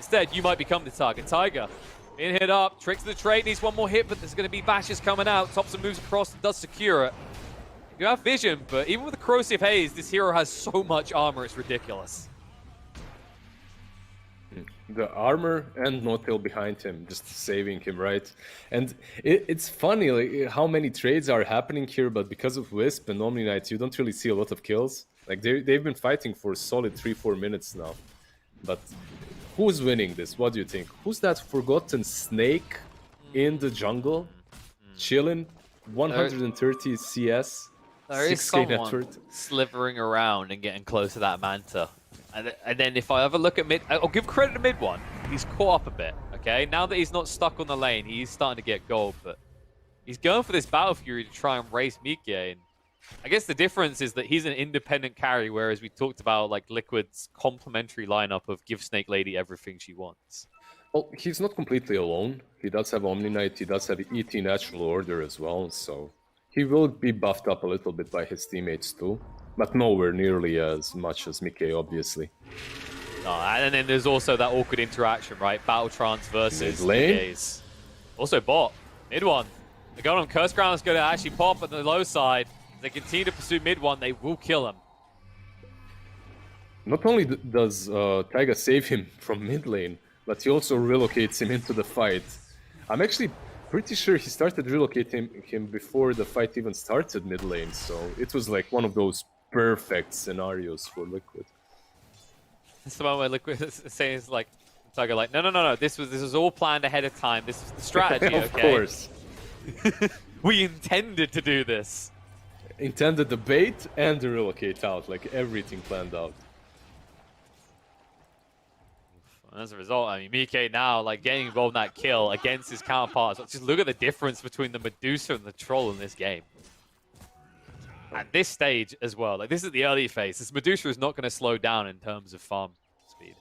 Instead, you might become the target. Tiger, being hit up, tricks the trade, needs one more hit, but there's going to be bashes coming out. Thompson moves across and does secure it. You have vision, but even with the corrosive haze, this hero has so much armor, it's ridiculous. The armor and no-tail behind him, just saving him, right? And it's funny like how many trades are happening here, but because of Wisp and Omni Knight, you don't really see a lot of kills. Like they've been fighting for a solid 3-4 minutes now. But who's winning this? What do you think? Who's that forgotten snake in the jungle, chilling? 130 CS, there is 6k net someone worth. slithering around and getting close to that Manta. And then if I ever look at mid, I'll give credit to mid one. He's caught up a bit, okay? Now that he's not stuck on the lane, he's starting to get gold, but he's going for this Battle Fury to try and race Mike. And I guess the difference is that he's an independent carry, whereas we talked about like Liquid's complementary lineup of give Snake Lady everything she wants. Well, he's not completely alone. He does have Omni Knight, he does have ET Natural Order as well, so he will be buffed up a little bit by his teammates too. But nowhere nearly as much as Mickey, obviously. No, and then there's also that awkward interaction, right? Battle Trance versus Mickey's. Also bot. Mid one. They got him. Curse Ground is going to actually pop at the low side. If they continue to pursue mid one, they will kill him. Not only does Taiga save him from mid lane, but he also relocates him into the fight. I'm actually pretty sure he started relocating him before the fight even started mid lane, so it was like one of those perfect scenarios for Liquid. It's the one where Liquid is saying, like, Tiger, like, no, this was all planned ahead of time. This is the strategy, Of course. We intended to do this. Intended the bait and the relocate out, like everything planned out. And as a result, I mean, Mike now, like, getting involved in that kill against his counterparts. Just look at the difference between the Medusa and the Troll in this game. At this stage as well, like, this is the early phase. This Medusa is not going to slow down in terms of farm speed.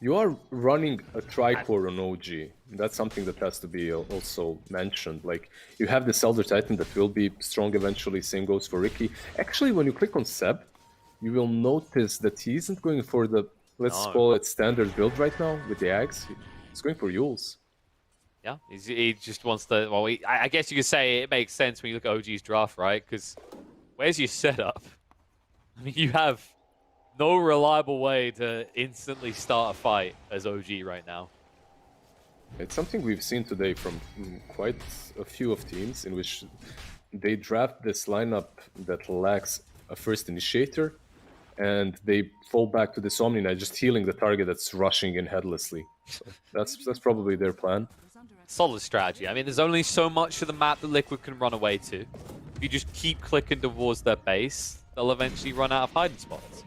You are running a tri-core on OG. That's something that has to be also mentioned. Like, you have this Elder Titan that will be strong eventually, same goes for Ricky. Actually, when you click on Seb, you will notice that he isn't going for the, let's call it standard build right now with the Ags. He's going for Yules. Yeah, he just wants to, well, I guess you could say it makes sense when you look at OG's draft, right? Because where's your setup? I mean, you have no reliable way to instantly start a fight as OG right now. It's something we've seen today from quite a few of teams in which they draft this lineup that lacks a first initiator, and they fall back to this Omni Knight, just healing the target that's rushing in headlessly. So that's probably their plan. Solid strategy. I mean, there's only so much of the map that Liquid can run away to. If you just keep clicking towards their base, they'll eventually run out of hiding spots.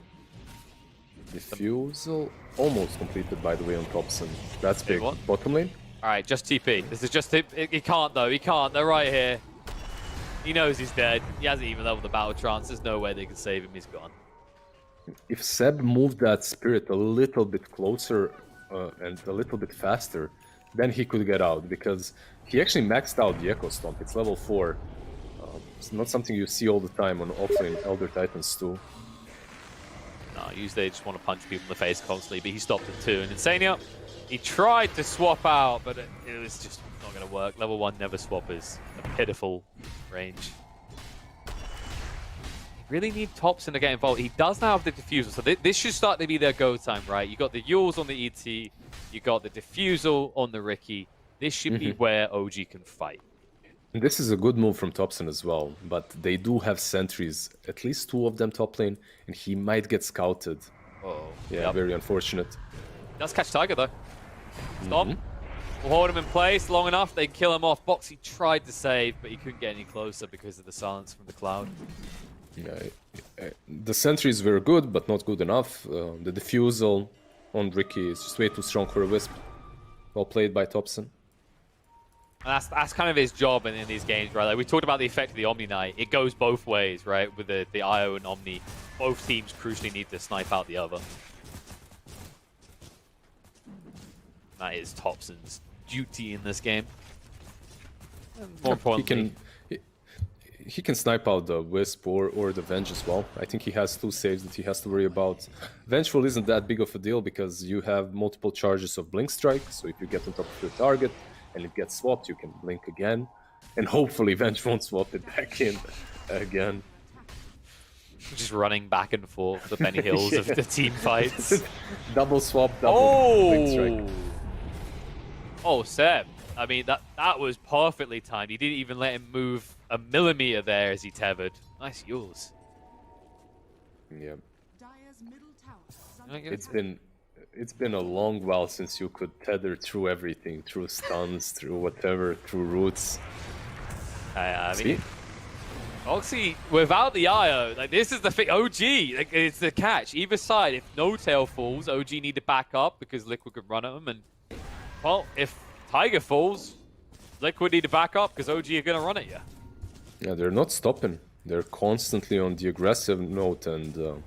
Diffusal almost completed, by the way, on Thompson. That's big. Bottom lane? Alright, just TP. This is just it. He can't, though. He can't. They're right here. He knows he's dead. He hasn't even leveled the Battle Trance. There's no way they can save him. He's gone. If Seb moved that spirit a little bit closer and a little bit faster, then he could get out, because he actually maxed out the Echo Stomp. It's level 4. It's not something you see all the time on offlane Elder Titans too. No, usually they just want to punch people in the face constantly, but he stopped it too. And Insania, he tried to swap out, but it was just not going to work. Level 1 never swap is a pitiful range. Really need Thompson to get involved. He does now have the Diffusal, so this should start to be their go time, right? You got the Yules on the ET, you got the Diffusal on the Ricky. This should be where OG can fight. And this is a good move from Thompson as well, but they do have sentries, at least 2 of them top lane, and he might get scouted. Oh, yeah, very unfortunate. Does catch Tiger though. Stop. We'll hold him in place long enough, they kill him off. Boxy tried to save, but he couldn't get any closer because of the silence from the cloud. Yeah, the sentries were good, but not good enough. The Diffusal on Ricky is just way too strong for a Wisp. Well played by Thompson. And that's kind of his job in these games, right? Like we talked about the effect of the Omni Knight. It goes both ways, right? With the IO and Omni, both teams crucially need to snipe out the other. That is Thompson's duty in this game. And more importantly, he can snipe out the Wisp or the Venge as well. I think he has 2 saves that he has to worry about. Vengeful isn't that big of a deal because you have multiple charges of Blink Strike, so if you get on top of your target and it gets swapped, you can blink again. And hopefully Venge won't swap it back in again. Just running back and forth the Benny Hills of the team fights. Double swap, double Blink Strike. Oh, Seb. I mean, that was perfectly timed. He didn't even let him move a millimeter there as he tethered. Nice Yules. Yeah. It's been a long while since you could tether through everything, through stuns, through whatever, through roots. I mean, Oxy, without the IO, like this is the thing. OG, like it's the catch. Either side, if no tail falls, OG need to back up because Liquid could run at them, and well, if Tiger falls, Liquid need to back up because OG are gonna run at you. Yeah, they're not stopping. They're constantly on the aggressive note, and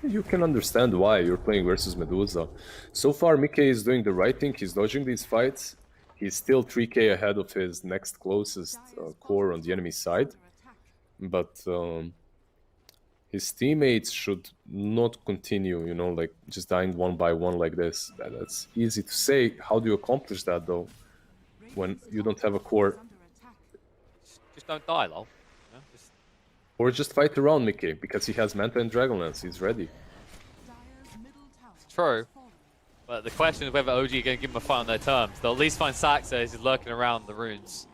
you can understand why. You're playing versus Medusa. So far, Mickey is doing the right thing. He's dodging these fights. He's still 3k ahead of his next closest core on the enemy side. But his teammates should not continue, you know, like just dying one by one like this. That's easy to say. How do you accomplish that, though, when you don't have a core? Just don't die, lol. Yeah, Or just fight around Mickey, because he has Manta and Dragonlance. He's ready. It's true. But the question is whether OG are going to give him a fight on their terms. They'll at least find Saxa as he's lurking around the runes.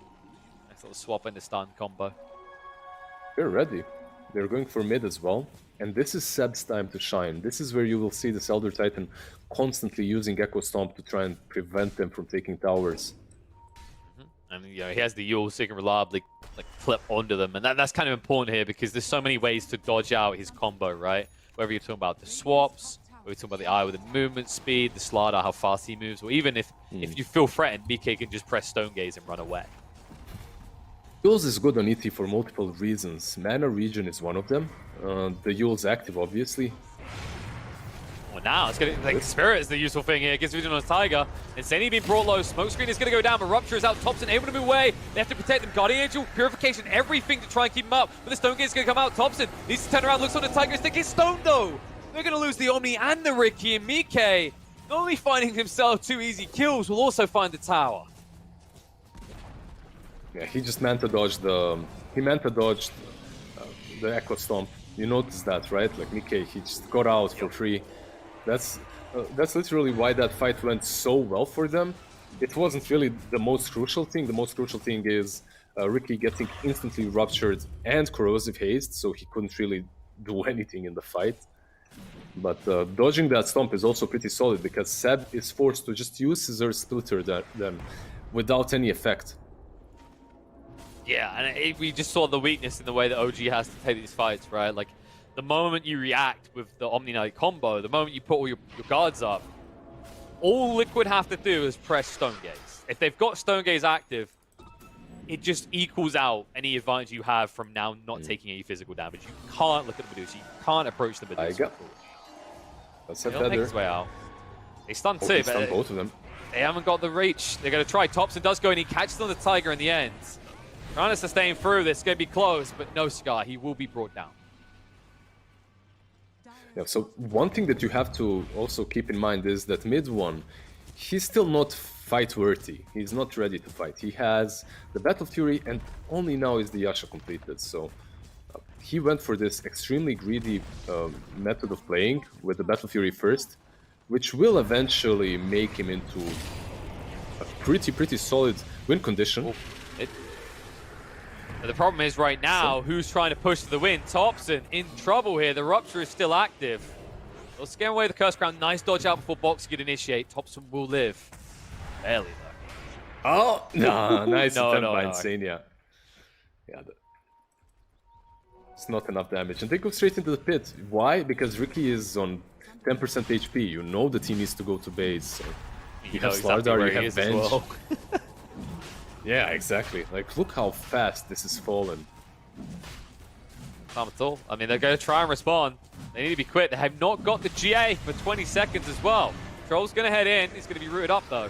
Nice little swap into stun combo. They're ready. They're going for mid as well. And this is Seb's time to shine. This is where you will see this Elder Titan constantly using Echo Stomp to try and prevent them from taking towers. And you know, he has the Yule so he can reliably like clip onto them. And that's kind of important here because there's so many ways to dodge out his combo, right? Whether you're talking about the swaps, we're talking about the eye with the movement speed, the slider, how fast he moves, or even if you feel threatened, BK can just press Stone Gaze and run away. Yule's is good on ET for multiple reasons. Mana regen is one of them. The Yule's active, obviously. Well, now it's gonna like Spirit is the useful thing here. Gets vision on Tiger. Insanity being brought low. Smokescreen is gonna go down, but Rupture is out. Thompson able to move away. They have to protect them. Guardian Angel, Purification, everything to try and keep him up. But the Stone Gate is gonna come out. Thompson needs to turn around. Looks on the Tiger. He's thinking Stone though. They're gonna lose the Omni and the Ricky, and Mike, not only finding himself 2 easy kills, will also find the tower. Yeah, he just Manta dodged the... He Manta dodged the Echo Stomp. You noticed that, right? Like Mickey, he just got out for free. That's literally why that fight went so well for them. It wasn't really the most crucial thing. The most crucial thing is Ricky getting instantly ruptured and corrosive haste, so he couldn't really do anything in the fight. But dodging that stomp is also pretty solid because Seb is forced to just use Scissor Splitter them without any effect. Yeah, and we just saw the weakness in the way that OG has to take these fights, right? Like, the moment you react with the Omni Knight combo, the moment you put all your guards up, all Liquid have to do is press Stone Gaze. If they've got Stone Gaze active, it just equals out any advantage you have from now not taking any physical damage. You can't look at the Medusa, you can't approach the Medusa. That's He'll make his way out. They stun too, they but stun both of them. They haven't got the reach. They're going to try. Thompson does go and he catches on the Tiger in the end. Trying to sustain through this, going to be close, but no Scar. He will be brought down. Yeah, so one thing that you have to also keep in mind is that mid one, he's still not fight-worthy. He's not ready to fight. He has the Battle Fury and only now is the Yasha completed. So he went for this extremely greedy method of playing with the Battle Fury first, which will eventually make him into a pretty solid win condition. But the problem is right now, who's trying to push to the win? Thompson in trouble here. The Rupture is still active. They'll scare away the Curse Crown. Nice dodge out before Box could initiate. Thompson will live. Barely though. Oh, no, nice attempt by no. Insania. Yeah, it's not enough damage. And they go straight into the pit. Why? Because Ricky is on 10% HP. You know that he needs to go to base. So you have Slardar, you have Venge. Well. Yeah, exactly. Like, look how fast this is fallen. Not at all. I mean, they're going to try and respond. They need to be quick. They have not got the GA for 20 seconds as well. Troll's going to head in. He's going to be rooted up, though.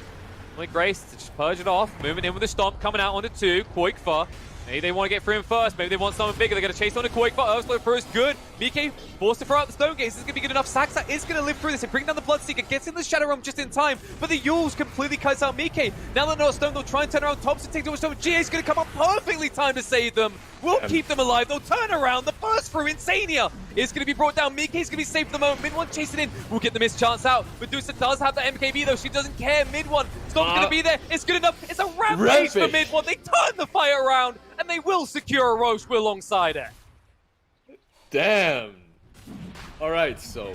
Only Grace to just purge it off. Moving in with a stomp. Coming out onto 2. Koikfa. Maybe they want to get through him first. Maybe they want someone bigger. They're going to chase on a quick, but Earthflow throw is good. BK forced to throw out the Stone Gaze. This is going to be good enough. Saxa is going to live through this and bring down the Bloodseeker. Gets in the Shadow Realm just in time, but the Yules completely cuts out Mike. Now they're not Stone, they'll try and turn around. Thompson takes too much Stone. GA's going to come up perfectly timed to save them. We'll keep them alive. They'll turn around. The burst through Insania is going to be brought down. Mike's going to be safe for the moment. Mid one chasing in. We'll get the missed chance out. Medusa does have the MKB though. She doesn't care. Mid one. Storm's going to be there. It's good enough. It's a rampage for mid one. They turn the fight around and they will secure a Roche alongside it. Damn. All right, so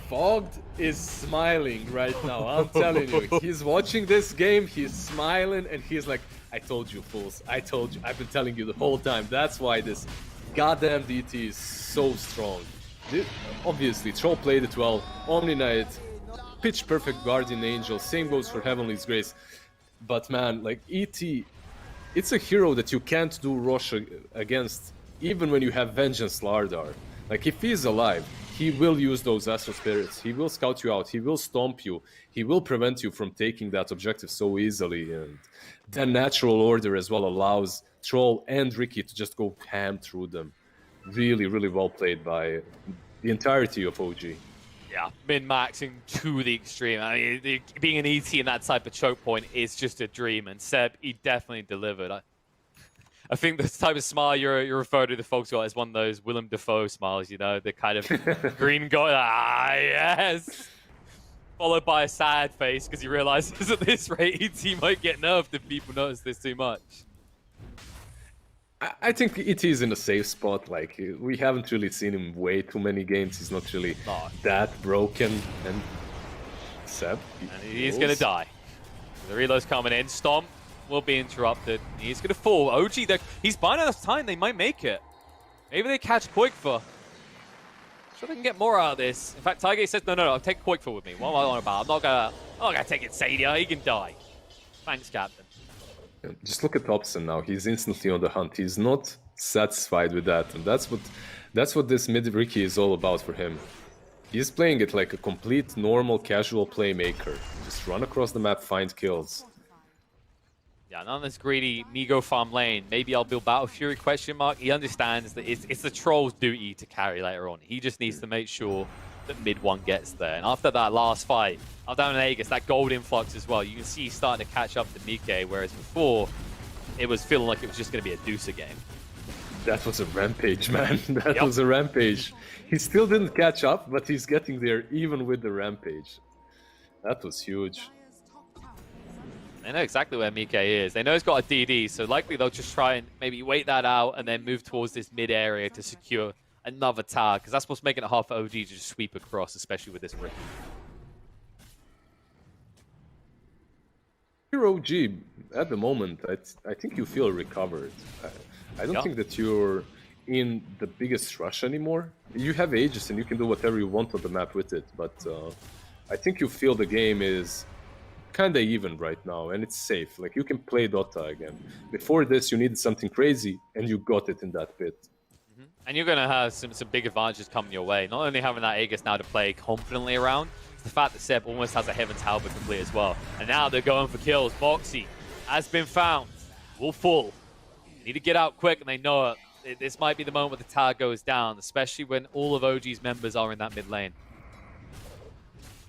Fogged is smiling right now. I'm telling you, he's watching this game, he's smiling, and he's like, I told you, fools. I told you. I've been telling you the whole time. That's why this goddamn DT is so strong. Obviously, Troll played it well. Omni Knight, pitch perfect Guardian Angel. Same goes for Heavenly's Grace. But man, like ET, it's a hero that you can't do Rosh against, even when you have Vengeance Lardar. Like, if he's alive, he will use those Astral Spirits. He will scout you out. He will stomp you. He will prevent you from taking that objective so easily. And the Natural Order as well allows Troll and Ricky to just go ham through them. Really, really well played by the entirety of OG. Yeah, min-maxing to the extreme. I mean, being an ET in that type of choke point is just a dream. And Seb, he definitely delivered. I think the type of smile you're referring to the folks got is one of those Willem Dafoe smiles, you know, the kind of green guy. Ah, yes. Followed by a sad face because he realizes at this rate ET might get nerfed if people notice this too much. I think ET is in a safe spot. Like, we haven't really seen him way too many games. He's not really that broken. And Seb, he's going to die. The reload's coming in. Stomp will be interrupted. He's going to fall. OG, he's buying enough time. They might make it. Maybe they catch Koikfa. Sure they can get more out of this. In fact, Tiger says, no, I'll take Koikfa with me. What am I on about? I'm not gonna take it, Sadia. He can die. Thanks, Captain. Just look at Thompson now. He's instantly on the hunt. He's not satisfied with that, and that's what this mid Ricky is all about for him. He's playing it like a complete normal casual playmaker. Just run across the map, find kills. Yeah, none of this greedy me go farm lane. Maybe I'll build Battle Fury ? He understands that it's the Troll's duty to carry later on. He just needs to make sure that mid one gets there. And after that last fight, I'm down in Aegis, that gold influx as well. You can see he's starting to catch up to Mike, whereas before, it was feeling like it was just going to be a Deucer game. That was a rampage, man. That was a rampage. He still didn't catch up, but he's getting there even with the rampage. That was huge. They know exactly where Mike is. They know he's got a DD, so likely they'll just try and maybe wait that out and then move towards this mid area to secure another tower, because that's what's making it hard for OG to just sweep across, especially with this Ricky. You're OG at the moment. I think you feel recovered. I don't think that you're in the biggest rush anymore. You have Aegis and you can do whatever you want on the map with it, but I think you feel the game is kind of even right now, and it's safe. Like, you can play Dota again. Before this, you needed something crazy, and you got it in that pit. And you're going to have some big advantages coming your way. Not only having that Aegis now to play confidently around, it's the fact that Seb almost has a Heaven's Halberd complete as well. And now they're going for kills. Moxie has been found. Will fall. They need to get out quick, and they know it. This might be the moment where the tower goes down, especially when all of OG's members are in that mid lane.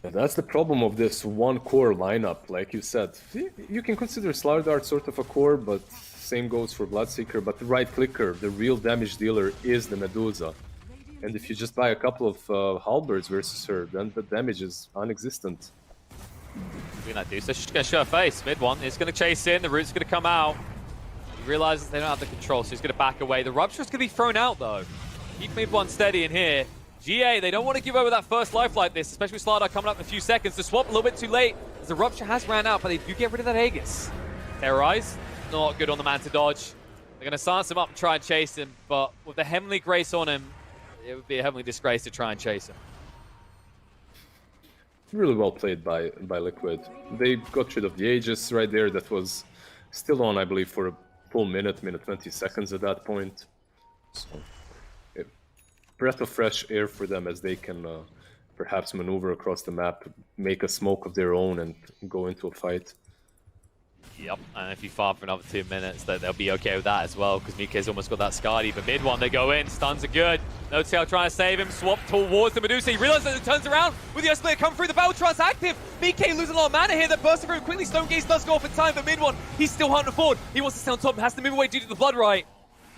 And that's the problem of this one core lineup, like you said. You can consider Slardar sort of a core, but same goes for Bloodseeker. But the right clicker, the real damage dealer, is the Medusa. And if you just buy a couple of halberds versus her, then the damage is non-existent. Doing that Deuce, she's going to show her face. Mid one is going to chase in, the root's going to come out. He realizes they don't have the control, so he's going to back away. The Rupture's going to be thrown out, though. Keep mid one steady in here. GA, they don't want to give over that first life like this, especially with Slardar coming up in a few seconds. The swap a little bit too late, as the Rupture has ran out, but they do get rid of that Aegis. Terrorize, not good on the man to dodge. They're going to silence him up and try and chase him, but with the Heavenly Grace on him, it would be a Heavenly Disgrace to try and chase him. Really well played by Liquid. They got rid of the Aegis right there. That was still on, I believe, for a full minute 20 seconds at that point. So, breath of fresh air for them as they can perhaps maneuver across the map, make a smoke of their own, and go into a fight. Yep, and if you farm for another 2 minutes, they'll be okay with that as well, because Mike's almost got that Skadi. But mid one, they go in, stuns are good. No Tail trying to save him, swap towards the Medusa. He realizes that it turns around with the Escalator come through, the Battle Trance active. Mike losing a lot of mana here, that bursting through quickly. Stone Gaze does go off in time, but mid one, he's still hunting forward. He wants to stay on top, has to move away due to the Blood Right.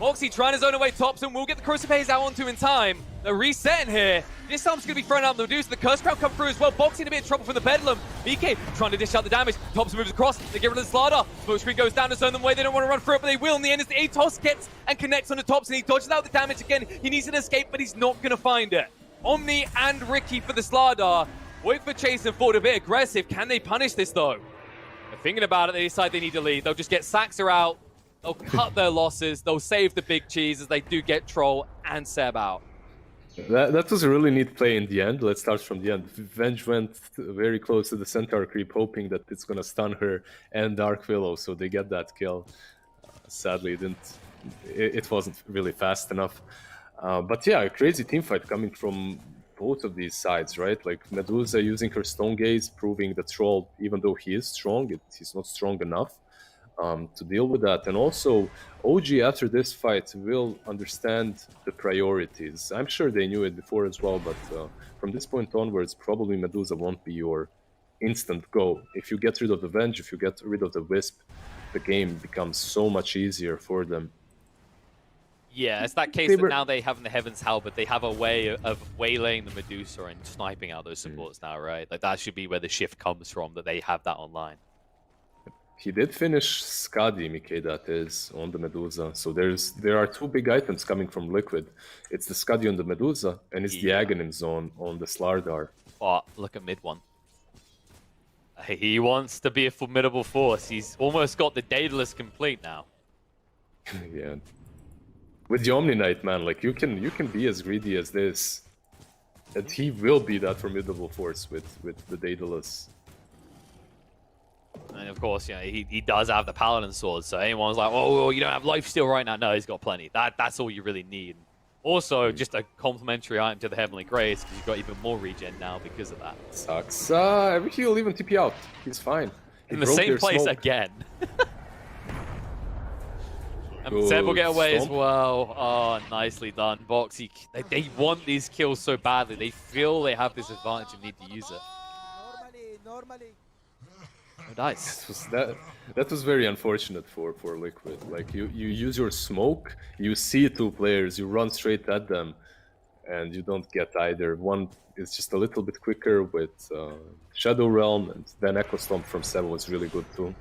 Moxie trying his own away tops and will get the Crucifix out onto in time. They're resetting here. This time's going to be thrown out the Medusa. The Curse Crown come through as well. Boxing a bit of trouble from the Bedlam. BK trying to dish out the damage. Tops moves across. They get rid of the Slardar. Smoke screen goes down to zone them away. They don't want to run through it, but they will. In the end, as the Atos gets and connects on the Tops, and he dodges out the damage again. He needs an escape, but he's not going to find it. Omni and Ricky for the Slardar. Wait for chasing forward, a bit aggressive. Can they punish this, though? They're thinking about it. They decide they need to lead. They'll just get Saxer out. They'll cut their losses. They'll save the big cheese as they do get Troll and Seb out. That was a really neat play in the end. Let's start from the end. Venge went very close to the Centaur creep, hoping that it's going to stun her and Dark Willow, so they get that kill. Sadly, it wasn't really fast enough. But yeah, a crazy teamfight coming from both of these sides, right? Like Medusa using her Stone Gaze, proving that Troll, even though he is strong, he's not strong enough to deal with that. And also, OG after this fight will understand the priorities. I'm sure they knew it before as well, but from this point onwards, probably Medusa won't be your instant go. If you get rid of the Venge, if you get rid of the Wisp, the game becomes so much easier for them. Yeah, it's that case that now they have in the Heaven's Halberd, they have a way of waylaying the Medusa and sniping out those supports now, right? Like that should be where the shift comes from, that they have that online. He did finish Skadi, Mike, that is, on the Medusa. So there are two big items coming from Liquid. It's the Skadi on the Medusa, and it's the Aghanim Zone on the Slardar. Oh, look at mid one. He wants to be a formidable force. He's almost got the Daedalus complete now. Yeah. With the Omni Knight, man, like you can be as greedy as this. And he will be that formidable force with the Daedalus. And of course, you know, he does have the Paladin Sword, so anyone's like, oh, you don't have lifesteal right now. No, he's got plenty. That's all you really need. Also, just a complementary item to the Heavenly Grace, because you've got even more regen now because of that. Sucks. Every he'll even TP out. He's fine. In the same place smoke. Again. And Seb will get away as well. Oh, nicely done. Boxy, they want these kills so badly. They feel they have this advantage and need to use it. Normally. Oh, nice. That was very unfortunate for Liquid. Like you use your smoke, you see two players, you run straight at them, and you don't get either. One is just a little bit quicker with Shadow Realm, and then Echo Stomp from 7 was really good too.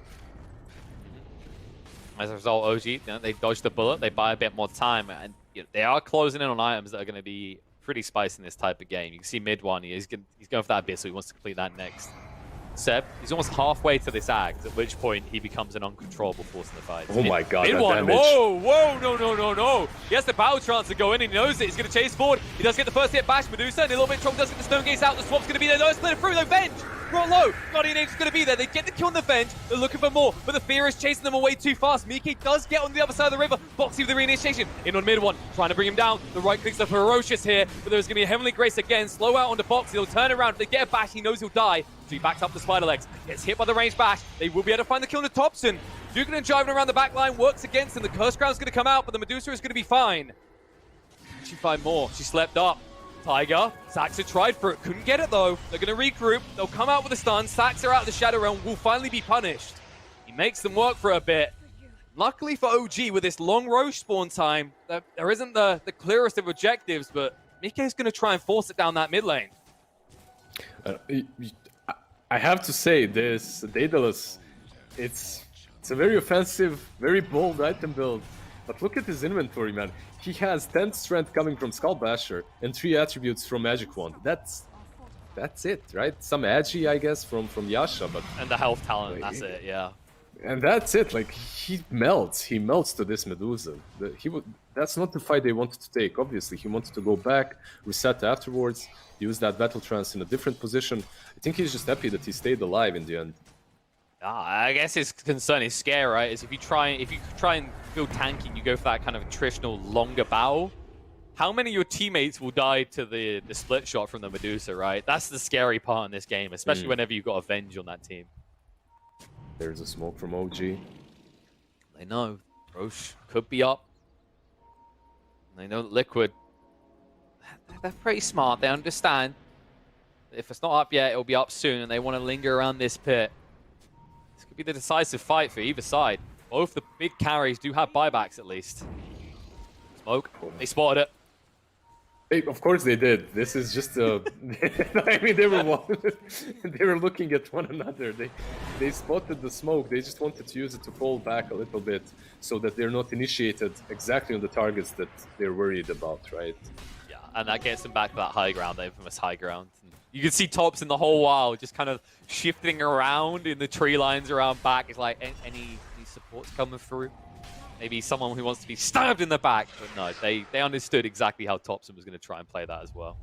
As a result, OG, you know, they dodge the bullet, they buy a bit more time, and you know, they are closing in on items that are going to be pretty spicy in this type of game. You can see mid one, he's going for that bit, so he wants to complete that next. Seb, he's almost halfway to this Ags, at which point he becomes an uncontrollable force in the fight. Oh my god, mid that one, damage. whoa, no. He has the Battle Trance to go in, and he knows it. He's going to chase forward. He does get the first hit bash, Medusa, and a little bit trouble, does get the Stone Gaze out. The swap's going to be there. No, it's split through, though. Venge, brought low. Guardian Angel's going to be there. They get the kill on the Venge. They're looking for more, but the Fear is chasing them away too fast. Mike does get on the other side of the river. Boxy with the reinitiation. In on mid one, trying to bring him down. The right clicks are ferocious here, but there's going to be a Heavenly Grace again. Slow out on the Boxy. They'll turn around. If they get a bash, he knows he'll die. So he backs up the Spider Legs. Gets hit by the range bash. They will be able to find the kill on the Thompson. Dugan and driving around the back line works against him. The Curse Crown's going to come out, but the Medusa is going to be fine. She find more. She slept up. Tiger, Saxer tried for it. Couldn't get it, though. They're going to regroup. They'll come out with a stun. Saxer out of the Shadow Realm will finally be punished. He makes them work for a bit. Luckily for OG, with this long Roche spawn time, there isn't the clearest of objectives, but Mike's going to try and force it down that mid lane. I have to say, this Daedalus, it's a very offensive, very bold item build. But look at his inventory, man. He has 10 strength coming from Skull Basher and 3 attributes from Magic Wand. That's it, right? Some Agi, I guess, from Yasha, but... And the health talent, that's it, yeah. And that's it, like, he melts to this Medusa. That's not the fight they wanted to take, obviously. He wanted to go back, reset afterwards, use that Battle Trance in a different position. I think he's just happy that he stayed alive in the end. I guess his concern is scare, right? Is if you try and build tanking, you go for that kind of attritional longer battle. How many of your teammates will die to the split shot from the Medusa, right? That's the scary part in this game, especially whenever you've got Avenge on that team. There's a smoke from OG. They know Roche could be up. They know that Liquid, they're pretty smart. They understand if it's not up yet, it'll be up soon, and they want to linger around this pit. This could be the decisive fight for either side. Both the big carries do have buybacks at least. Smoke, they spotted it. Of course they did. This is just I mean, they were looking at one another. They spotted the smoke. They just wanted to use it to fall back a little bit so that they're not initiated exactly on the targets that they're worried about, right? Yeah, and that gets them back to that high ground, the infamous high ground. You can see Tops in the whole while just kind of shifting around in the tree lines around back. It's like any supports coming through. Maybe someone who wants to be stabbed in the back. But no, they understood exactly how Topson was going to try and play that as well.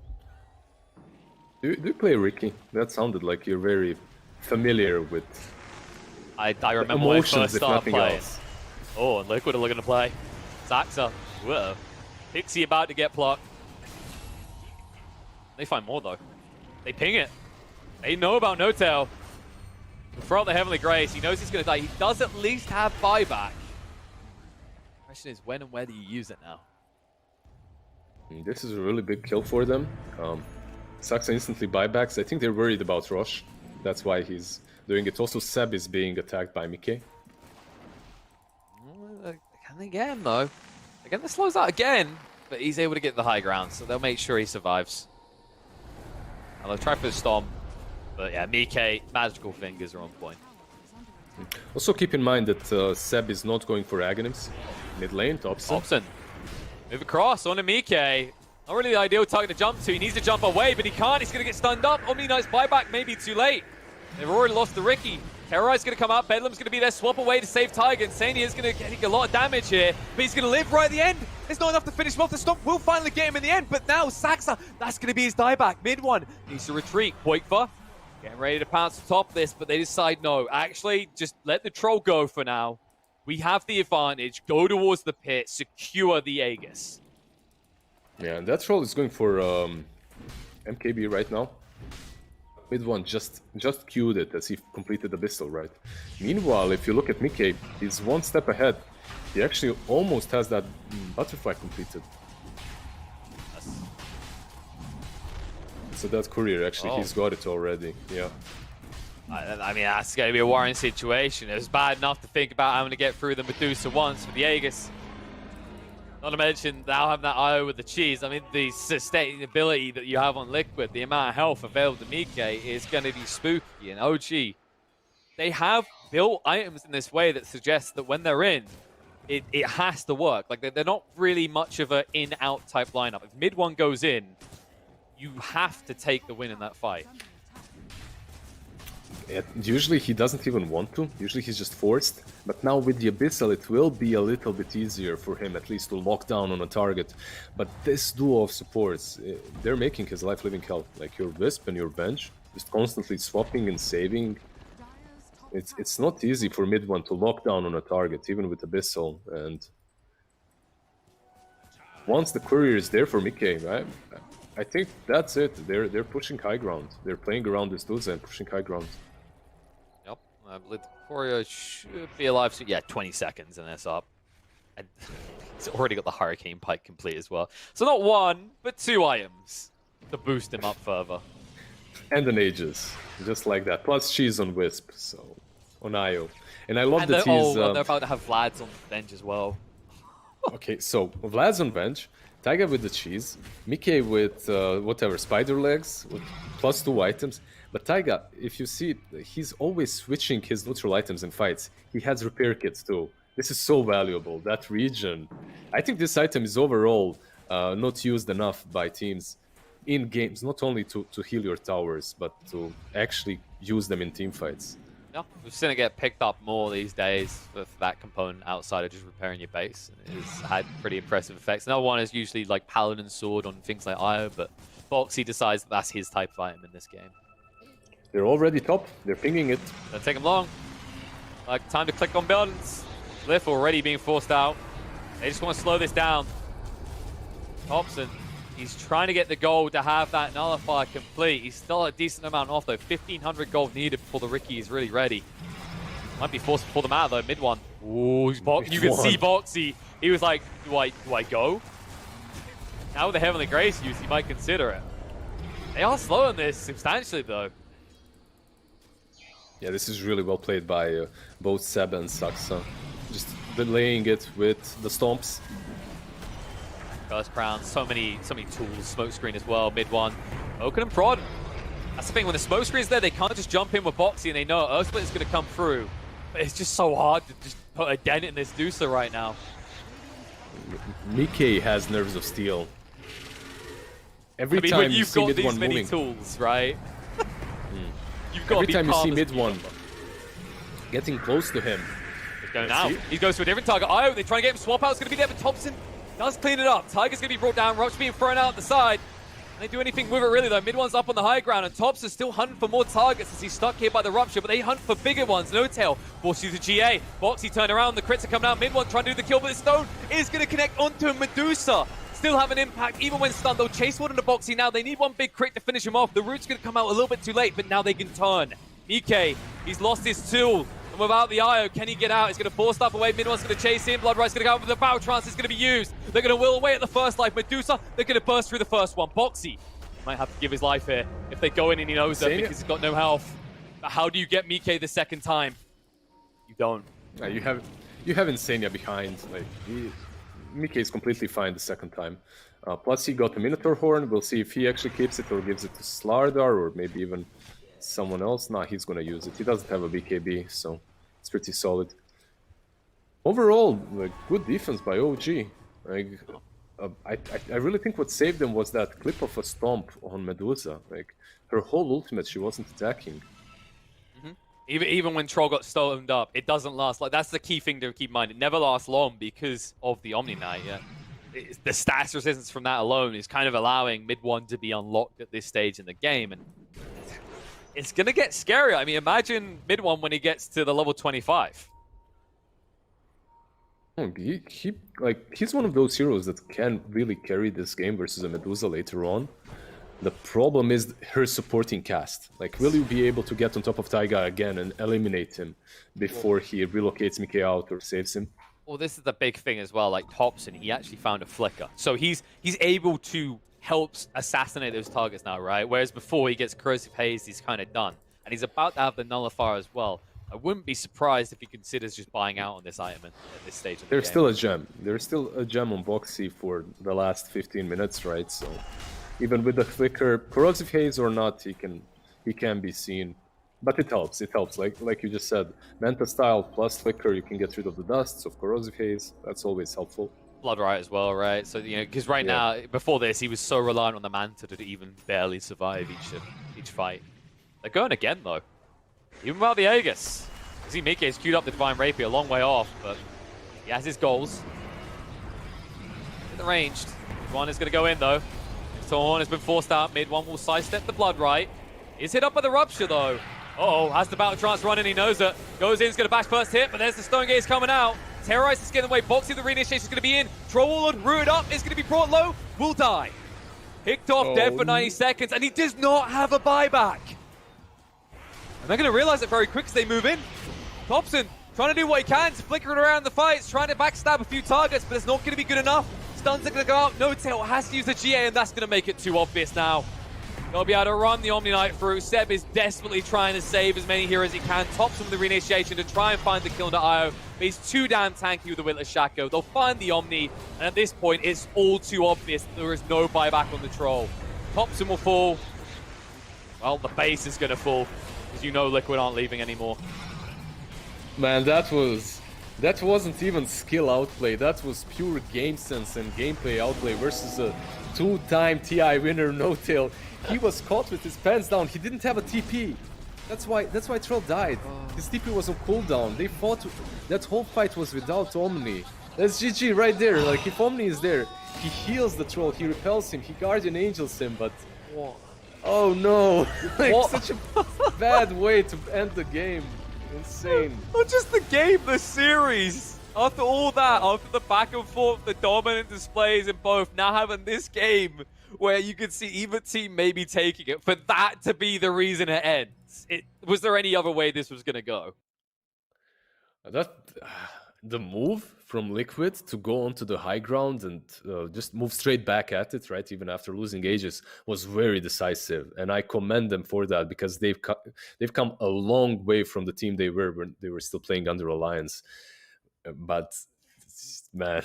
Do you play Ricky? That sounded like you're very familiar with I remember when I first started playing. Oh, and Liquid are looking to play. Saxa. Whoa. Pixie about to get plucked. They find more though. They ping it. They know about No-Tail. Throw out the Heavenly Grace. He knows he's going to die. He does at least have buyback. Question is, when and where do you use it now? This is a really big kill for them. Saxa instantly buybacks. I think they're worried about Roche. That's why he's doing it. Also, Seb is being attacked by Mickey. Can they get him though? Again, this slows out again, but he's able to get the high ground, so they'll make sure he survives. And they'll try for the Storm, but yeah, Mickey, magical fingers are on point. Also keep in mind that Seb is not going for Aghanims. Mid lane, Topson. Move across onto Mickey. Not really the ideal target to jump to. He needs to jump away, but he can't. He's going to get stunned up. Omni Knight's buyback may be too late. They've already lost the Ricky. Terrorize going to come up. Bedlam's going to be there. Swap away to save Tiger. Insania is going to get a lot of damage here, but he's going to live right at the end. It's not enough to finish him off. The Stomp will finally get him in the end, but now Saxa, that's going to be his dieback. Mid one needs to retreat. Poikva getting ready to pounce to top this, but they decide no. Actually, just let the troll go for now. We have the advantage. Go towards the pit. Secure the Aegis. Yeah, and that troll is going for MKB right now. Mid one just queued it as he completed Abyssal, right? Meanwhile, if you look at Mickey, he's one step ahead. He actually almost has that butterfly completed. So that's Courier, actually, he's got it already, yeah. I mean, that's going to be a worrying situation. It was bad enough to think about having to get through the Medusa once for the Aegis. Not to mention, now having that IO with the cheese. I mean, the sustainability that you have on Liquid, the amount of health available to Mike is going to be spooky. And OG, they have built items in this way that suggests that when they're in, it has to work. Like, they're not really much of an in-out type lineup. If mid one goes in, you have to take the win in that fight. Usually he doesn't even want to. Usually he's just forced. But now with the Abyssal, it will be a little bit easier for him at least to lock down on a target. But this duo of supports, they're making his life living hell. Like your Wisp and your Bench, just constantly swapping and saving. It's not easy for mid one to lock down on a target, even with Abyssal. And once the Courier is there for Mickey, right? I think that's it. They're pushing high ground. They're playing around this dudes and pushing high ground. Yep, I believe the Courier should be alive soon. Yeah, 20 seconds and it's up. And he's already got the Hurricane Pike complete as well. So not one, but two items to boost him up further. And an Aegis, just like that. Plus she's on Wisp, so on IO. And I love that he's... they're about to have Vlad's on bench as well. Okay, so Vlad's on bench. Taiga with the cheese, Mickey with whatever, spider legs, with plus 2 items. But Taiga, if you see, he's always switching his neutral items in fights. He has repair kits too. This is so valuable, that region. I think this item is overall not used enough by teams in games, not only to heal your towers, but to actually use them in team fights. Yeah, we've seen it get picked up more these days for that component outside of just repairing your base. It's had pretty impressive effects. Another one is usually like Paladin Sword on things like IO, but Foxy decides that that's his type of item in this game. They're already top. They're pinging it. Doesn't take them long. Like, time to click on buildings. Glyph already being forced out. They just want to slow this down. Thompson, he's trying to get the gold to have that nullifier complete. He's still a decent amount off though. 1,500 gold needed before the Ricky is really ready. Might be forced to pull them out though. Mid one. Ooh, you can Mid see one. Boxy. He was like, do I go? Now with the Heavenly Grace use, he might consider it. They are slowing this substantially though. Yeah, this is really well played by both Seb and Saxa. Just delaying it with the stomps. First Crown, so many tools. Smoke screen as well. Mid one. Oaken and Prod. That's the thing, when the smoke screen's there, they can't just jump in with Boxy and they know Earthsplit is going to come through. But it's just so hard to just put a dent in this Deucer right now. Mickey has nerves of steel. Every I mean, time when you you've see got mid these one many moving, tools, right? You've got to every be time you calm see as mid a one cucumber. getting close to him, He's going Let's out. see. He goes to a different target. Io, they try and get him. Swap out's going to be there, but Thompson does clean it up. Tiger's going to be brought down. Roach being thrown out the side. They do anything with it really though. Mid one's up on the high ground and Thompson's still hunting for more targets as he's stuck here by the rupture, but they hunt for bigger ones. No tail. Forces the GA. Boxy turn around. The crits are coming out. Mid one trying to do the kill, but the stone is going to connect onto Medusa. Still have an impact even when stunned. They'll chase one into Boxy now. They need one big crit to finish him off. The root's going to come out a little bit too late, but now they can turn. Nikke, he's lost his tool. And without the IO, can he get out? He's going to force stuff away. Mid one's going to chase him. Bloodright's going to go out with the battle trance. Is going to be used. They're going to will away at the first life. Medusa, they're going to burst through the first one. Boxy might have to give his life here if they go in and he knows that because he's got no health. But how do you get Mikke the second time? You don't. yeah, you have Insania behind. Like Mickey is completely fine the second time. Plus he got a Minotaur Horn. We'll see if he actually keeps it or gives it to Slardar or maybe even someone else. Nah, he's gonna use it. He doesn't have a BKB, so it's pretty solid. Overall, like good defense by OG. Like, I really think what saved them was that clip of a stomp on Medusa. Like her whole ultimate, she wasn't attacking. Even when Troll got stoned up, it doesn't last. Like that's the key thing to keep in mind. It never lasts long because of the Omni Knight. Yeah, the stats resistance from that alone is kind of allowing mid one to be unlocked at this stage in the game, and it's gonna get scarier. I mean, imagine mid one when he gets to the level 25. He's one of those heroes that can really carry this game versus a Medusa later on. The problem is her supporting cast. Like, will you be able to get on top of Taiga again and eliminate him before he relocates Mickey out or saves him? Well, this is the big thing as well. Like Thompson, he actually found a flicker, so he's able to help assassinate those targets now, right? Whereas before he gets corrosive haze, he's kind of done, and he's about to have the nullifier as well. I wouldn't be surprised if he considers just buying out on this item at this stage of the There's game. still a gem. There's still a gem on Boxy for the last 15 minutes, right? So even with the flicker, corrosive haze or not, he can be seen. But it helps. It helps. Like you just said, Manta style plus flicker, you can get rid of the dusts of corrosive haze. That's always helpful. Blood as well, right? So because right now, before this, he was so reliant on the Manta to even barely survive each fight. They're going again though. Even without the Aegis. You see Mikke's queued up the Divine Rapier a long way off, but he has his goals. In the ranged. One is going to go in though. Thorn has been forced out mid. One will sidestep the Blood Right. He's hit up by the Rupture though. Uh-oh, has the Battle Trance running, he knows it. Goes in, he's going to bash first hit, but there's the Stone Gaze coming out. Terrorize is getting away. Boxy, the reinitiation is going to be in. Troll Warlord, rooted up, is going to be brought low. Will die. Picked off dead for 90 seconds, and he does not have a buyback. And they're going to realize it very quick as they move in. Thompson trying to do what he can, flickering around the fights, trying to backstab a few targets, but it's not going to be good enough. Stuns are going to go out. No tail has to use the GA, and that's going to make it too obvious now. They'll be able to run the Omni Knight through. Seb is desperately trying to save as many heroes as he can. Thompson with the reinitiation to try and find the kill into Io. But he's too damn tanky with the Witless Shaco. They'll find the Omni, and at this point, it's all too obvious that there is no buyback on the Troll. Thompson will fall. Well, the base is going to fall, because you know Liquid aren't leaving anymore. Man, that wasn't even skill outplay. That was pure game sense and gameplay outplay versus a two-time TI winner, No Tail. He was caught with his pants down. He didn't have a TP. That's why Troll died. His TP was on cooldown. They fought. That whole fight was without Omni. That's GG right there. Like, if Omni is there, he heals the Troll, he repels him, he Guardian Angels him, but... What? Oh no! Like, What? such a bad way to end the game. Insane. Not just the game, the series. After all that, after the back and forth, the dominant displays in both, now having this game where you can see either team maybe taking it, for that to be the reason it ends. Was there any other way this was going to go? That the move from Liquid to go onto the high ground and just move straight back at it, right? Even after losing ages, was very decisive, and I commend them for that because they've come a long way from the team they were when they were still playing under Alliance. But man,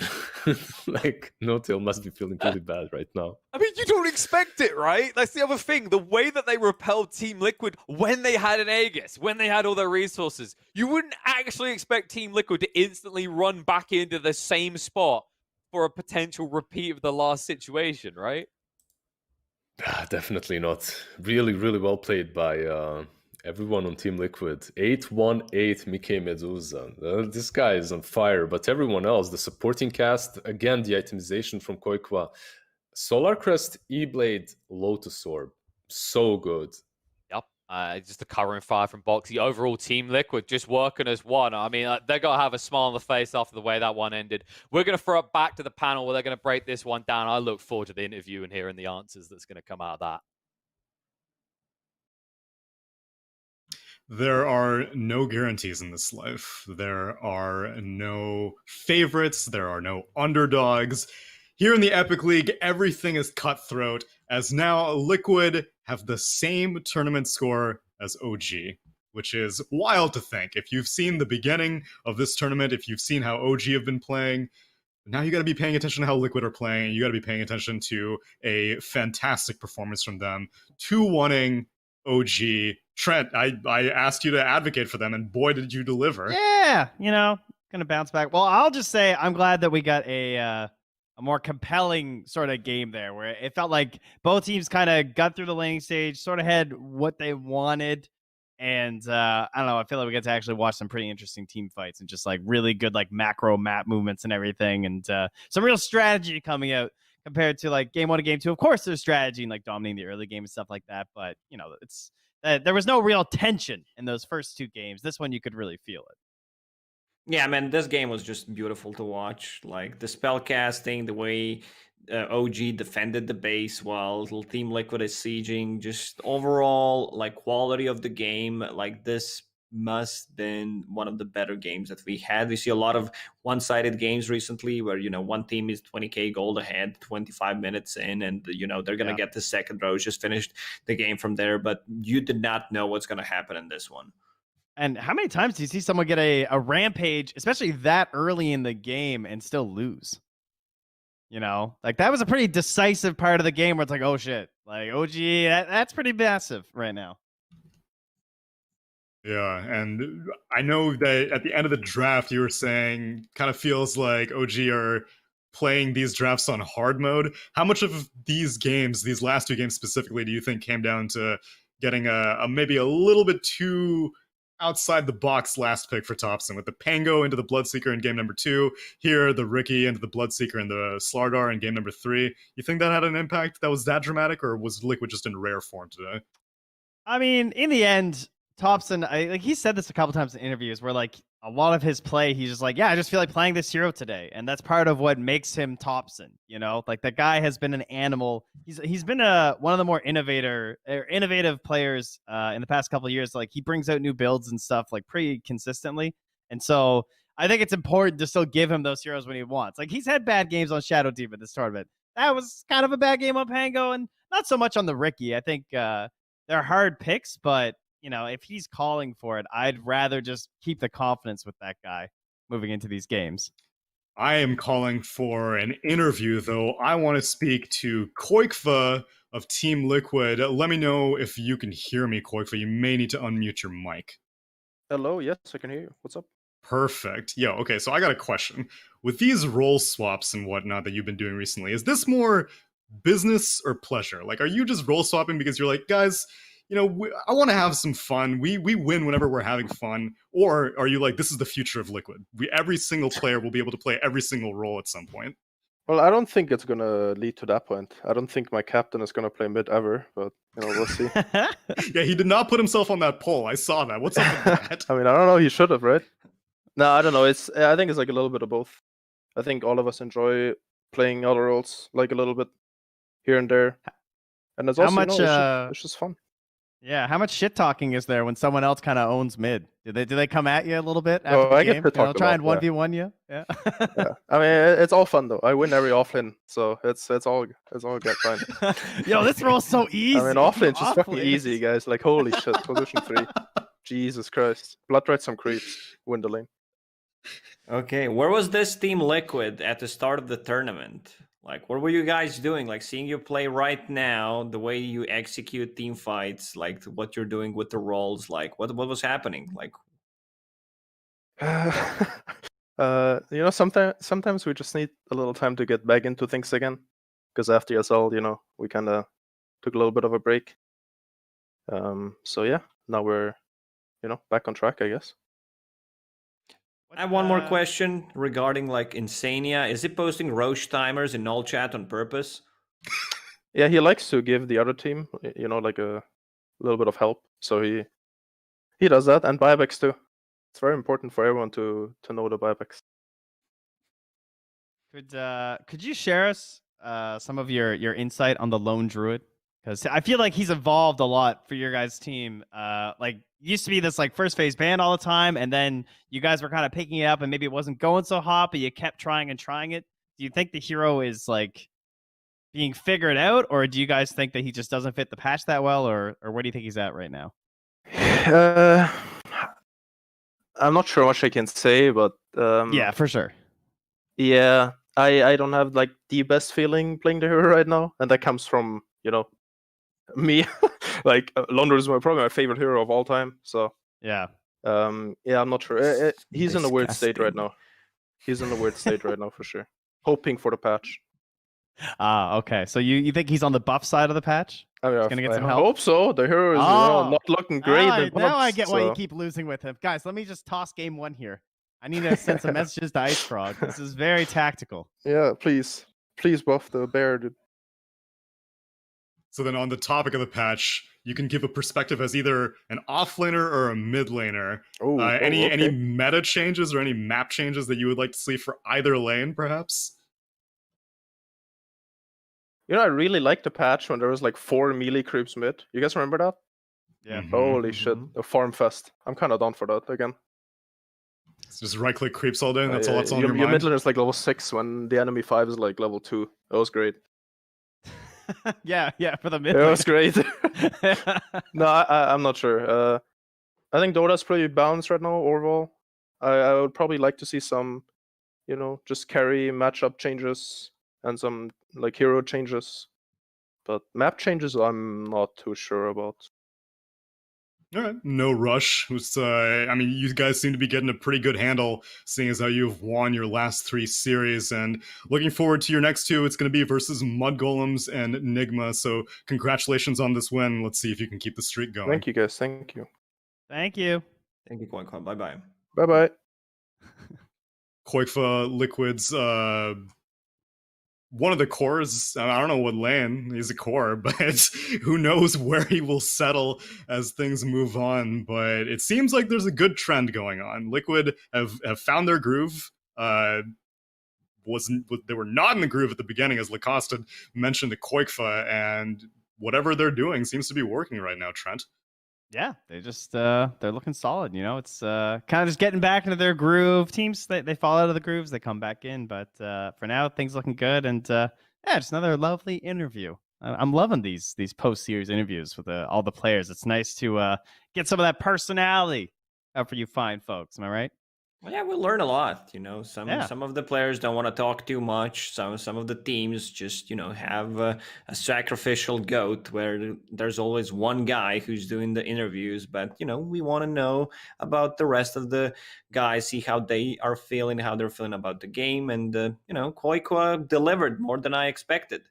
like No-Tail must be feeling pretty bad right now. I mean, you don't expect it, right? That's the other thing. The way that they repelled Team Liquid when they had an Aegis, when they had all their resources, you wouldn't actually expect Team Liquid to instantly run back into the same spot for a potential repeat of the last situation, right? Definitely not. Really, really well played by everyone on Team Liquid. 8-1-8 Mike Medusa. This guy is on fire, but everyone else, the supporting cast, again, the itemization from Koikwa. Solar Crest, E-Blade, Lotus Orb. So good. Yep. Just the covering fire from Boxy. Overall, Team Liquid just working as one. I mean, they're going to have a smile on the face after the way that one ended. We're going to throw it back to the panel where they're going to break this one down. I look forward to the interview and hearing the answers that's going to come out of that. There are no guarantees in this life. There are no favorites. There are no underdogs. Here in the Epic League, everything is cutthroat, as now Liquid have the same tournament score as OG, which is wild to think. If you've seen the beginning of this tournament, if you've seen how OG have been playing, now you got to be paying attention to how Liquid are playing. You got to be paying attention to a fantastic performance from them. 2-1ing OG. Trent, I asked you to advocate for them, and boy, did you deliver. Yeah, gonna bounce back. Well, I'll just say I'm glad that we got a more compelling sort of game there, where it felt like both teams kind of got through the laning stage, sort of had what they wanted, and I don't know. I feel like we get to actually watch some pretty interesting team fights and just like really good like macro map movements and everything, and some real strategy coming out compared to like game 1 and game 2. Of course, there's strategy and like dominating the early game and stuff like that, but it's there was no real tension in those first 2 games. This one you could really feel it. Yeah, man, this game was just beautiful to watch. Like the spell casting, the way OG defended the base while Team Liquid is sieging, just overall like quality of the game. Like this must been one of the better games that we had. We see a lot of one-sided games recently where one team is 20k gold ahead 25 minutes in, and they're gonna get the second row, just finished the game from there, but you did not know what's gonna happen in this one. And how many times do you see someone get a rampage, especially that early in the game, and still lose? Like that was a pretty decisive part of the game where it's like, oh shit, like OG, that's pretty massive right now. Yeah, and I know that at the end of the draft, you were saying kind of feels like OG are playing these drafts on hard mode. How much of these games, these last 2 games specifically, do you think came down to getting a maybe a little bit too outside the box last pick for Topson, with the Pango into the Bloodseeker in game number 2, here the Ricky into the Bloodseeker and the Slardar in game number 3? You think that had an impact that was that dramatic, or was Liquid just in rare form today? I mean, in the end, Topson, like he said this a couple times in interviews where like a lot of his play, he's just like, yeah, I just feel like playing this hero today. And that's part of what makes him Topson, Like that guy has been an animal. He's been one of the more innovative players in the past couple of years. Like he brings out new builds and stuff like pretty consistently. And so I think it's important to still give him those heroes when he wants. Like he's had bad games on Shadow Demon this tournament. That was kind of a bad game on Pango, and not so much on the Ricky. I think they're hard picks, but if he's calling for it, I'd rather just keep the confidence with that guy moving into these games. I am calling for an interview, though. I want to speak to Koikva of Team Liquid. Let me know if you can hear me, Koikva. You may need to unmute your mic. Hello, yes, I can hear you. What's up? Perfect. Yo, okay, so I got a question. With these role swaps and whatnot that you've been doing recently, is this more business or pleasure? Like, are you just role swapping because you're like, guys, I want to have some fun. We win whenever we're having fun. Or are you like, this is the future of Liquid? Every single player will be able to play every single role at some point. Well, I don't think it's going to lead to that point. I don't think my captain is going to play mid ever, but, we'll see. Yeah, he did not put himself on that poll. I saw that. What's up with that? I mean, I don't know. He should have, right? No, I don't know. I think it's like a little bit of both. I think all of us enjoy playing other roles, like a little bit here and there. And it's also, it's just fun. Yeah, how much shit talking is there when someone else kind of owns mid? Do they come at you a little bit after the I game? get to talk a Try lot, and yeah. 1v1 you? Yeah. Yeah. I mean, it's all fun though. I win every offlane, so it's all good fine. Yo, this role's so easy. I mean, offlane's just fucking Offlane easy, is- guys. Like, holy shit, position 3. Jesus Christ. Blood right some creeps. Win the lane. Okay, where was this Team Liquid at the start of the tournament? Like, what were you guys doing? Like, seeing you play right now, the way you execute team fights, like what you're doing with the roles, like what was happening? Like, Sometimes we just need a little time to get back into things again. Because after ESL, we kind of took a little bit of a break. So yeah, now we're, back on track, I guess. I have one more question regarding like Insania. Is he posting Roche timers in null chat on purpose? Yeah, he likes to give the other team, like a little bit of help. So he does that, and buybacks too. It's very important for everyone to know the buybacks. Could you share us some of your insight on the lone druid? Because I feel like he's evolved a lot for your guys' team. Like used to be this like first phase ban all the time, and then you guys were kind of picking it up, and maybe it wasn't going so hot, but you kept trying and trying it. Do you think the hero is like being figured out, or do you guys think that he just doesn't fit the patch that well, or where do you think he's at right now? I'm not sure what I can say, but Yeah, for sure. Yeah, I don't have like the best feeling playing the hero right now, and that comes from me. Like London is probably my favorite hero of all time. So yeah, I'm not sure. He's in a weird state right Disgusting. now. He's in a weird state right now for sure. Hoping for the patch. Okay. So you think he's on the buff side of the patch? I mean, He's gonna get I some help? hope so. The hero is not looking great. Now I get why you keep losing with him. Guys, let me just toss game 1 here. I need to send some messages to Ice Frog. This is very tactical. Yeah, please buff the bear, dude. So then on the topic of the patch, you can give a perspective as either an offlaner or a mid laner. Any okay. meta changes or any map changes that you would like to see for either lane, perhaps? I really liked the patch when there was like 4 melee creeps mid. You guys remember that? Yeah. Holy shit, the farm fest. I'm kind of down for that again. It's just right click creeps all day, and that's all that's on your your mind. mid laner is like level 6 when the enemy 5 is like level 2. That was great. yeah, for the mid. It was great. No, I'm not sure. I think Dota's pretty balanced right now overall. I would probably like to see some, just carry matchup changes and some like hero changes. But map changes, I'm not too sure about. All right, no rush. You guys seem to be getting a pretty good handle, seeing as how you've won your last 3 series, and looking forward to your next 2. It's going to be versus Mud Golems and Nigma. So congratulations on this win. Let's see if you can keep the streak going. Thank you, guys. Thank you. Thank you. Thank you, Quanquan. Bye bye. Bye bye. Koikfa Liquid's one of the cores. I don't know what lane he's a core, but who knows where he will settle as things move on. But it seems like there's a good trend going on. Liquid have found their groove. They were not in the groove at the beginning, as Lacoste had mentioned to Koikfa, and whatever they're doing seems to be working right now, Trent. Yeah, they just they're looking solid. It's kind of just getting back into their groove. Teams they fall out of the grooves, they come back in. But for now, things looking good. And just another lovely interview. I'm loving these post series interviews with all the players. It's nice to get some of that personality out for you fine folks. Am I right? Well, yeah, we learn a lot. Some of the players don't want to talk too much. Some of the teams just have a sacrificial goat where there's always one guy who's doing the interviews. But we want to know about the rest of the guys, see how they are feeling, how they're feeling about the game, and Koikwa delivered more than I expected.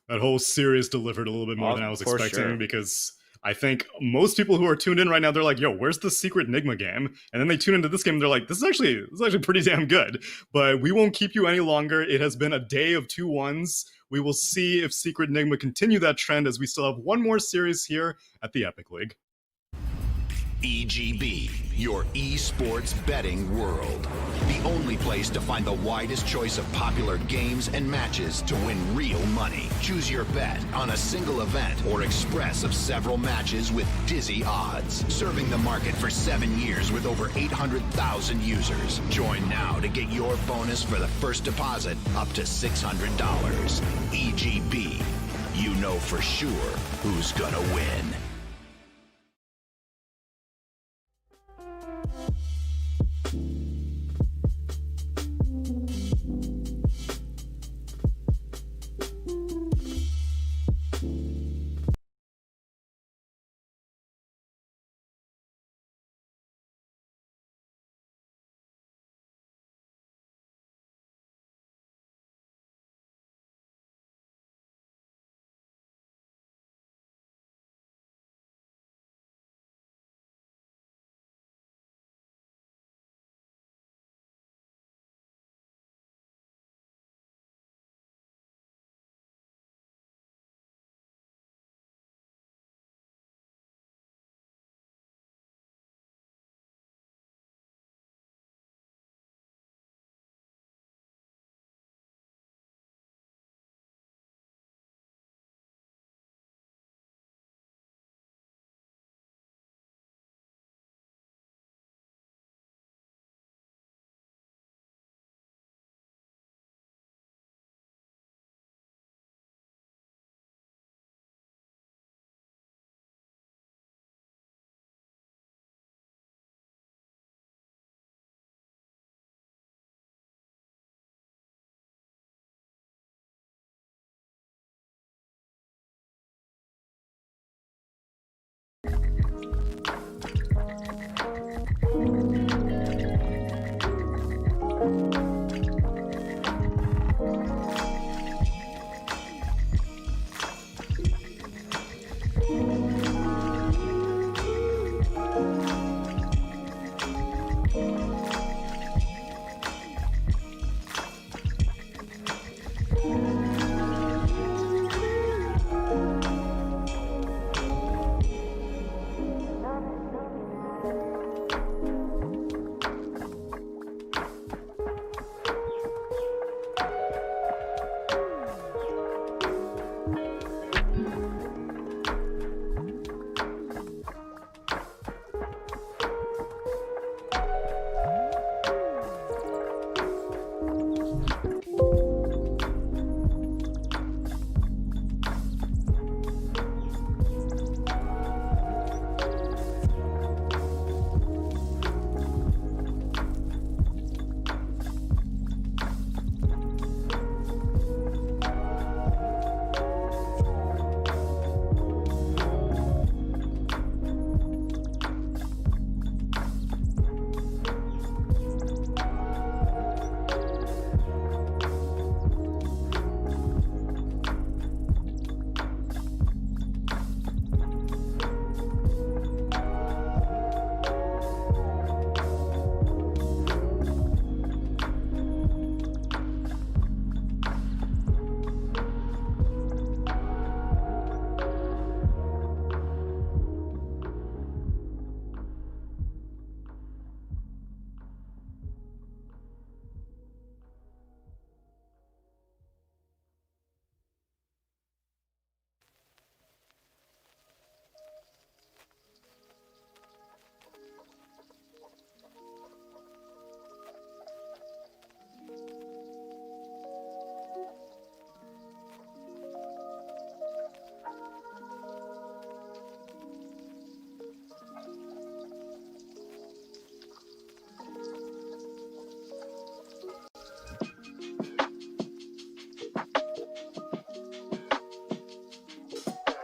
That whole series delivered a little bit more than I was expecting, sure. Because I think most people who are tuned in right now, they're like, yo, where's the secret Nigma game? And then they tune into this game and they're like, this is actually pretty damn good. But we won't keep you any longer. It has been a day of 2-1s. We will see if Secret Nigma continue that trend, as we still have one more series here at the Epic League. EGB, your esports betting world. The only place to find the widest choice of popular games and matches to win real money. Choose your bet on a single event or express of several matches with dizzy odds. Serving the market for 7 years with over 800,000 users. Join now to get your bonus for the first deposit up to $600. EGB, you know for sure who's gonna win.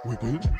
We good?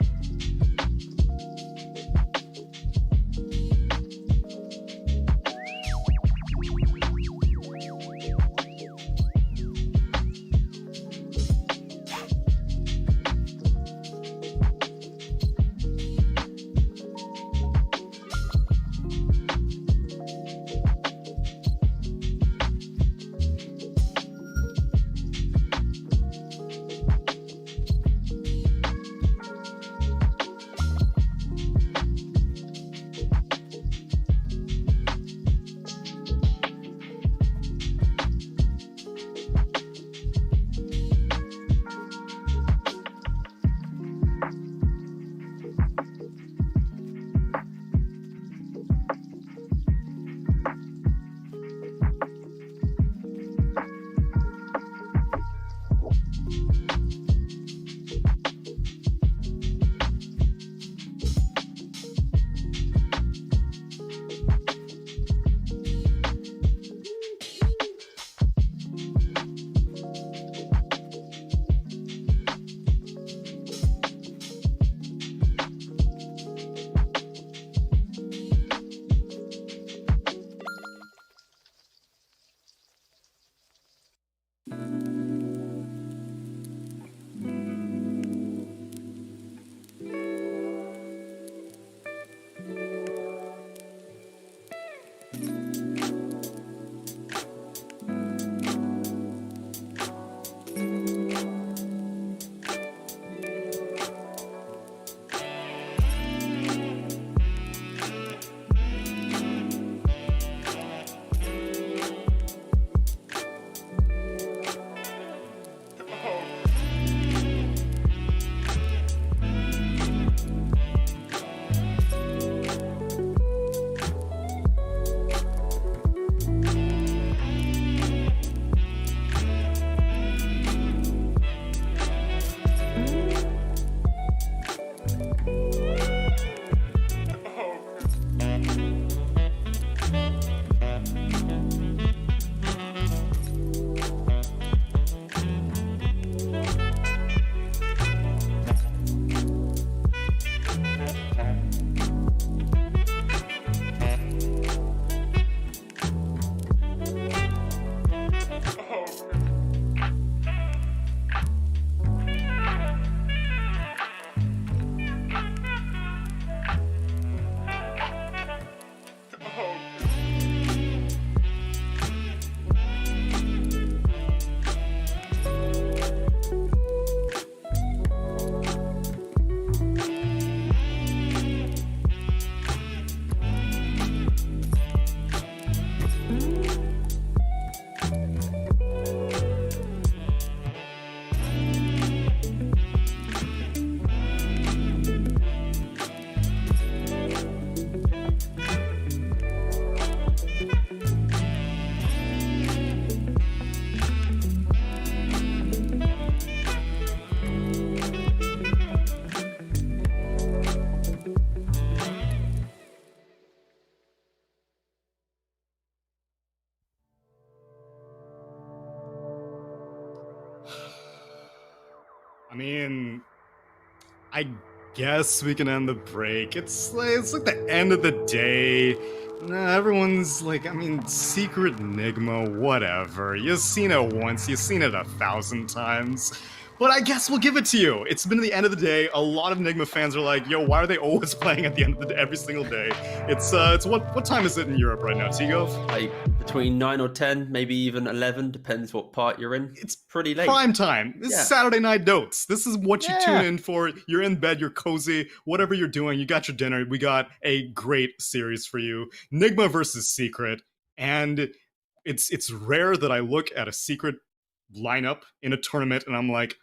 I mean, I guess we can end the break. It's like the end of the day. Everyone's like, I mean, Secret Nigma, whatever. You've seen it once, you've seen it 1,000 times. But I guess we'll give it to you. It's been the end of the day. A lot of Nigma fans are like, yo, why are they always playing at the end of the day, every single day? It's what time is it in Europe right now, Tigo? Like between 9 or 10, maybe even 11, depends what part you're in. It's pretty late. Prime time. This is Saturday night dotes. This is what you tune in for. You're in bed, you're cozy, whatever you're doing, you got your dinner. We got a great series for you. Nigma versus Secret. And it's rare that I look at a Secret lineup in a tournament and I'm like,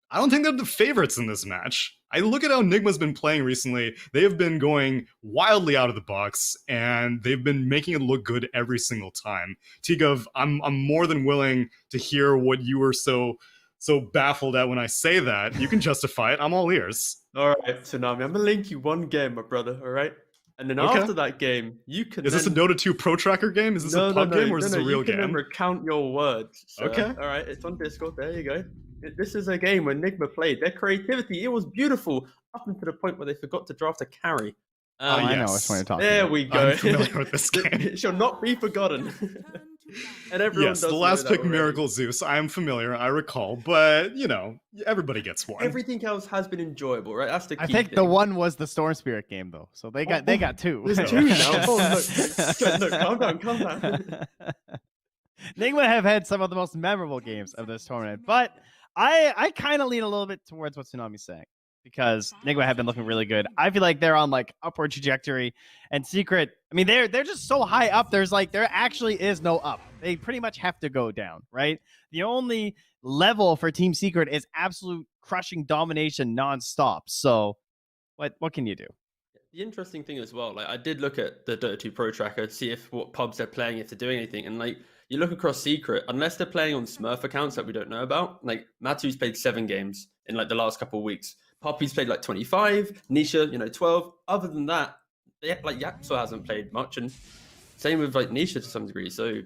I don't think they're the favorites in this match. I look at how Nigma's been playing recently. They have been going wildly out of the box, and they've been making it look good every single time. Tigov, I'm more than willing to hear what you were so baffled at when I say that. You can justify it. I'm all ears. All right, Tsunami, I'm gonna link you one game, my brother. All right, and then after that game, you can. Is this a Dota 2 Pro Tracker game? Is this a pub game or is this a real game? You can recount your words. Sir. Okay. All right, it's on Discord. There you go. This is a game where Nigma played. Their creativity, it was beautiful up until the point where they forgot to draft a carry. I know which one you're talking There about. we go. I'm familiar with this game. It shall not be forgotten. And everyone yes, does the know last that pick, already. Miracle Zeus. I am familiar. I recall, but you know, everybody gets one. Everything else has been enjoyable, right? That's the key I think thing. the one was the Storm Spirit game though, so they got two. There's two now. Oh, look, calm down. Nigma have had some of the most memorable games of this tournament, but I kind of lean a little bit towards what Tsunami's saying because Nigma have been looking really good. I feel like they're on like upward trajectory, and Secret. I mean, they're just so high up. There actually is no up. They pretty much have to go down, right? The only level for Team Secret is absolute crushing domination nonstop. So, what can you do? The interesting thing as well, like I did look at the Dota 2 Pro Tracker, see what pubs they're playing, if they're doing anything, and like you look across Secret, unless they're playing on Smurf accounts that we don't know about, like Matu's played 7 games in like the last couple of weeks. Poppy's played like 25, Nisha, 12. Other than that, like Yaxo hasn't played much, and same with like Nisha to some degree. So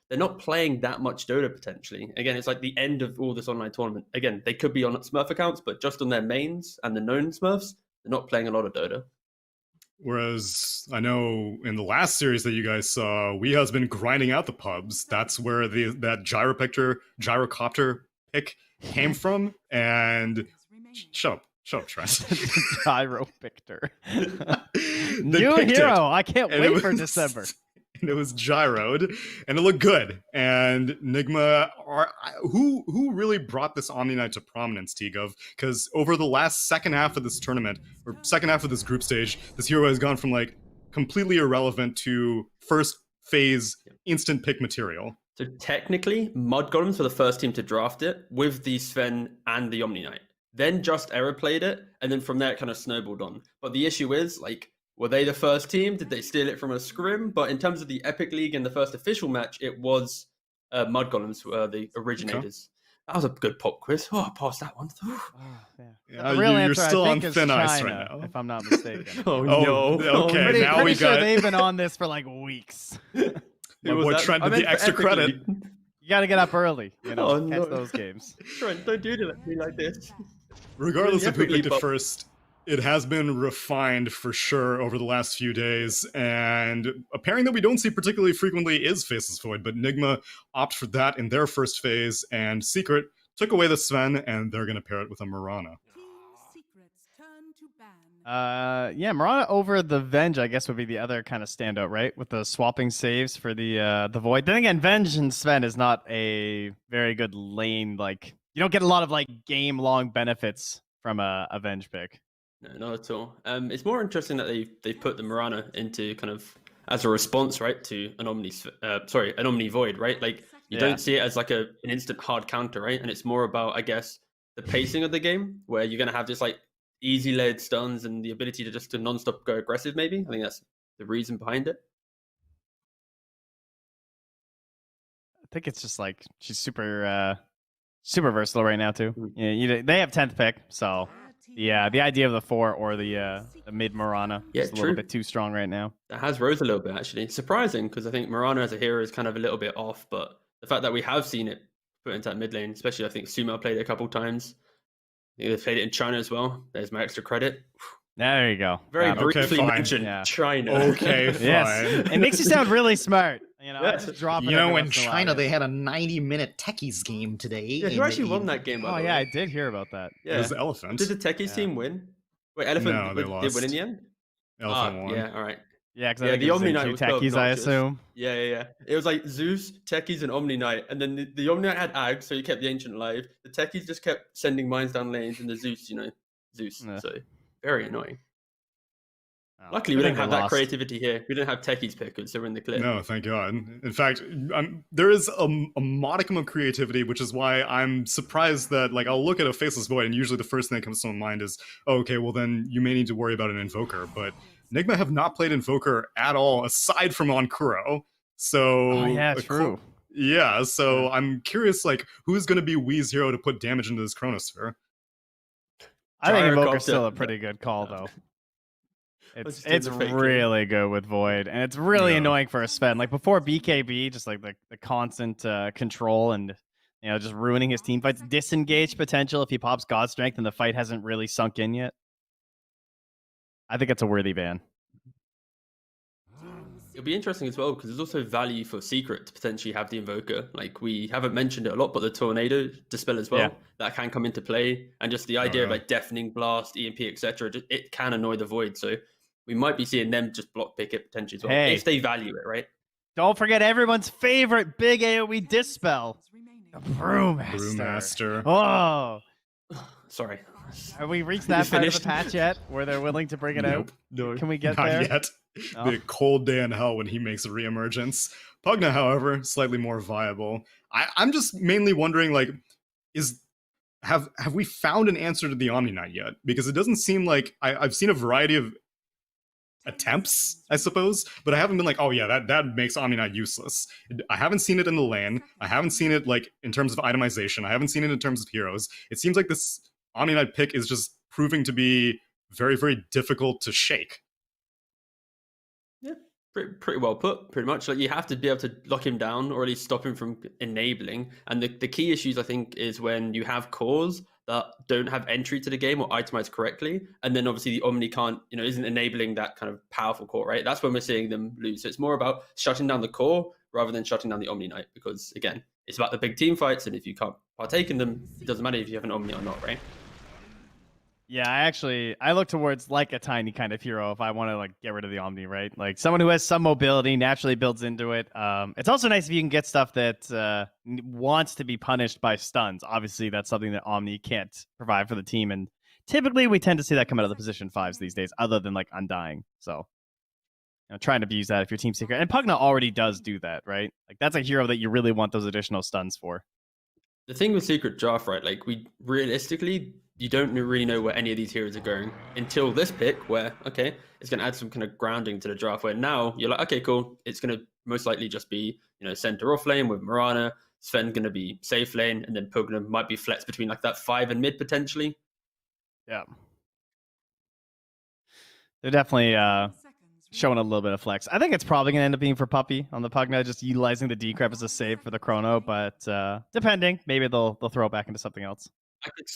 they're not playing that much Dota potentially. Again, it's like the end of all this online tournament. Again, they could be on Smurf accounts, but just on their mains and the known Smurfs, they're not playing a lot of Dota. Whereas I know in the last series that you guys saw, We has been grinding out the pubs. That's where that gyrocopter pick came from. And shut up, Trent. Gyro Victor. They New picked hero. it, I can't and wait it for was- December. and it was gyroed, and it looked good. And Nigma who really brought this Omni Knight to prominence, Tigov? Because over the last second half of this tournament, or second half of this group stage, this hero has gone from like completely irrelevant to first phase instant pick material. So technically, Mud Golems were the first team to draft it with the Sven and the Omni Knight. Then Just Error played it, and then from there it kind of snowballed on. But the issue is, like, were they the first team? Did they steal it from a scrim? But in terms of the Epic League and the first official match, it was Mud Golems who were the originators. Okay. That was a good pop quiz. Oh, I passed that one. The real You're answer, still I on think, is thin China, ice right now. if I'm not mistaken. Oh, no. Okay, Pretty, now pretty we sure got they've been on this for like weeks. my boy Trent did the extra credit. You got to get up early, you know, Oh, catch no. those games. Trent, don't do that to me like this. Regardless of who Really picked it first, it has been refined for sure over the last few days, and a pairing that we don't see particularly frequently is Faceless Void, but Nigma opted for that in their first phase, and Secret took away the Sven, and they're going to pair it with a Mirana. Yeah, Mirana over the Venge, I guess, would be the other kind of standout, right? With the swapping saves for the Void. Then again, Venge and Sven is not a very good lane. Like, you don't get a lot of like game-long benefits from a Venge pick. No, not at all. It's more interesting that they've put the Mirana into kind of as a response, right, to an Omni Void, right? Like, you don't see it as like an instant hard counter, right? And it's more about, I guess, the pacing of the game, where you're gonna have just like easy layered stuns and the ability to just non-stop go aggressive. Maybe I think that's the reason behind it. I think it's just like she's super versatile right now too. Yeah, they have 10th pick, so yeah, the idea of the 4 or the mid Mirana is a little bit too strong right now. That has rose a little bit, actually. Surprising, because I think Mirana as a hero is kind of a little bit off, but the fact that we have seen it put into that mid lane, especially I think Sumo played it a couple times. They've played it in China as well. There's my extra credit. There you go. Very briefly mentioned China. Okay, fine. Yes. It makes you sound really smart. You know, I just drop it. You know, every in once in a while. China, they had a 90-minute Techies game today. Yeah, who actually won that game? Oh, yeah, I did hear about that. Yeah. It was Elephant. Did the Techies team win? Wait, Elephant No, they did lost. win in the end? Elephant won. Yeah, all right. Yeah, because the Omni Knight two was techies, I assume. Yeah. It was like Zeus, Techies, and Omni Knight. And then the Omni Knight had Ag, so he kept the Ancient alive. The Techies just kept sending mines down lanes, and the Zeus, Zeus. Yeah. So, very annoying. Oh, Luckily, we didn't have that creativity here. We didn't have Techies pickers, so we're in the clear. No, thank God. In fact, there is a modicum of creativity, which is why I'm surprised that, like, I'll look at a Faceless Void, and usually the first thing that comes to my mind is, oh, okay, well then you may need to worry about an Invoker. But Nigma have not played Invoker at all, aside from on Kuro. So, true. Yeah, so I'm curious, like, who's going to be Wee's hero to put damage into this Chronosphere? I think Invoker's still a pretty good call, though. It's really good with Void, and it's really annoying for a Sven. Like before BKB, just like the constant control and just ruining his team fights. Disengage potential if he pops God Strength and the fight hasn't really sunk in yet. I think it's a worthy ban. It'll be interesting as well because there's also value for Secret to potentially have the Invoker. Like we haven't mentioned it a lot, but the Tornado Dispel as well, that can come into play. And just the idea of like Deafening Blast, EMP, etc. It can annoy the Void. So we might be seeing them just block pick it potentially as well, if they value it, right? Don't forget everyone's favorite big AoE Dispel. The Brewmaster. Oh. Sorry. Have we reached that part of the patch yet where they're willing to bring it out? No. Can we get Not there? yet. No. Be a cold day in hell when he makes a reemergence. Pugna, however, slightly more viable. I'm just mainly wondering, like, have we found an answer to the Omni Knight yet? Because it doesn't seem like I've seen a variety of attempts, I suppose, but I haven't been like, oh yeah, that makes Omni Knight useless. I haven't seen it in the lane. I haven't seen it like in terms of itemization. I haven't seen it in terms of heroes. It seems like this Omni Knight pick is just proving to be very, very difficult to shake. Yeah, pretty well put, pretty much. Like you have to be able to lock him down or at least stop him from enabling. And the key issues, I think, is when you have cores that don't have entry to the game or itemized correctly. And then obviously the Omni can't, isn't enabling that kind of powerful core, right? That's when we're seeing them lose. So it's more about shutting down the core rather than shutting down the Omni Knight. Because again, it's about the big team fights. And if you can't partake in them, it doesn't matter if you have an Omni or not, right? Yeah, I look towards like a tiny kind of hero if I want to like get rid of the Omni, right? Like someone who has some mobility naturally builds into it. It's also nice if you can get stuff that wants to be punished by stuns. Obviously, that's something that Omni can't provide for the team, and typically we tend to see that come out of the position 5s these days, other than like Undying. So, trying to abuse that if your team secret, and Pugna already does do that, right? Like that's a hero that you really want those additional stuns for. The thing with Secret Draft, right? Like we realistically, you don't really know where any of these heroes are going until this pick, where okay, it's going to add some kind of grounding to the draft. Where now you're like, okay, cool, it's going to most likely just be center off lane with Mirana. Sven going to be safe lane, and then Pugna might be flexed between like that 5 and mid potentially. Yeah, they're definitely showing a little bit of flex. I think it's probably going to end up being for Puppy on the Pugna, just utilizing the decrep as a save for the Chrono, but depending, maybe they'll throw it back into something else.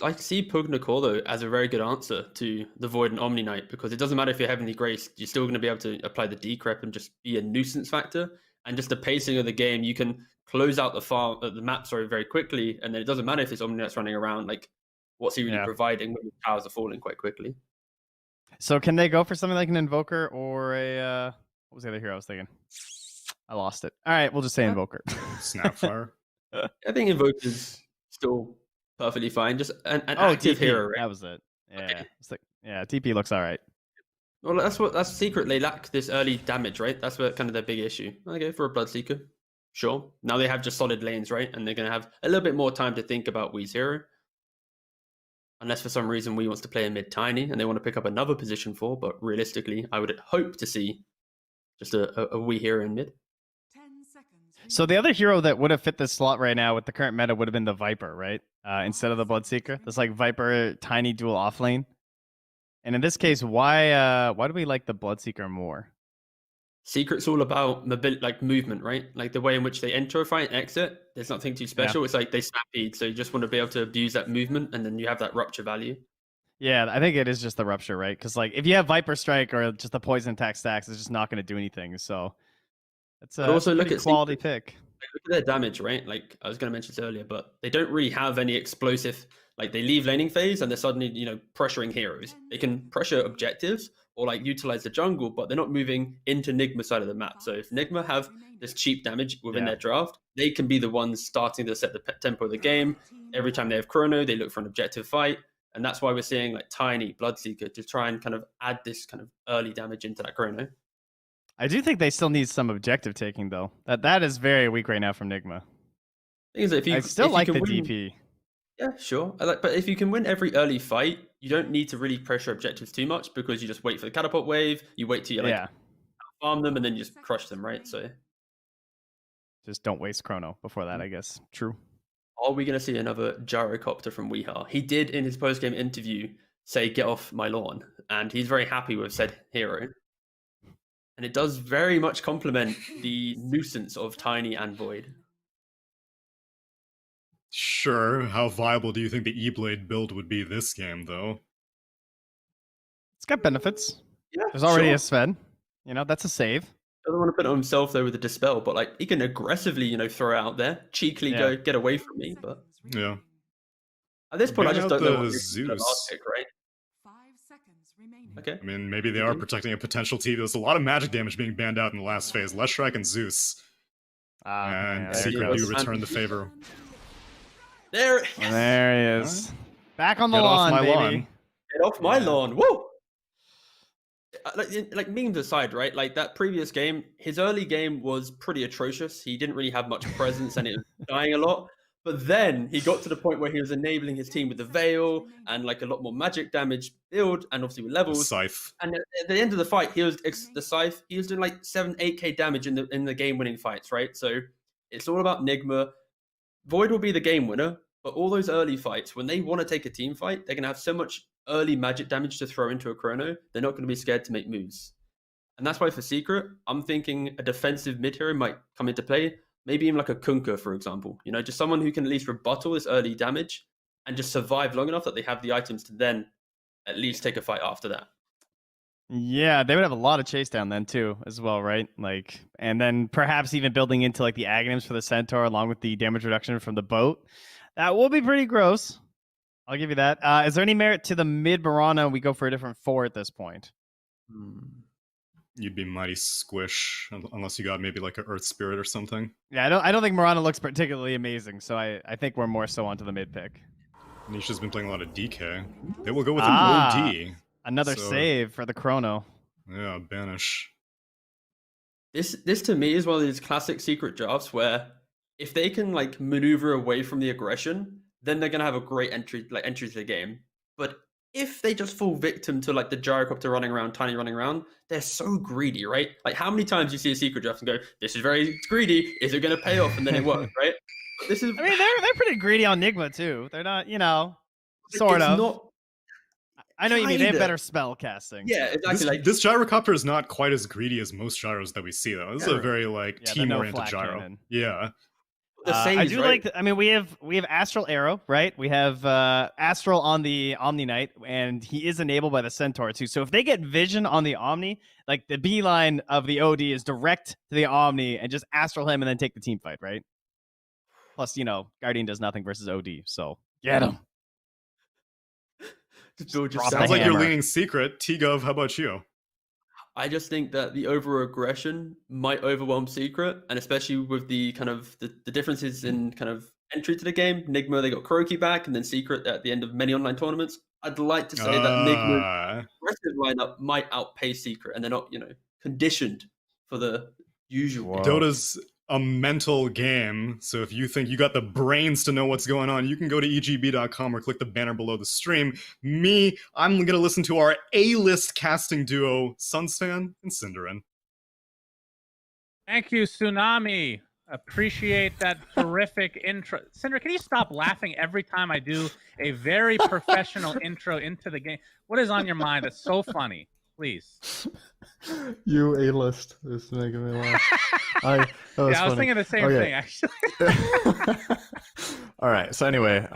I see Pugna Core though as a very good answer to the Void and Omni Knight, because it doesn't matter if you're Heavenly Grace, you're still going to be able to apply the decrep and just be a nuisance factor. And just the pacing of the game, you can close out the map very quickly, and then it doesn't matter if it's Omni Knight's running around. Like, what's he really providing when the towers are falling quite quickly? So can they go for something like an Invoker or a what was the other hero I was thinking? I lost it. All right, we'll just say Invoker. Snapfire. I think Invoker's still perfectly fine. Just an active TP. hero, right? That was it. Yeah, Okay. it's like, TP looks all right. Well, that's secret. They lack this early damage, right? That's where kind of their big issue. Okay, for a Bloodseeker, sure. Now they have just solid lanes, right? And they're going to have a little bit more time to think about Wee's hero. Unless for some reason Wee wants to play a mid tiny and they want to pick up another position 4, but realistically, I would hope to see just a Wee hero in mid. So the other hero that would have fit this slot right now with the current meta would have been the Viper, right? Instead of the Bloodseeker. This like Viper tiny dual off lane. And in this case, why do we like the Bloodseeker more? Secret's all about mobility, like movement, right? Like the way in which they enter a fight and exit. There's nothing too special. It's like they stampede, so you just want to be able to abuse that movement, and then you have that rupture value. Yeah, I think it is just the rupture, right? Because like if you have Viper Strike or just the poison attack stacks, it's just not going to do anything. So it's also look at quality Secret. pick. Look at their damage, right? Like I was going to mention this earlier, but they don't really have any explosive. Like they leave laning phase and they're suddenly, pressuring heroes. They can pressure objectives or like utilize the jungle, but they're not moving into Nigma side of the map. So if Nigma have this cheap damage within their draft, they can be the ones starting to set the tempo of the game. Every time they have Chrono, they look for an objective fight. And that's why we're seeing like Tiny, Bloodseeker to try and kind of add this kind of early damage into that Chrono. I do think they still need some objective taking though. That is very weak right now from Nigma. Thing is, I still like the DP. Yeah, sure. But if you can win every early fight, you don't need to really pressure objectives too much because you just wait for the catapult wave, you wait till you farm them, and then you just crush them, right? So just don't waste Chrono before that, I guess. True. Are we going to see another gyrocopter from Weeha? He did in his post-game interview say, "Get off my lawn," and he's very happy with said hero. And it does very much complement the nuisance of Tiny and Void. Sure. How viable do you think the E-Blade build would be this game, though? It's got benefits. Yeah, there's already a Sven. That's a save. Doesn't want to put it on himself though with the dispel, but like he can aggressively, throw out there, cheekily go get away from me. But yeah, at this point, I just don't know what Zeus. Pick, right? Okay. I mean, maybe they are protecting a potential T. There's a lot of magic damage being banned out in the last phase. Leshrac and Zeus. And Secret do return the favor. There he is. Back on the Get lawn, off my baby. lawn. Get off my lawn. Woo! Like memes aside, right? Like that previous game, his early game was pretty atrocious. He didn't really have much presence and it was dying a lot. But then he got to the point where he was enabling his team with the Veil and like a lot more magic damage build and obviously with levels. The Scythe. And at the end of the fight, he was the Scythe. He was doing like 7-8k damage in the game-winning fights, right? So it's all about Nigma. Void will be the game winner, but all those early fights, when they want to take a team fight, they're going to have so much early magic damage to throw into a Chrono, they're not going to be scared to make moves. And that's why for Secret, I'm thinking a defensive mid hero might come into play. Maybe even like a Kunkka, for example. Just someone who can at least rebuttal this early damage and just survive long enough that they have the items to then at least take a fight after that. Yeah, they would have a lot of chase down then too, as well, right? Like, and then perhaps even building into like the Aghanims for the Centaur along with the damage reduction from the boat. That will be pretty gross. I'll give you that. Is there any merit to the mid Mirana? We go for a different 4 at this point. You'd be mighty squish unless you got maybe like an Earth Spirit or something. Yeah, I don't think Mirana looks particularly amazing, so I think we're more so onto the mid pick. Nisha's been playing a lot of DK. They will go with an OD. Another save for the Chrono. Yeah, banish. This to me is one of these classic secret drafts where if they can like maneuver away from the aggression, then they're gonna have a great entry to the game. But if they just fall victim to like the gyrocopter running around, Tiny running around, they're so greedy, right? Like how many times you see a secret draft and go, "This is very greedy. Is it gonna pay off?" And then it works, right? But this is. I mean, they're pretty greedy on Nigma too. They're not, sort of. Not, I know you mean they have kinda. better spell casting. Yeah, exactly. This gyrocopter is not quite as greedy as most gyros that we see, though. This is a very like team-oriented gyro. Cannon. Yeah. I do like. I mean, we have Astral Arrow, right? We have Astral on the Omni Knight, and he is enabled by the Centaur too. So if they get Vision on the Omni, like the beeline of the OD is direct to the Omni, and just Astral him, and then take the team fight, right? Plus, Guardian does nothing versus OD, so get him. Sounds like you're leaning secret. T-Gov, how about you? I just think that the over aggression might overwhelm Secret, and especially with the kind of the differences in kind of entry to the game. Nigma, they got Kuroki back, and then Secret at the end of many online tournaments. I'd like to say that Nigma's aggressive lineup might outpace Secret, and they're not, conditioned for the usual. Dota's a mental game, so if you think you got the brains to know what's going on, you can go to egb.com or click the banner below the stream. I'm gonna listen to our A-list casting duo, Sunsfan and Cinderin. Thank you, Tsunami. Appreciate that terrific intro. Cinder, can you stop laughing every time I do a very professional intro into the game? What is on your mind that's so funny? Please. You A-list is making me laugh. I was thinking the same thing, actually. All right. So anyway,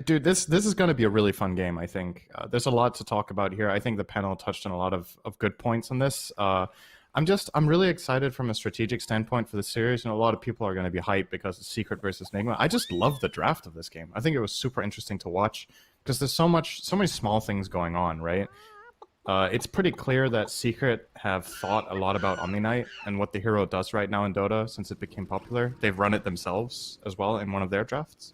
dude, this is going to be a really fun game. I think there's a lot to talk about here. I think the panel touched on a lot of good points on this. I'm really excited from a strategic standpoint for the series, and a lot of people are going to be hyped because it's Secret versus Nigma. I just love the draft of this game. I think it was super interesting to watch because there's so many small things going on, right? It's pretty clear that Secret have thought a lot about Omni Knight and what the hero does right now in Dota since it became popular. They've run it themselves as well in one of their drafts.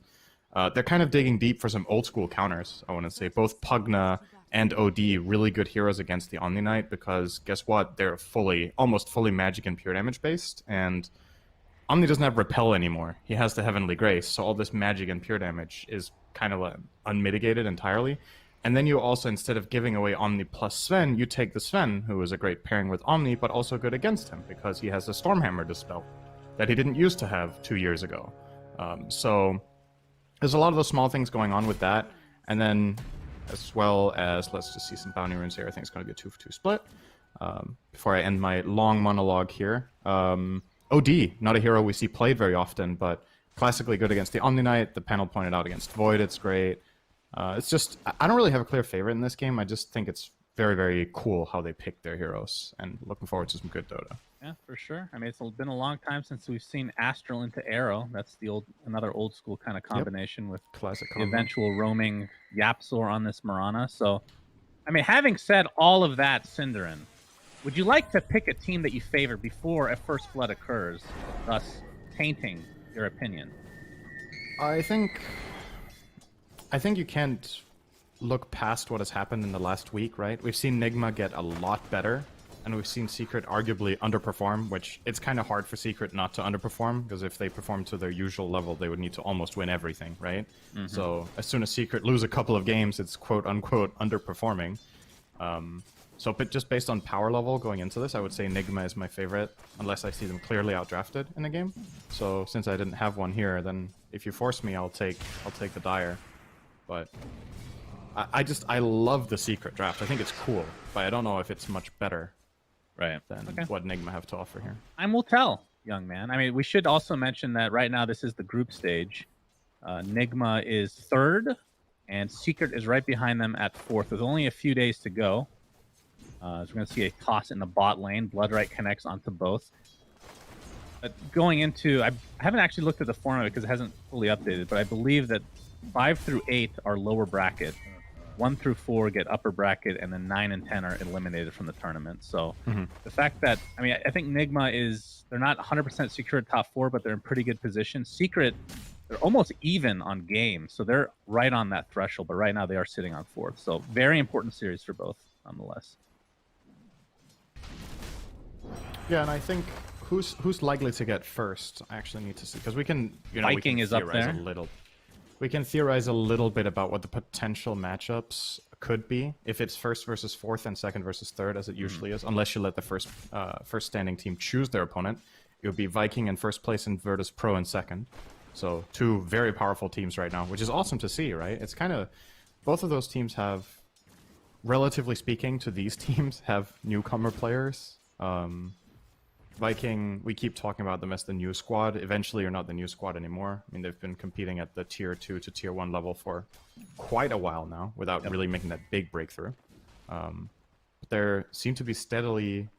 They're kind of digging deep for some old school counters, I want to say. Both Pugna and OD really good heroes against the Omni Knight because guess what? They're almost fully magic and pure damage based, and Omni doesn't have Repel anymore. He has the Heavenly Grace, so all this magic and pure damage is kind of unmitigated entirely. And then you also, instead of giving away Omni plus Sven, you take the Sven, who is a great pairing with Omni, but also good against him, because he has a Stormhammer Dispel that he didn't used to have 2 years ago. So there's a lot of those small things going on with that. And then, as well as, let's just see some bounty runes here. I think it's going to be a 2-for-2 split. Before I end my long monologue here. OD, not a hero we see played very often, but classically good against the Omni Knight. The panel pointed out against Void, it's great. It's just, I don't really have a clear favorite in this game. I just think it's very, very cool how they pick their heroes, and looking forward to some good Dota. Yeah, for sure. I mean, it's been a long time since we've seen Astral into Arrow. That's another old school kind of combination with classic the eventual roaming Yapzor on this Mirana. So, I mean, having said all of that, Cinderin, would you like to pick a team that you favor before a first blood occurs, thus tainting your opinion? I think you can't look past what has happened in the last week, right? We've seen Nigma get a lot better, and we've seen Secret arguably underperform, which it's kind of hard for Secret not to underperform, because if they perform to their usual level, they would need to almost win everything, right? Mm-hmm. So as soon as Secret lose a couple of games, it's quote-unquote underperforming. But just based on power level going into this, I would say Nigma is my favorite, unless I see them clearly outdrafted in a game. So since I didn't have one here, then if you force me, I'll take the Dire. But I love the Secret draft. I think it's cool, but I don't know if it's much better than what Nigma have to offer here. Time will tell, young man. I mean, we should also mention that right now this is the group stage. Nigma is third, and Secret is right behind them at fourth. There's only a few days to go. So we're going to see a toss in the bot lane. Bloodright connects onto both. But going into... I haven't actually looked at the format because it hasn't fully updated, but I believe that 5 through 8 are lower bracket. 1 through 4 get upper bracket, and then 9 and 10 are eliminated from the tournament. So the fact that, I mean, I think Nigma they're not 100% secured top 4, but they're in pretty good position. Secret, they're almost even on games, so they're right on that threshold, but right now they are sitting on 4th. So very important series for both, nonetheless. Yeah, and I think who's likely to get first, I actually need to see, because we can, Viking we can is up theorize there. We can theorize a little bit about what the potential matchups could be if it's first versus 4th and second versus 3rd, as it usually is, unless you let the first standing team choose their opponent. It would be Viking in first place and Virtus Pro in second. So 2 very powerful teams right now, which is awesome to see, right? It's kind of, both of those teams have, relatively speaking to these teams, have newcomer players. Viking, we keep talking about them as the new squad. Eventually, you're not the new squad anymore. I mean, they've been competing at the tier 2 to tier 1 level for quite a while now without really making that big breakthrough. But they seem to be steadily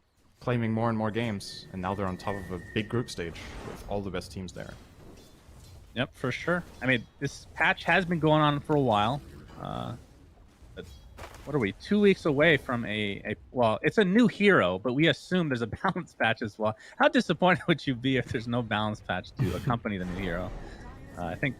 claiming more and more games, and now they're on top of a big group stage with all the best teams there. Yep, for sure. I mean, this patch has been going on for a while. But what are we, 2 weeks away from well, it's a new hero, but we assume there's a balance patch as well. How disappointed would you be if there's no balance patch to accompany the new hero? I think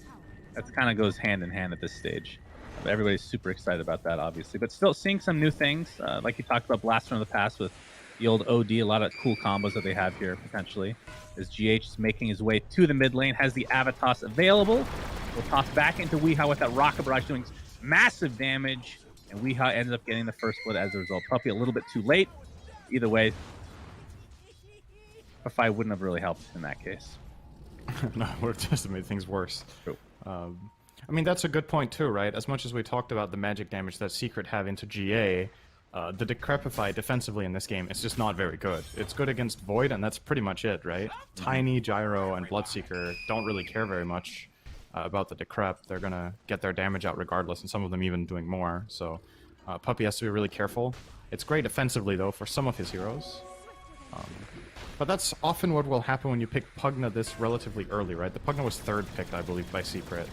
that kind of goes hand in hand at this stage. But everybody's super excited about that, obviously. But still seeing some new things, like you talked about Blast from the past with the old OD, a lot of cool combos that they have here, potentially. As GH is making his way to the mid lane, has the Avatos available. We'll toss back into Weehaw with that Rocket Barrage doing massive damage. And Weehaw ends up getting the first blood as a result. Puppey a little bit too late. Either way, Puppey wouldn't have really helped in that case. No, it would have just made things worse. True. I mean, that's a good point too, right? As much as we talked about the magic damage that Secret have into GA, the Decrepify defensively in this game is just not very good. It's good against Void, and that's pretty much it, right? Tiny, Gyro, and Bloodseeker don't really care very much about the Decrep. They're gonna get their damage out regardless, and some of them even doing more. So Puppey has to be really careful. It's great offensively, though, for some of his heroes. But that's often what will happen when you pick Pugna this relatively early, right? The Pugna was 3rd picked, I believe, by Secret.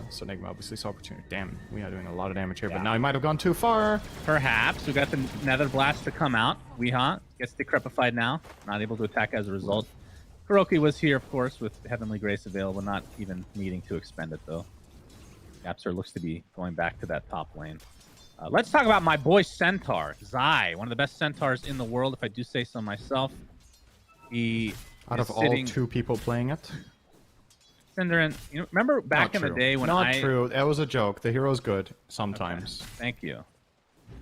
So Nigma obviously saw opportunity. Damn, we are doing a lot of damage here, but now he might have gone too far. Perhaps. We got the Nether Blast to come out. Weehaw gets Decrepified now. Not able to attack as a result. Kuroki was here, of course, with Heavenly Grace available, not even needing to expend it, though. Yapster looks to be going back to that top lane. Let's talk about my boy Centaur, Zai, one of the best Centaurs in the world, if I do say so myself. He Out of all 2 people playing it? Cinderin, you know, remember back in the day when Not true. That was a joke. The hero's good sometimes. Okay. Thank you.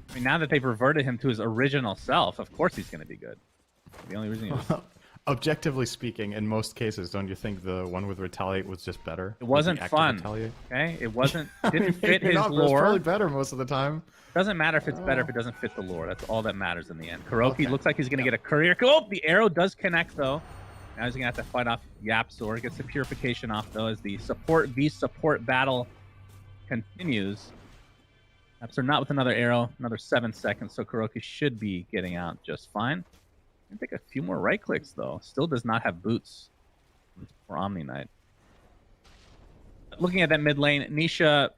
I mean, now that they've reverted him to his original self, of course he's going to be good. The only reason he was... Objectively speaking, in most cases, don't you think the one with Retaliate was just better? It wasn't fun. Okay, it wasn't. Didn't fit his lore. It was probably better most of the time. Doesn't matter if it's better if it doesn't fit the lore. That's all that matters in the end. Kuroki looks like he's going to get a courier. Oh, the arrow does connect though. Now he's going to have to fight off Yapzor. Gets the purification off though as the support v support battle continues. Yapzor not with another arrow. Another 7 seconds, so Kuroki should be getting out just fine. I think a few more right clicks though. Still does not have boots for Omni Knight. Looking at that mid lane, Nisha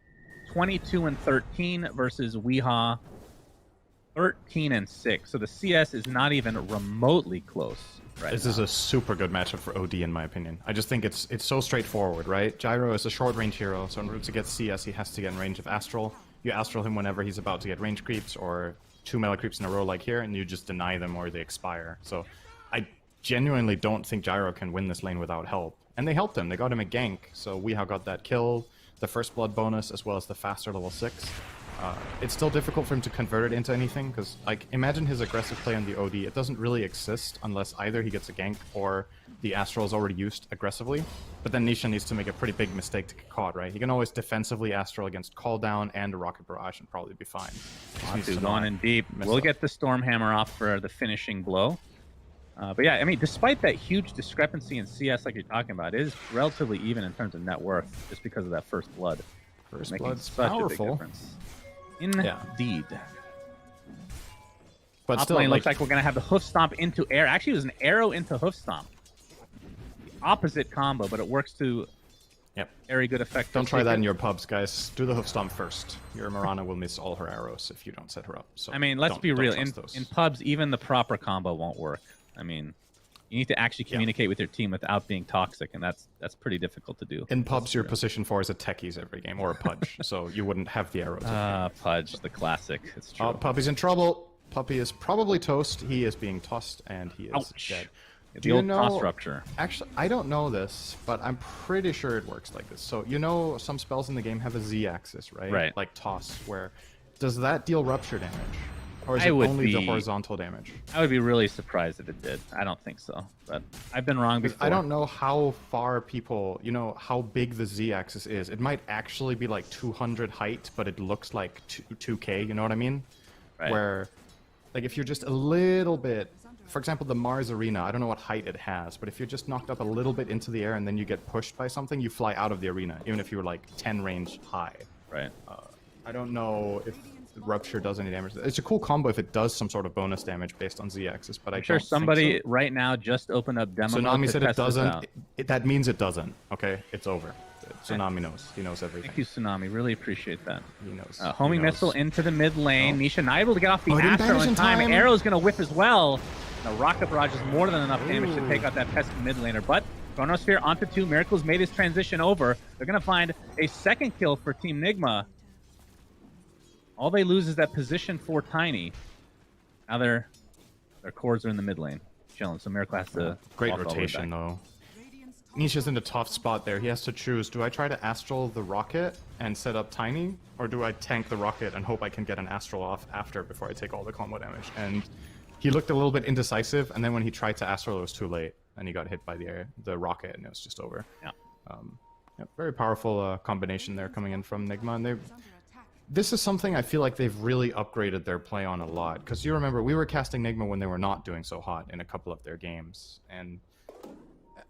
22-13 versus Weehaw 13-6. So the CS is not even remotely close. This is a super good matchup for OD in my opinion. I just think it's so straightforward, right? Gyro is a short range hero, so in order to get CS, he has to get in range of Astral. You Astral him whenever he's about to get range creeps or 2 melee creeps in a row like here, and you just deny them or they expire. So I genuinely don't think Gyro can win this lane without help. And they helped him. They got him a gank. So Weehaw got that kill, the first blood bonus, as well as the faster level 6. It's still difficult for him to convert it into anything, because like imagine his aggressive play on the OD. It doesn't really exist unless either he gets a gank or the Astral is already used aggressively. But then Nisha needs to make a pretty big mistake to get caught, right? He can always defensively Astral against Call Down and a Rocket Barrage and probably be fine. Going in deep. We'll get the Stormhammer off for the finishing blow. But yeah, I mean, despite that huge discrepancy in CS like you're talking about, it is relatively even in terms of net worth just because of that first blood. First making blood's such powerful. A big difference. Indeed. But Top still, lane looks like we're going to have the Hoof Stomp into air. Actually, it was an arrow into Hoof Stomp. The opposite combo, but it works to Yep. Very good effect. Don't try that in your pubs, guys. Do the hoof stomp first. Your Mirana will miss all her arrows if you don't set her up. So I mean, let's be real. In those. pubs, even the proper combo won't work. I mean, you need to actually communicate with your team without being toxic, and that's pretty difficult to do. In pubs, your position 4 is a techies every game, or a pudge, so you wouldn't have the arrows. Pudge, the classic. It's true. Puppy's in trouble. Puppy is probably toast. He is being tossed, and he is Ouch. dead. The old toss rupture. Actually, I don't know this, but I'm pretty sure it works like this. So, you know, some spells in the game have a Z-axis, right? Right. Like toss, where does that deal rupture damage? Or is it only the horizontal damage? I would be really surprised if it did. I don't think so, but I've been wrong before. I don't know how far people, you know, how big the Z-axis is. It might actually be like 200 height, but it looks like 2K, you know what I mean? Right. Where, like, if you're just a little bit, for example, the Mars Arena, I don't know what height it has, but if you're just knocked up a little bit into the air and then you get pushed by something, you fly out of the arena, even if you were like 10 range high. Right. I don't know if Rupture does any damage. It's a cool combo if it does some sort of bonus damage based on Z-axis, but I'm sure somebody think so. right now just opened up demo. Tsunami said it doesn't. Out. That means it doesn't. Okay, it's over. Tsunami knows. He knows everything. Thank you, Tsunami. Really appreciate that. He knows. Homing missile into the mid lane. Nisha not able to get off the didn't Astro banish in in time. time. Arrow's going to whip as well. The rocket barrage is more than enough damage to take out that pesky mid laner, but Chronosphere onto 2. Miracle's made his transition over. They're going to find a second kill for Team Nigma. All they lose is that position for Tiny. Now their cores are in the mid lane, chilling. So Miracle has to Great walk all the way rotation back. though. Nisha's in a tough spot there. He has to choose. Do I try to Astral the rocket and set up Tiny? Or do I tank the rocket and hope I can get an Astral off after before I take all the combo damage? And he looked a little bit indecisive, and then when he tried to Astral, it was too late. And he got hit by the rocket, and it was just over. Yeah. Very powerful combination there coming in from Nigma. And this is something I feel like they've really upgraded their play on a lot. Because you remember, we were casting Nigma when they were not doing so hot in a couple of their games. And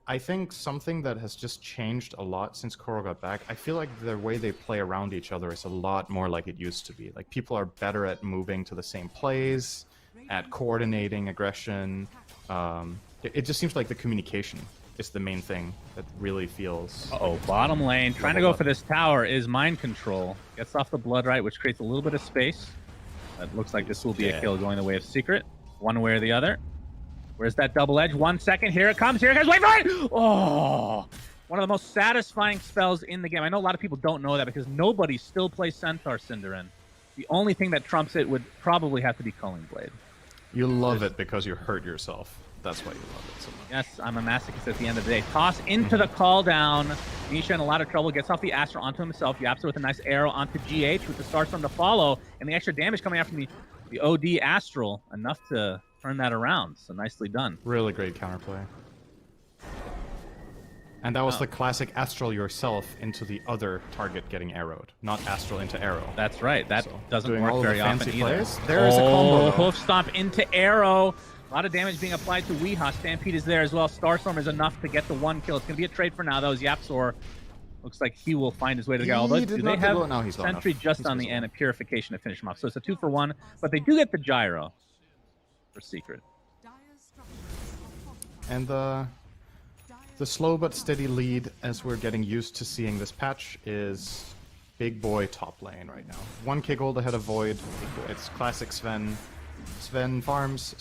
I think something that has just changed a lot since Koro got back, I feel like the way they play around each other is a lot more like it used to be. Like, people are better at moving to the same plays, at coordinating aggression. It just seems like the communication is the main thing that really feels... Bottom lane. Trying to go for this tower is Mind Control. Gets off the Blood Right, which creates a little bit of space. It looks like this will be a kill going the way of Secret. One way or the other. Where's that double edge? 1 second. Here it comes. Here it comes. Wait for it! Oh! One of the most satisfying spells in the game. I know a lot of people don't know that because nobody still plays Centaur Cinderin. The only thing that trumps it would probably have to be Culling Blade. You love it because you hurt yourself. That's why you love it so much. Yes, I'm a masochist at the end of the day. Toss into the call down. Nisha in a lot of trouble. Gets off the Astral onto himself. Yapsa with a nice arrow onto GH with the Starstorm to follow. And the extra damage coming out from the OD Astral. Enough to turn that around. So nicely done. Really great counterplay. And that was the classic Astral yourself into the other target getting arrowed. Not Astral into arrow. That's right. That doesn't doing work all of the very often fancy either. plays. There is a combo, though. Hoof Stomp into arrow. A lot of damage being applied to Weehaw. Stampede is there as well. Starstorm is enough to get the 1 kill. It's going to be a trade for now, though. Yapsor looks like he will find his way to the guy. Although, do they have Sentry just on the end and Purification to finish him off? So it's a 2 for 1, but they do get the Gyro for Secret. And the slow but steady lead, as we're getting used to seeing this patch, is big boy top lane right now. 1k gold ahead of Void. It's classic Sven. Sven farms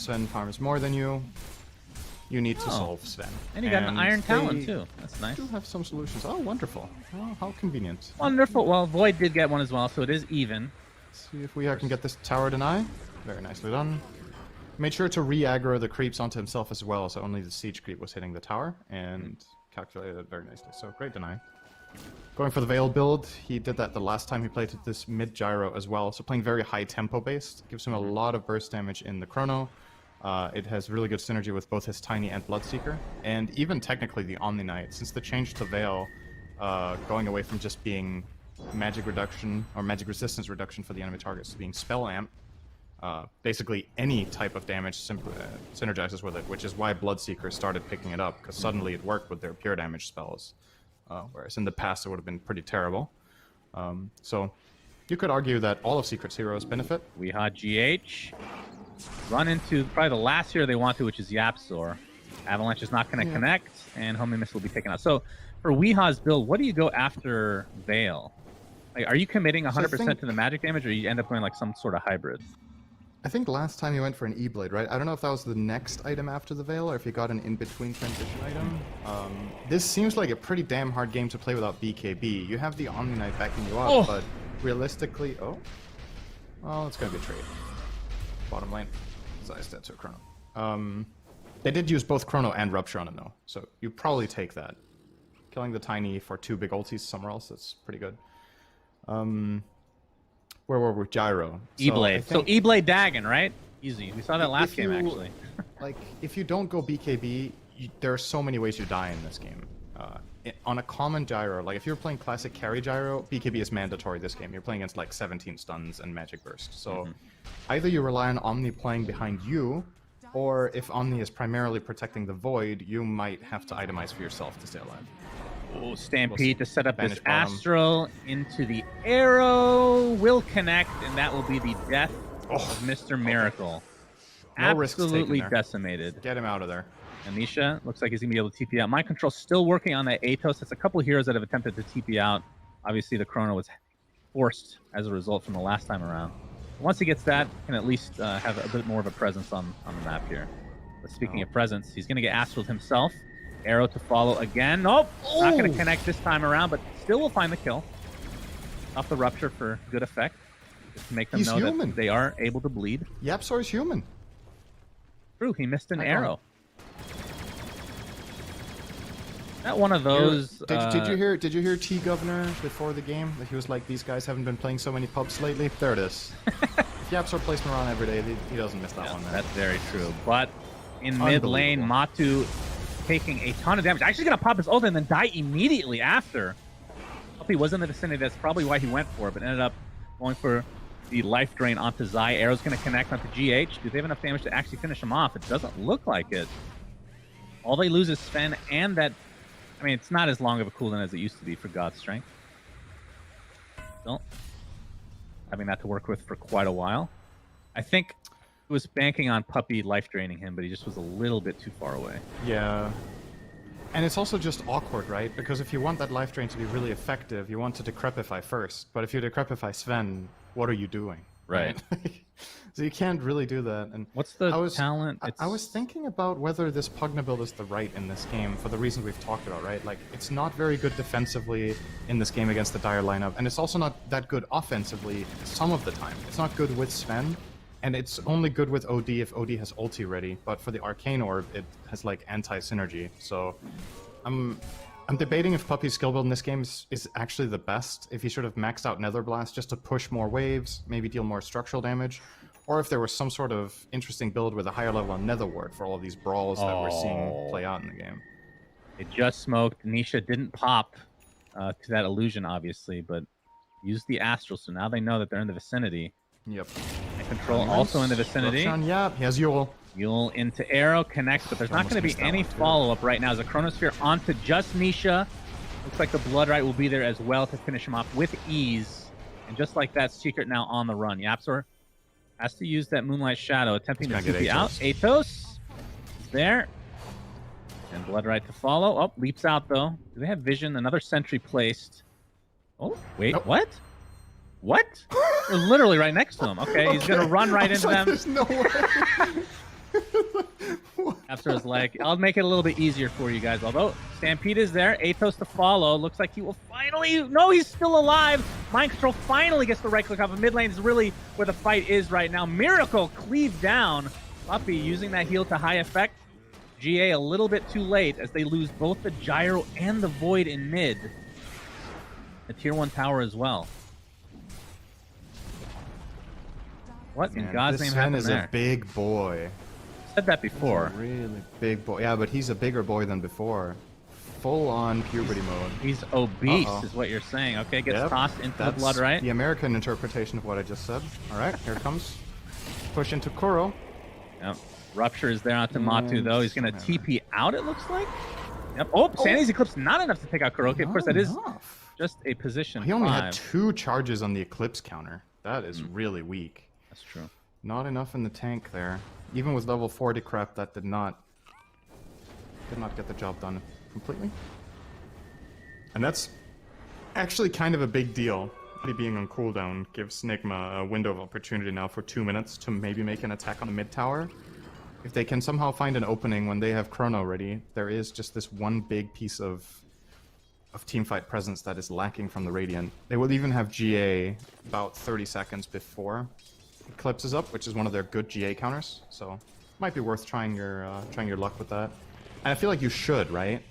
more than you. You need to solve Sven. And you got an Iron Talon, too. That's nice. Do have some solutions. Oh, wonderful. Oh, how convenient. Wonderful. Well, Void did get one as well, so it is even. Let's see if we can get this tower deny. Very nicely done. Made sure to re-aggro the creeps onto himself as well, so only the siege creep was hitting the tower, and calculated it very nicely. So, great deny. Going for the Veil build, he did that the last time he played this mid gyro as well, so playing very high tempo based. Gives him a lot of burst damage in the chrono. It has really good synergy with both his Tiny and Bloodseeker, and even technically the Omni Knight, since the change to Veil, going away from just being magic reduction, or magic resistance reduction for the enemy targets, to being spell amp. Basically any type of damage synergizes with it, which is why Bloodseeker started picking it up, because suddenly it worked with their pure damage spells. Whereas in the past it would have been pretty terrible. So you could argue that all of Secret's heroes benefit. Weehaw GH. Run into probably the last hero they want to, which is Yapsor. Avalanche is not going to connect, and Homing Missile will be taken out. So for Weeha's build, what do you go after Veil? Like, are you committing 100% to the magic damage, or you end up going like some sort of hybrid? I think last time you went for an E-Blade, right? I don't know if that was the next item after the Veil, or if you got an in-between transition item. This seems like a pretty damn hard game to play without BKB. You have the Omni Knight backing you up, but realistically... Oh? Well, it's going to be a trade. Bottom lane. Zeiss dead to a Chrono. They did use both Chrono and Rupture on him, though, so you probably take that. Killing the Tiny for 2 big ultis somewhere else, that's pretty good. Where were we? Gyro. E-Blade. So E-Blade Dagon, right? Easy. We saw that last game, actually. Like, if you don't go BKB, there are so many ways you die in this game. On a common Gyro, like if you're playing classic carry Gyro, BKB is mandatory this game. You're playing against like 17 stuns and Magic Burst. So either you rely on Omni playing behind you, or if Omni is primarily protecting the Void, you might have to itemize for yourself to stay alive. Oh, Stampede to set up this Astral into the arrow. Will connect, and that will be the death of Mr. Miracle. No risks taken Absolutely there. decimated. Get him out of there. Anisha looks like he's going to be able to TP out. Mind Control still working on that Atos. That's a couple heroes that have attempted to TP out. Obviously, the Chrono was forced as a result from the last time around. Once he gets that, he can at least have a bit more of a presence on the map here. But speaking of presence, he's going to get Astraled himself. Arrow to follow again. Nope, not going to connect this time around, but still will find the kill. Off the Rupture for good effect. Just to make them know that they are able to bleed. Yapzor is human. True, he missed an arrow. Not one of those. Did you hear T Governor before the game that he was like, these guys haven't been playing so many pubs lately? There it is. If Yapzor plays Moran every day, he doesn't miss that one. Man. That's very true. But in mid lane, Matu taking a ton of damage. Actually going to pop his ult and then die immediately after. Hope he was in the vicinity. That's probably why he went for it, but ended up going for the life drain onto Zai. Arrow's going to connect onto GH. Do they have enough damage to actually finish him off? It doesn't look like it. All they lose is Sven and that... I mean, it's not as long of a cooldown as it used to be for God's Strength. Still having that to work with for quite a while. I think he was banking on Puppey life draining him, but he just was a little bit too far away. Yeah. And it's also just awkward, right? Because if you want that life drain to be really effective, you want to decrepify first. But if you decrepify Sven, what are you doing? Right. So you can't really do that. And what's the talent? I was thinking about whether this Pugna build is the right in this game for the reasons we've talked about, right? Like, it's not very good defensively in this game against the Dire lineup, and it's also not that good offensively some of the time. It's not good with Sven, and it's only good with OD if OD has ulti ready, but for the Arcane Orb, it has, like, anti-synergy. So, I'm debating if Puppey's skill build in this game is actually the best, if he should have maxed out Nether Blast just to push more waves, maybe deal more structural damage, or if there was some sort of interesting build with a higher level on Nether Ward for all of these brawls that we're seeing play out in the game. It just smoked. Nisha didn't pop to that illusion, obviously, but used the Astral, so now they know that they're in the vicinity. Yep. And Control also in the vicinity. Yeah, he has Yule. Yule into Arrow, connects, but there's not going to be any follow-up right now as a Chronosphere onto just Nisha. Looks like the Bloodright will be there as well to finish him off with ease. And just like that, Secret now on the run. Yapzor has to use that Moonlight Shadow, attempting to TP out. Atos is there. And Bloodright to follow. Oh, leaps out though. Do they have vision? Another sentry placed. Oh, wait, what? What? They're literally right next to him. Okay, he's going to run right into them. There's no way. After his leg, I'll make it a little bit easier for you guys. Although Stampede is there, Atos to follow. Looks like he will finally. No, he's still alive. Mind Control finally gets the right click off. The mid lane is really where the fight is right now. Miracle cleaved down. Puppey using that heal to high effect. GA a little bit too late as they lose both the Gyro and the Void in mid. The tier 1 tower as well. What in God's name happened there? This Sven is a big boy. Said that before. Really big boy. Yeah, but he's a bigger boy than before. Full on puberty mode. He's obese, is what you're saying. Okay, gets tossed into the blood, right? The American interpretation of what I just said. All right, here it comes. Push into Kuro. Yep. Rupture is there onto Matu, though. He's going to TP out, it looks like. Yep. Oh, Sandy's Eclipse not enough to take out Kuroki. Of course, that is just a position. He only had 2 charges on the Eclipse counter. That is really weak. That's true. Not enough in the tank there. Even with level 4 decrep, that did not did not get the job done completely. And that's actually kind of a big deal. Being on cooldown gives Nigma a window of opportunity now for 2 minutes to maybe make an attack on the mid tower. If they can somehow find an opening when they have Chrono ready, there is just this one big piece of teamfight presence that is lacking from the Radiant. They will even have GA about 30 seconds before Eclipse is up, which is one of their good GA counters, so might be worth trying your luck with that. And I feel like you should, right?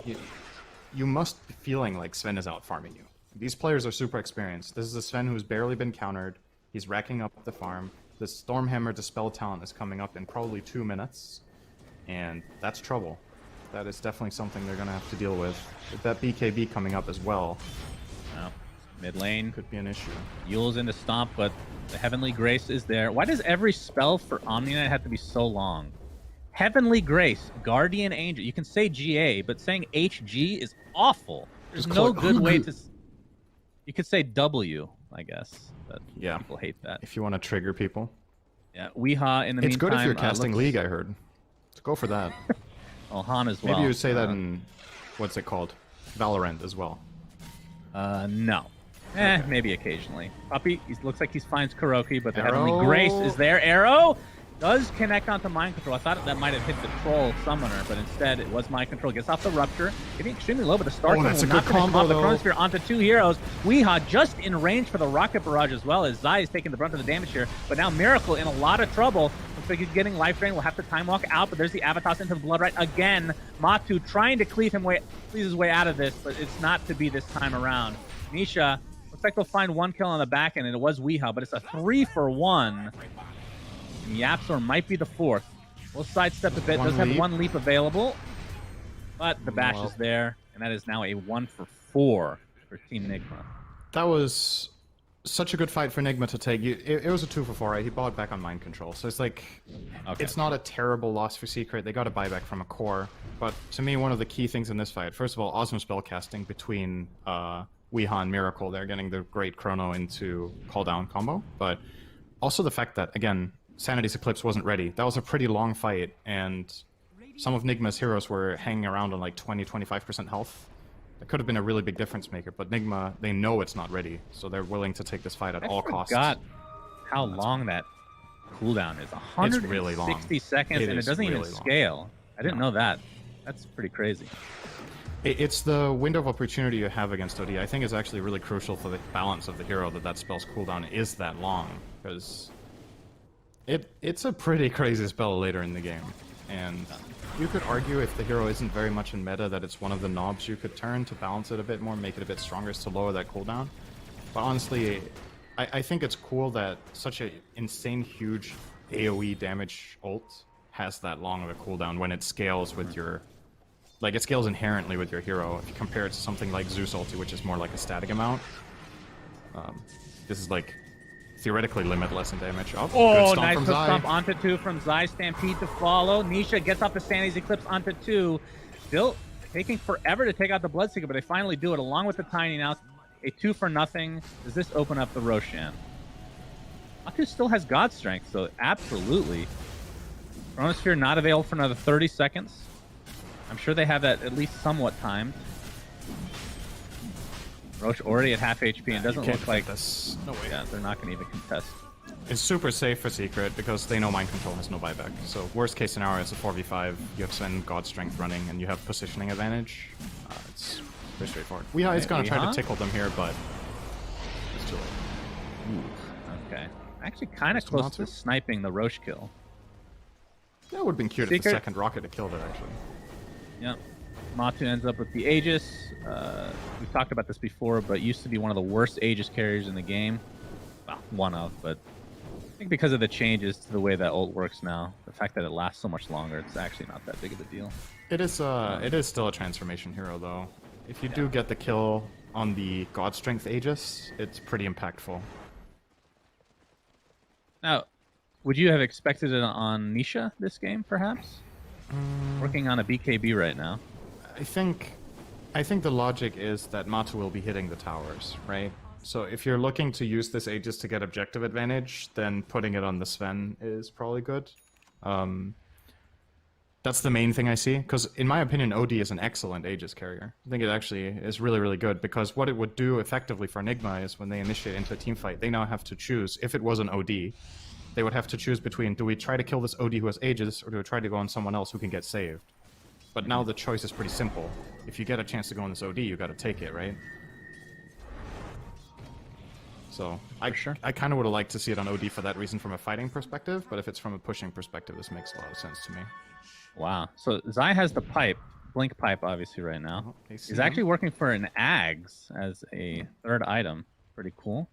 You must be feeling like Sven is out farming you. These players are super experienced. This is a Sven who's barely been countered. He's racking up the farm. The Stormhammer Dispel talent is coming up in probably 2 minutes. And that's trouble. That is definitely something they're going to have to deal with. With that BKB coming up as well. Well, mid lane. Could be an issue. Yule's into Stomp, but the Heavenly Grace is there. Why does every spell for Omni Knight have to be so long? Heavenly Grace, Guardian Angel. You can say GA, but saying HG is awful. There's no good way to... You could say W, I guess, but yeah, people hate that. If you want to trigger people. Yeah, Weehaw in the meantime... It's good if you're casting League, I heard. So go for that. Well, Han as well. Maybe you would say that in... What's it called? Valorant as well. No. Okay. Maybe occasionally. Puppy, he looks like he finds Kuroki, but the Arrow. Heavenly Grace is there. Arrow does connect onto Mind Control. I thought that might have hit the Troll Summoner, but instead it was Mind Control. Gets off the Rupture. Getting extremely low, but the Star that's will a not good finish him combo, off. The though. Chronosphere onto 2 heroes. Weehaw just in range for the Rocket Barrage as well, as Zai is taking the brunt of the damage here. But now Miracle in a lot of trouble. Looks like he's getting Life Drain. Will have to Time Walk out, but there's the Avatos into the Blood Right again. Matu trying to cleave his way out of this, but it's not to be this time around. Nisha, looks like they'll find 1 kill on the back end, and it was Weehaw, but it's a 3-for-1. And Yapsor might be the 4th. We'll sidestep a bit. Does have 1 leap available, but the bash is there, and that is now a 1-for-4 for Team Nigma. That was such a good fight for Nigma to take. It was a 2-for-4, right? He bought back on Mind Control, so it's like, it's not a terrible loss for Secret. They got a buyback from a core, but to me, one of the key things in this fight, first of all, awesome spellcasting between Weehaw and Miracle. They're getting the great Chrono into call down combo, but also the fact that, again, Sanity's Eclipse wasn't ready. That was a pretty long fight, and some of Nigma's heroes were hanging around on like 20-25% health. That could have been a really big difference maker, but Nigma, they know it's not ready, so they're willing to take this fight at all costs. I forgot how long that cooldown is. 160 really long. seconds, and it doesn't even really long. scale. I didn't know that. That's pretty crazy. It's the window of opportunity you have against OD. I think is actually really crucial for the balance of the hero that spell's cooldown is that long, because it's a pretty crazy spell later in the game. And you could argue if the hero isn't very much in meta that it's one of the knobs you could turn to balance it a bit more, make it a bit stronger to lower that cooldown. But honestly, I think it's cool that such an insane huge AoE damage ult has that long of a cooldown when it scales with your... Like, it scales inherently with your hero. If you compare it to something like Zeus ulti, which is more like a static amount. This is like theoretically limitless in damage. Oh, good stomp nice from hook Zai. stomp onto 2 from Zai. Stampede to follow. Nisha gets off the Sanity's Eclipse onto 2. Still taking forever to take out the Bloodseeker, but they finally do it along with the Tiny now. A 2-for-0. Does this open up the Roshan? Matu still has God Strength, so absolutely. Chronosphere not available for another 30 seconds. I'm sure they have that at least somewhat timed. Roche already at half HP and doesn't look like this. No way. Yeah, they're not going to even contest. It's super safe for Secret because they know Mind Control has no buyback. So worst case scenario is a 4v5. You have Sven God Strength running and you have positioning advantage. It's pretty straightforward. Weehaw is going to try to tickle them here, but it's too late. Ooh, okay. Actually kind of close to sniping the Roche kill. That would have been cute if the second rocket had killed it, actually. Yep. Matu ends up with the Aegis. We've talked about this before, but used to be one of the worst Aegis carriers in the game. Well, one of, but I think because of the changes to the way that ult works now, the fact that it lasts so much longer, it's actually not that big of a deal. It is still a transformation hero, though. If you do get the kill on the God Strength Aegis, it's pretty impactful. Now, would you have expected it on Nisha this game, perhaps? Working on a BKB right now. I think the logic is that Matu will be hitting the towers, right? So if you're looking to use this Aegis to get objective advantage, then putting it on the Sven is probably good. That's the main thing I see, because in my opinion, OD is an excellent Aegis carrier. I think it actually is really, really good, because what it would do effectively for Nigma is when they initiate into a team fight, they now have to choose, if it was an OD, they would have to choose between, do we try to kill this OD who has Aegis, or do we try to go on someone else who can get saved? But now the choice is pretty simple. If you get a chance to go on this OD, you gotta take it, right? So, I kind of would have liked to see it on OD for that reason from a fighting perspective, but if it's from a pushing perspective, this makes a lot of sense to me. Wow. So Zai has the pipe, Blink pipe, obviously, right now. He's actually working for an Ags as a third item. Pretty cool.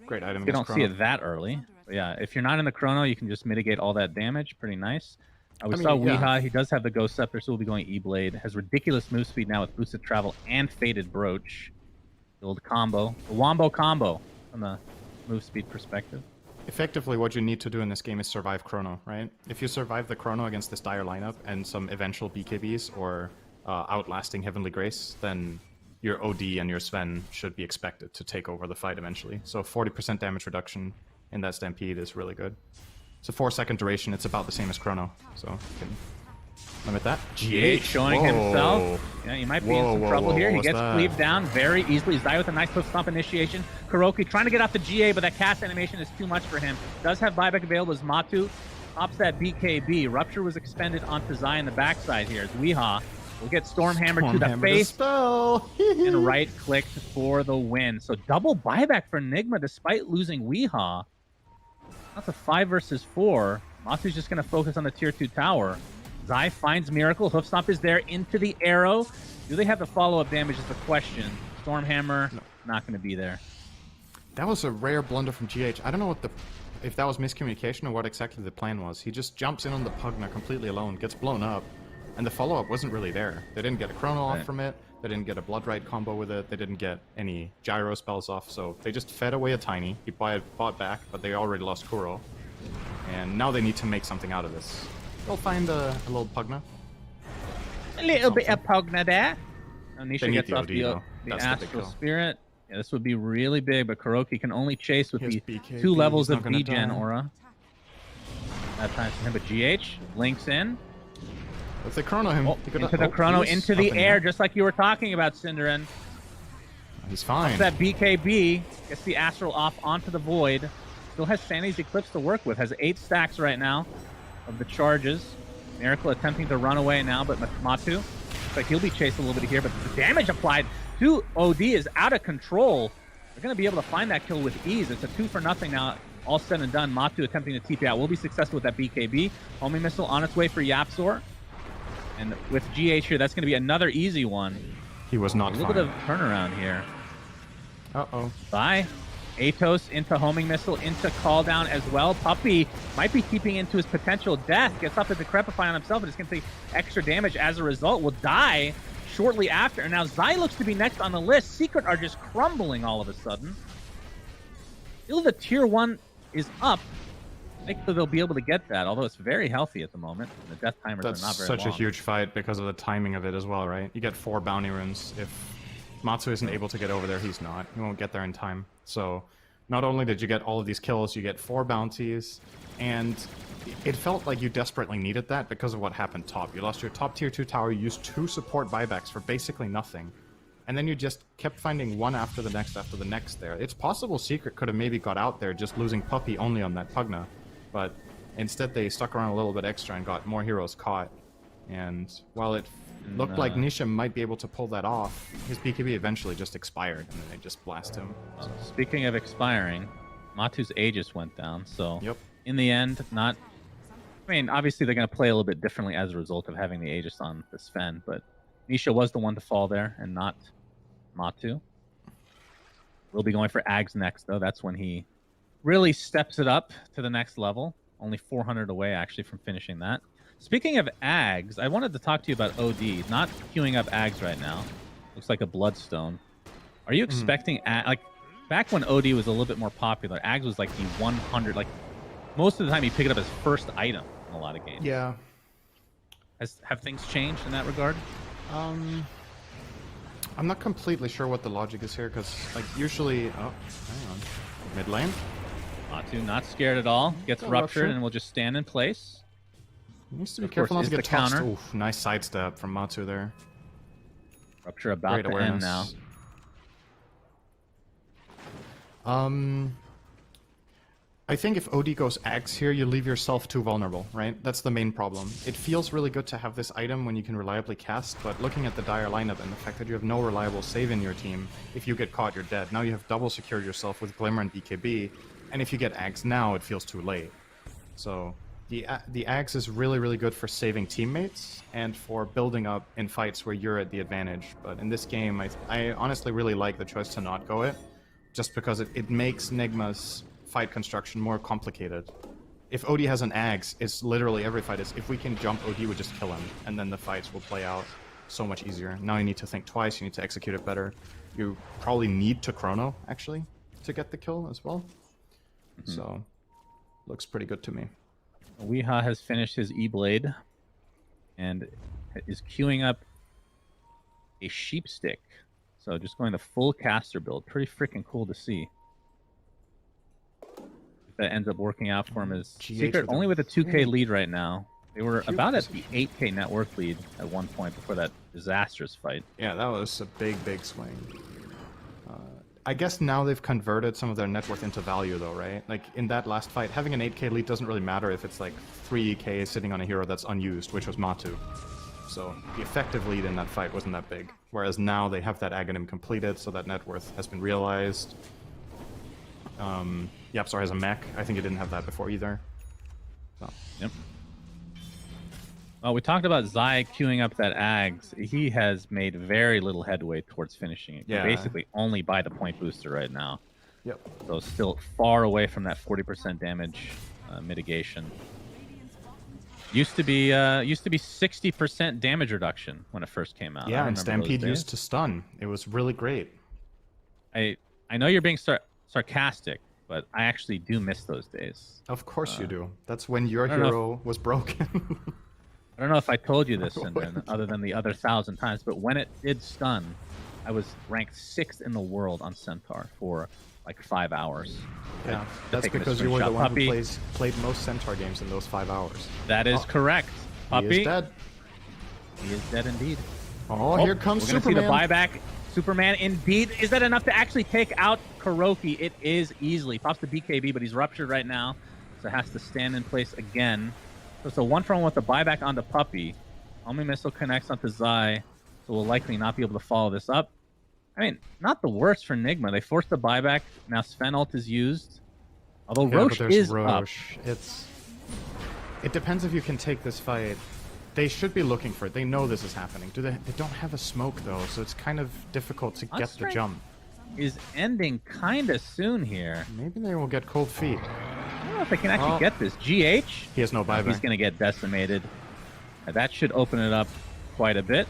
Great item. You don't see it that early. But yeah, if you're not in the chrono, you can just mitigate all that damage. Pretty nice. We saw Weeha. He does have the Ghost Scepter, so we'll be going E-Blade. Has ridiculous move speed now with boosted travel and Faded Brooch. The old combo. The Wombo combo from the move speed perspective. Effectively, what you need to do in this game is survive Chrono, right? If you survive the Chrono against this dire lineup and some eventual BKBs or outlasting Heavenly Grace, then your OD and your Sven should be expected to take over the fight eventually. So 40% damage reduction in that Stampede is really good. It's a 4-second duration. It's about the same as Chrono, so you can limit that. GH showing himself. Yeah, he might be in some trouble here. He gets cleaved down very easily. Zai with a nice hoof stomp initiation. Kuroki trying to get off the GA, but that cast animation is too much for him. Does have buyback available as Matu pops that BKB. Rupture was expended onto Zai in the backside here as Weeha will get Stormhammer to the face and right-clicked for the win. So double buyback for Nigma despite losing Weeha. That's a 5 versus 4. Matu's just going to focus on the tier 2 tower. Zai finds Miracle. Hoof Stomp is there into the arrow. Do they have the follow-up damage is the question. Stormhammer, not going to be there. That was a rare blunder from GH. I don't know if that was miscommunication or what exactly the plan was. He just jumps in on the Pugna completely alone, gets blown up, and the follow-up wasn't really there. They didn't get a Chrono off from it. They didn't get a Blood Rite combo with it. They didn't get any Gyro spells off, so they just fed away a Tiny. He bought back, but they already lost Kuro. And now they need to make something out of this. They'll find a little Pugna. A little bit of Pugna there. Nisha gets the off OD, the Astral Spirit. Yeah, this would be really big, but Kuroki can only chase with the BKB. 2 levels of He's not gonna Degen die. aura. That time for him, but GH links in. If they Chrono him, Into the Chrono, into the air, just like you were talking about, Cinderin. He's fine. That BKB gets the Astral off onto the Void. Still has Sanity's Eclipse to work with. Has 8 stacks right now of the charges. Miracle attempting to run away now, but Matu looks like he'll be chased a little bit here, but the damage applied to OD is out of control. They're going to be able to find that kill with ease. It's a 2-for-0 now. All said and done. Matu attempting to TP out. Will be successful with that BKB. Homing Missile on its way for Yapzor. And with GH here, that's going to be another easy one. He was not fine. A little bit of turnaround here. Uh-oh. Bye. Atos into Homing Missile, into Call Down as well. Puppy might be keeping into his potential death. Gets up to Decrepify on himself, and is going to take extra damage as a result. Will die shortly after. And now Zai looks to be next on the list. Secret are just crumbling all of a sudden. Still the tier 1 is up. I think they'll be able to get that, although it's very healthy at the moment. The death timers are not very such long. a huge fight because of the timing of it as well, right? You get 4 bounty runes. If Matsu isn't able to get over there, he's not. He won't get there in time. So not only did you get all of these kills, you get 4 bounties, and it felt like you desperately needed that because of what happened top. You lost your top tier 2 tower, you used 2 support buybacks for basically nothing. And then you just kept finding one after the next there. It's possible Secret could have maybe got out there just losing Puppy only on that Pugna. But instead they stuck around a little bit extra and got more heroes caught. And while it looked like Nisha might be able to pull that off, his BKB eventually just expired, and then they just blast him. So. Speaking of expiring, Matu's Aegis went down, so in the end, not... I mean, obviously they're going to play a little bit differently as a result of having the Aegis on the Sven, but Nisha was the one to fall there, and not Matu. We'll be going for Ags next, though. That's when he really steps it up to the next level. Only 400 away, actually, from finishing that. Speaking of Ags, I wanted to talk to you about OD. Not queuing up Ags right now. Looks like a Bloodstone. Are you expecting... like, back when OD was a little bit more popular, Ags was like the 100... Like, most of the time you pick it up as first item in a lot of games. Yeah. Have things changed in that regard? I'm not completely sure what the logic is here, because, like, usually... Oh, hang on. Mid lane? Matu not scared at all. Gets ruptured and will just stand in place. Needs to be Of careful not course, to is get the tossed. counter. Oof, nice sidestep from Matu there. Rupture about Great to awareness. end now. I think if OD goes Axe here, you leave yourself too vulnerable, right? That's the main problem. It feels really good to have this item when you can reliably cast, but looking at the dire lineup and the fact that you have no reliable save in your team, if you get caught, you're dead. Now you have double secured yourself with Glimmer and BKB, and if you get Axe now, it feels too late. So the Axe is really, really good for saving teammates and for building up in fights where you're at the advantage. But in this game, I honestly really like the choice to not go it, just because it makes Nigma's fight construction more complicated. If OD has an Axe, it's literally every fight is, if we can jump, OD would just kill him, and then the fights will play out so much easier. Now you need to think twice, you need to execute it better. You probably need to chrono, actually, to get the kill as well. So, looks pretty good to me. Weeha has finished his E-Blade and is queuing up a Sheep Stick. So just going the full caster build. Pretty freaking cool to see. If that ends up working out for him as Secret, only with a 2k lead right now. They were about at the 8k net worth lead at one point before that disastrous fight. Yeah, that was a big, big swing. I guess now they've converted some of their net worth into value, though, right? Like, in that last fight, having an 8k lead doesn't really matter if it's like 3k sitting on a hero that's unused, which was Matu. So the effective lead in that fight wasn't that big. Whereas now they have that Aghanim completed, so that net worth has been realized. Yapstar has a mech. I think he didn't have that before either. So. Yep. Well, we talked about Zai queuing up that Ags. He has made very little headway towards finishing it. Yeah. Basically only by the point booster right now. Yep. So still far away from that 40% damage mitigation. Used to be 60% damage reduction when it first came out. Yeah, and Stampede used to stun. It was really great. I know you're being sarcastic, but I actually do miss those days. Of course you do. That's when your hero was broken. I don't know if I told you this, Syndren, other than the other 1,000 times, but when it did stun, I was ranked 6th in the world on Centaur for like 5 hours. Yeah, that's because you were the one who played most Centaur games in those 5 hours. That is correct. Puppy He is dead. He is dead indeed. Oh, here comes Superman. We're going to see the buyback. Superman indeed. Is that enough to actually take out Kuroki? It is easily. Pops the BKB, but he's ruptured right now, so has to stand in place again. So it's a 1-for-1 with the buyback onto Puppy. Homing Missile connects onto Zai, so we'll likely not be able to follow this up. I mean, not the worst for Nigma. They forced the buyback. Now Sven ult is used. Although Roche is up. It depends if you can take this fight. They should be looking for it. They know this is happening. They don't have a smoke, though, so it's kind of difficult to get the jump. Is ending kind of soon here. Maybe they will get cold feet. I don't know if they can actually get this. GH? He has no buyback. He's going to get decimated. That should open it up quite a bit.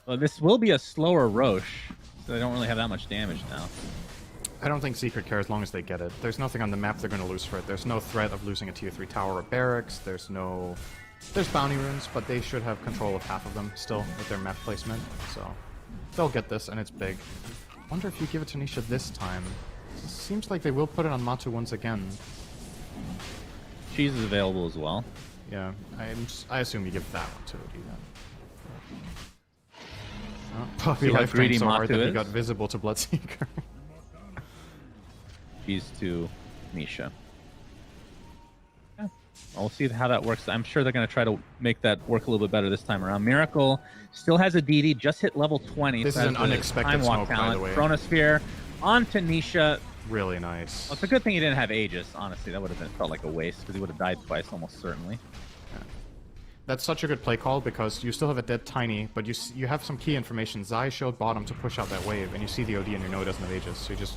Well, this will be a slower Roche, so they don't really have that much damage now. I don't think Secret care as long as they get it. There's nothing on the map they're going to lose for it. There's no threat of losing a tier 3 tower or barracks. There's bounty runes, but they should have control of half of them still with their map placement. So they'll get this, and it's big. Wonder if you give it to Nisha this time. It seems like they will put it on Matu once again. Cheese is available as well. Yeah, I assume you give that one to OD then. Oh, Puppy life drained so hard that he got visible to Bloodseeker. Cheese to Nisha. Yeah. We'll see how that works. I'm sure they're going to try to make that work a little bit better this time around. Miracle still has a DD, just hit level 20. This is an unexpected smoke, by the way. Chronosphere onto Nisha. Really nice. Well, it's a good thing he didn't have Aegis, honestly. That would have felt like a waste, because he would have died twice almost certainly. Yeah. That's such a good play call, because you still have a dead Tiny, but you have some key information. Zai showed bottom to push out that wave, and you see the OD and you know he doesn't have Aegis, so you just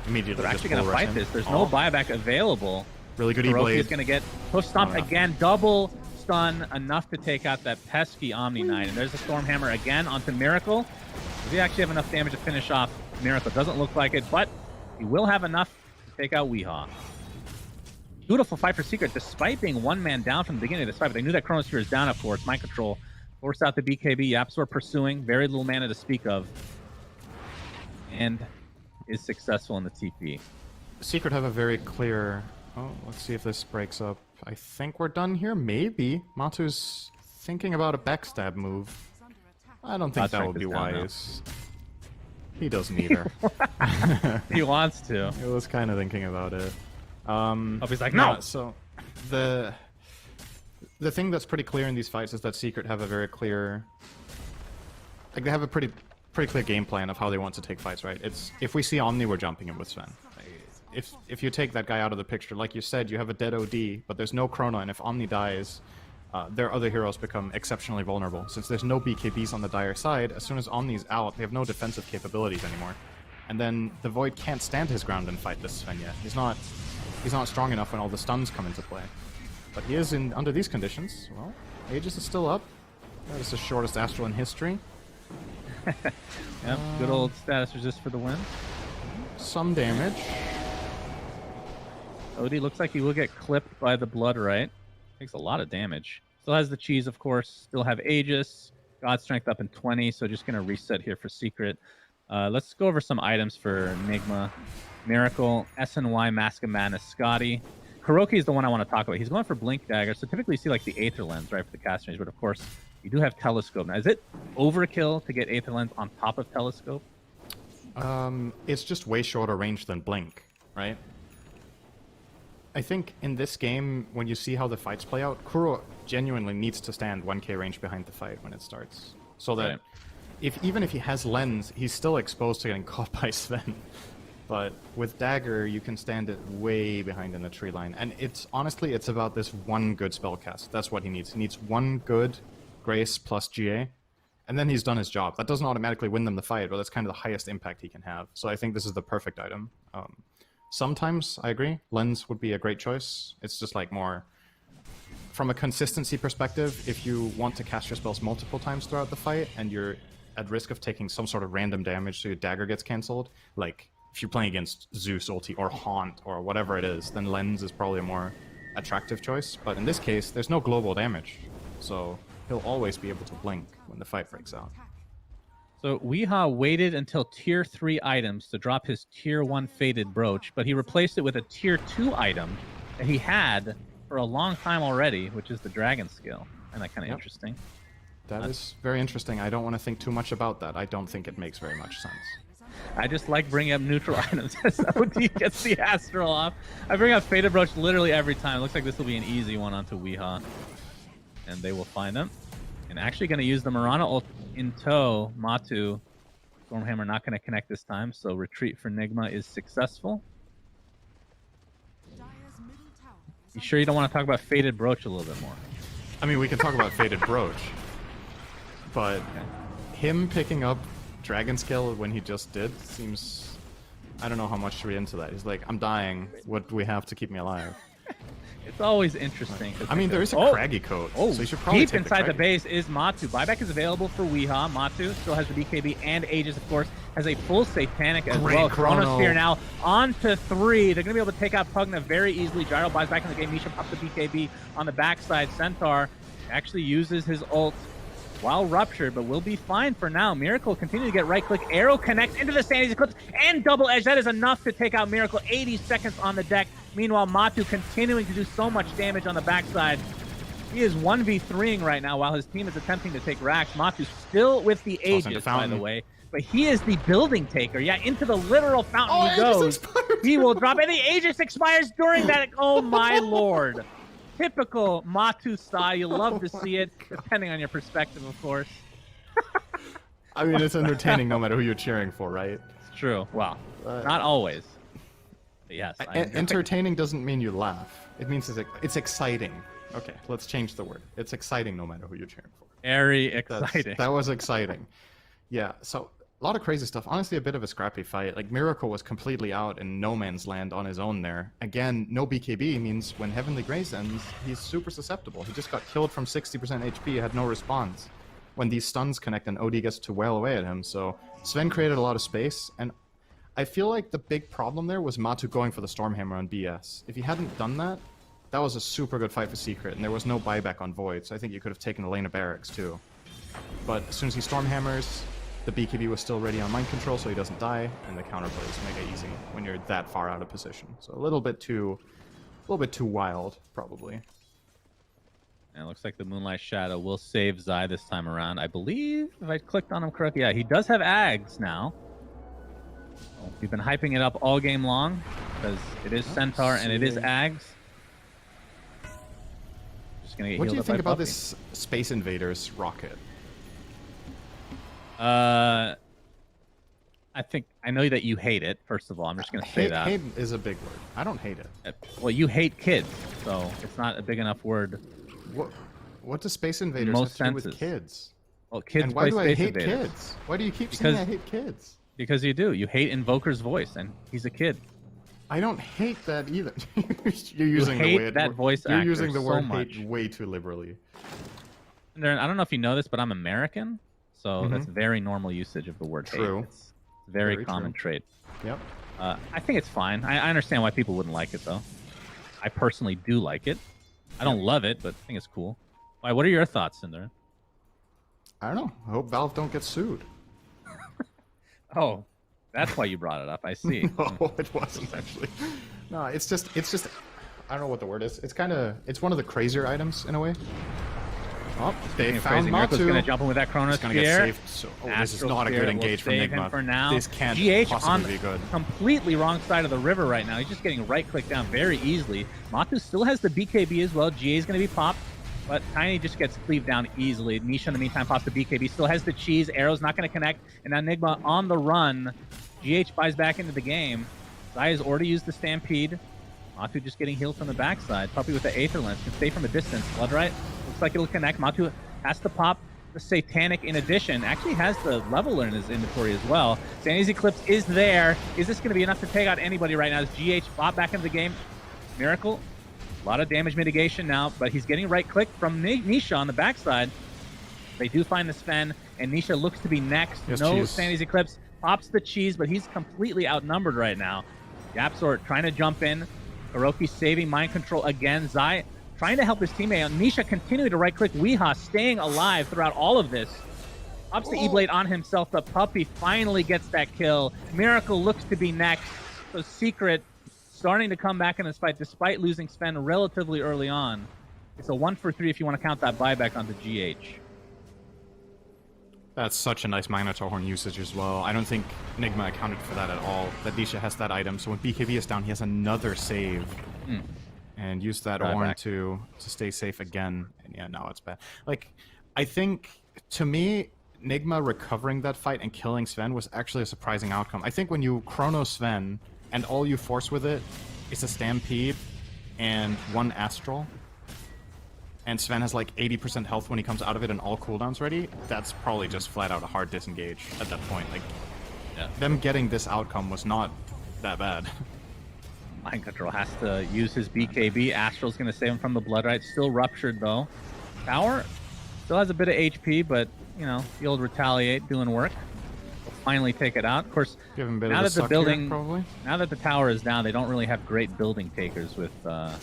immediately They're actually going to fight this. There's no buyback available. Really good E-Blade. E-Blade. is going to get push stomp again. Double stun, enough to take out that pesky Omni Knight. And there's the Stormhammer again onto Miracle. Does he actually have enough damage to finish off Miracle? Doesn't look like it, but he will have enough to take out Weehaw. Beautiful fight for Secret, despite being one man down from the beginning of this fight. But they knew that Chronosphere is down, of course. Mind Control forced out the BKB. Yapsor pursuing. Very little mana to speak of. And is successful in the TP. Secret have a very clear... Oh, let's see if this breaks up. I think we're done here. Maybe. Matu's thinking about a backstab move. I don't think that would be wise. He doesn't either. He wants to. He was kind of thinking about it. He's like, no! So, the thing that's pretty clear in these fights is that Secret have a very clear... Like, they have a pretty clear game plan of how they want to take fights, right? It's, if we see Omni, we're jumping him with Sven. If you take that guy out of the picture, like you said, you have a dead OD, but there's no Chrono, and if Omni dies, their other heroes become exceptionally vulnerable. Since there's no BKBs on the Dire side, as soon as Omni's out, they have no defensive capabilities anymore. And then the Void can't stand his ground and fight this Sven yet. He's not strong enough when all the stuns come into play. But he is under these conditions. Well, Aegis is still up. That is the shortest Astral in history. Yep, good old status resist for the win. Some damage. Odie looks like he will get clipped by the Blood Right. Takes a lot of damage. Still has the cheese, of course. Still have Aegis. God Strength up in 20, so just going to reset here for Secret. Let's go over some items for Nigma. Miracle, SNY, Mask of Madness, Scotty. Hiroki is the one I want to talk about. He's going for Blink Dagger, so typically you see like the Aether Lens, right, for the cast range, but of course you do have Telescope. Now, is it overkill to get Aether Lens on top of Telescope? It's just way shorter range than Blink, right? I think in this game, when you see how the fights play out, Kuro genuinely needs to stand 1k range behind the fight when it starts. So that even if he has Lens, he's still exposed to getting caught by Sven. But with Dagger, you can stand it way behind in the tree line. And honestly, it's about this one good spellcast. That's what he needs. He needs one good Grace plus GA, and then he's done his job. That doesn't automatically win them the fight, but that's kind of the highest impact he can have. So I think this is the perfect item. Sometimes, I agree, Lens would be a great choice. It's just like more... From a consistency perspective, if you want to cast your spells multiple times throughout the fight, and you're at risk of taking some sort of random damage so your Dagger gets cancelled, like if you're playing against Zeus ulti or Haunt or whatever it is, then Lens is probably a more attractive choice. But in this case, there's no global damage, so he'll always be able to blink when the fight breaks out. So Weehaw waited until tier 3 items to drop his tier 1 Faded Brooch, but he replaced it with a tier 2 item that he had for a long time already, which is the Dragon Skill. And that kind of interesting. That is very interesting. I don't want to think too much about that. I don't think it makes very much sense. I just like bringing up neutral items as OD gets the Astral off. I bring up Faded Brooch literally every time. It looks like this will be an easy one onto Weehaw. And they will find them. And actually going to use the Mirana ult in tow. Matu, Stormhammer not going to connect this time, so retreat for Nigma is successful. You sure you don't want to talk about Faded Brooch a little bit more? I mean, we can talk about Faded Brooch, but him picking up Dragon Scale when he just did seems... I don't know how much to read into that. He's like, I'm dying. What do we have to keep me alive? It's always interesting. I mean, there is a Craggy coat, so you should probably deep take inside the Craggy. base is Matu. Buyback is available for Weehaw. Matu still has the BKB and Aegis, of course, has a full Satanic as Great well. Chrono. Chronosphere now on to 3. They're going to be able to take out Pugna very easily. Gyro buys back in the game. Misha pops the BKB on the backside. Centaur actually uses his ult while ruptured, but will be fine for now. Miracle continue to get right-click. Arrow connects into the Sandy's Eclipse and double edge. That is enough to take out Miracle. 80 seconds on the deck. Meanwhile, Matu continuing to do so much damage on the backside. He is 1v3ing right now while his team is attempting to take racks. Matu still with the Aegis, by the way. But he is the building taker. Yeah, into the literal fountain he goes. He will drop, and the Aegis expires during that. Oh my lord. Typical Matu style. You love to see it, depending on your perspective, of course. I mean, it's entertaining no matter who you're cheering for, right? It's true. Well, not always. But yes. Entertaining doesn't mean you laugh. It means it's exciting. Okay, let's change the word. It's exciting no matter who you're cheering for. Very exciting. That was exciting. Yeah, so a lot of crazy stuff. Honestly, a bit of a scrappy fight. Like, Miracle was completely out in no man's land on his own there. Again, no BKB means when Heavenly Grace ends, he's super susceptible. He just got killed from 60% HP, had no response when these stuns connect and OD gets to wail away at him. So Sven created a lot of space, and I feel like the big problem there was Matu going for the Stormhammer on BS. If he hadn't done that, that was a super good fight for Secret, and there was no buyback on Void, so I think you could have taken the lane of Barracks too. But as soon as he Stormhammers, the BKB was still ready on Mind Control, so he doesn't die, and the counterplays make it easy when you're that far out of position. So a little bit too little bit too wild, probably. And it looks like the Moonlight Shadow will save Zai this time around. I believe, if I clicked on him correctly, yeah, he does have Ags now. We've been hyping it up all game long because it is Centaur and it is Ags. Just gonna get What do you healed up think by about Puppy. this Space Invaders rocket? I think I know that you hate it. First of all, I'm just gonna say that. Hate is a big word. I don't hate it. Well, you hate kids, so it's not a big enough word. What does Space Invaders Most have to do with senses. kids? Well, kids And why play do I Space hate Invaders. kids? Why do you keep saying I hate kids? Because you do. You hate Invoker's voice, and he's a kid. I don't hate that either. You're using hate the word, that voice You're actor using the so word much. hate way too liberally. And Darren, I don't know if you know this, but I'm American, so that's very normal usage of the word True. hate. It's a very, Very common true. trait. Yep. I think it's fine. I understand why people wouldn't like it, though. I personally do like it. I don't love it, but I think it's cool. Why? What are your thoughts, Cinder? I don't know. I hope Valve don't get sued. Oh, that's why you brought it up. I see. No, it wasn't actually. No, it's just. I don't know what the word is. It's one of the crazier items in a way. Oh, they found Miracle's Matu. gonna jump in with that Chronos He's gonna get Spear. saved. So, this is Astral not a Spirit good will engage from save Nigma. him for now. This can't GH possibly on be good. completely wrong side of the river right now. He's just getting right-clicked down very easily. Matu still has the BKB as well. GA is going to be popped, but Tiny just gets cleaved down easily. Nisha, in the meantime, pops the BKB. Still has the cheese. Arrow's not going to connect. And now Nigma on the run. GH buys back into the game. Zai has already used the Stampede. Matu just getting healed from the backside. Puppy with the Aether Lens can stay from a distance. Bloodright looks like it'll connect. Matu has to pop the Satanic in addition. Actually has the Leveler in his inventory as well. Sandy's Eclipse is there. Is this going to be enough to take out anybody right now? As GH bought back into the game. Miracle. A lot of damage mitigation now, but he's getting right-click from Nisha on the backside. They do find the Sven, and Nisha looks to be next. Yes, no cheese. Sandy's Eclipse. Pops the cheese, but he's completely outnumbered right now. Yapsort trying to jump in. Hiroki saving mind control again. Zai trying to help his teammate out. Nisha continuing to right-click. Weeha staying alive throughout all of this. Ups the E-Blade on himself. The Puppy finally gets that kill. Miracle looks to be next. So Secret starting to come back in this fight despite losing Sven relatively early on. It's a 1-for-3 if you want to count that buyback onto GH. That's such a nice Minotaur Horn usage as well. I don't think Nigma accounted for that at all. That Nisha has that item, so when BKB is down, he has another save. And use that Right Horn back. to stay safe again. And yeah, no, it's bad. Like, I think, to me, Nigma recovering that fight and killing Sven was actually a surprising outcome. I think when you chrono Sven, and all you force with it is a Stampede and one Astral, and Sven has like 80% health when he comes out of it and all cooldowns ready, that's probably just flat out a hard disengage at that point. Like, them getting this outcome was not that bad. Mind Control has to use his BKB. Astral's going to save him from the Bloodright. Still ruptured, though. Tower still has a bit of HP, but, you know, the old Retaliate doing work. Will finally take it out. Of course, Give him a bit now of a that the suck building, here, probably. now that the tower is down, they don't really have great building takers with, I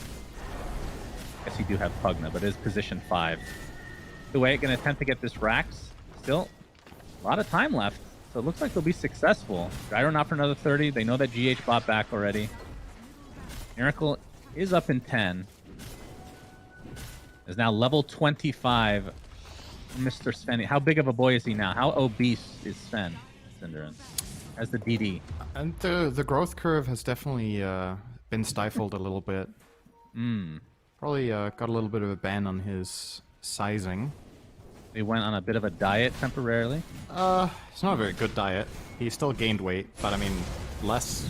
guess you do have Pugna, but it is position 5. Duet going to attempt to get this Rax. Still, a lot of time left, so it looks like they'll be successful. Gyro not for another 30. They know that GH bought back already. Miracle is up in 10. Is now level 25. Mr. Sven. How big of a boy is he now? How obese is Sven? Cinderin as the DD. And the growth curve has definitely been stifled a little bit. Probably got a little bit of a ban on his sizing. They went on a bit of a diet temporarily. It's not a very good diet. He still gained weight, but I mean, less.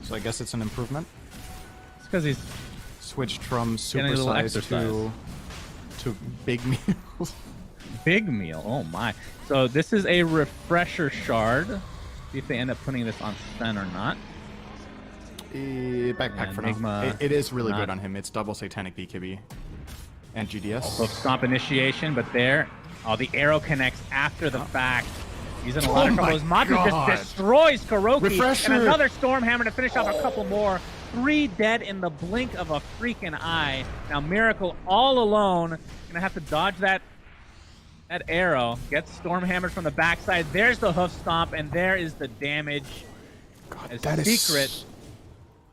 So I guess it's an improvement. It's because he's switched from getting a little supersize exercise. to big meals. Big meal. Oh my. So this is a refresher shard. See if they end up putting this on Sven or not. Backpack And for Nigma now. It is really not- good on him. It's double Satanic BKB and GDS. Hoof stomp initiation, but there. Oh, the arrow connects after the fact. He's in a lot of trouble. As Matu God. just destroys Kuroki. Refresher. And another Stormhammer to finish off a couple more. 3 dead in the blink of a freaking eye. Now Miracle all alone. Gonna have to dodge that arrow. Gets Stormhammered from the backside. There's the hoof stomp, and there is the damage. God, As that Secret. is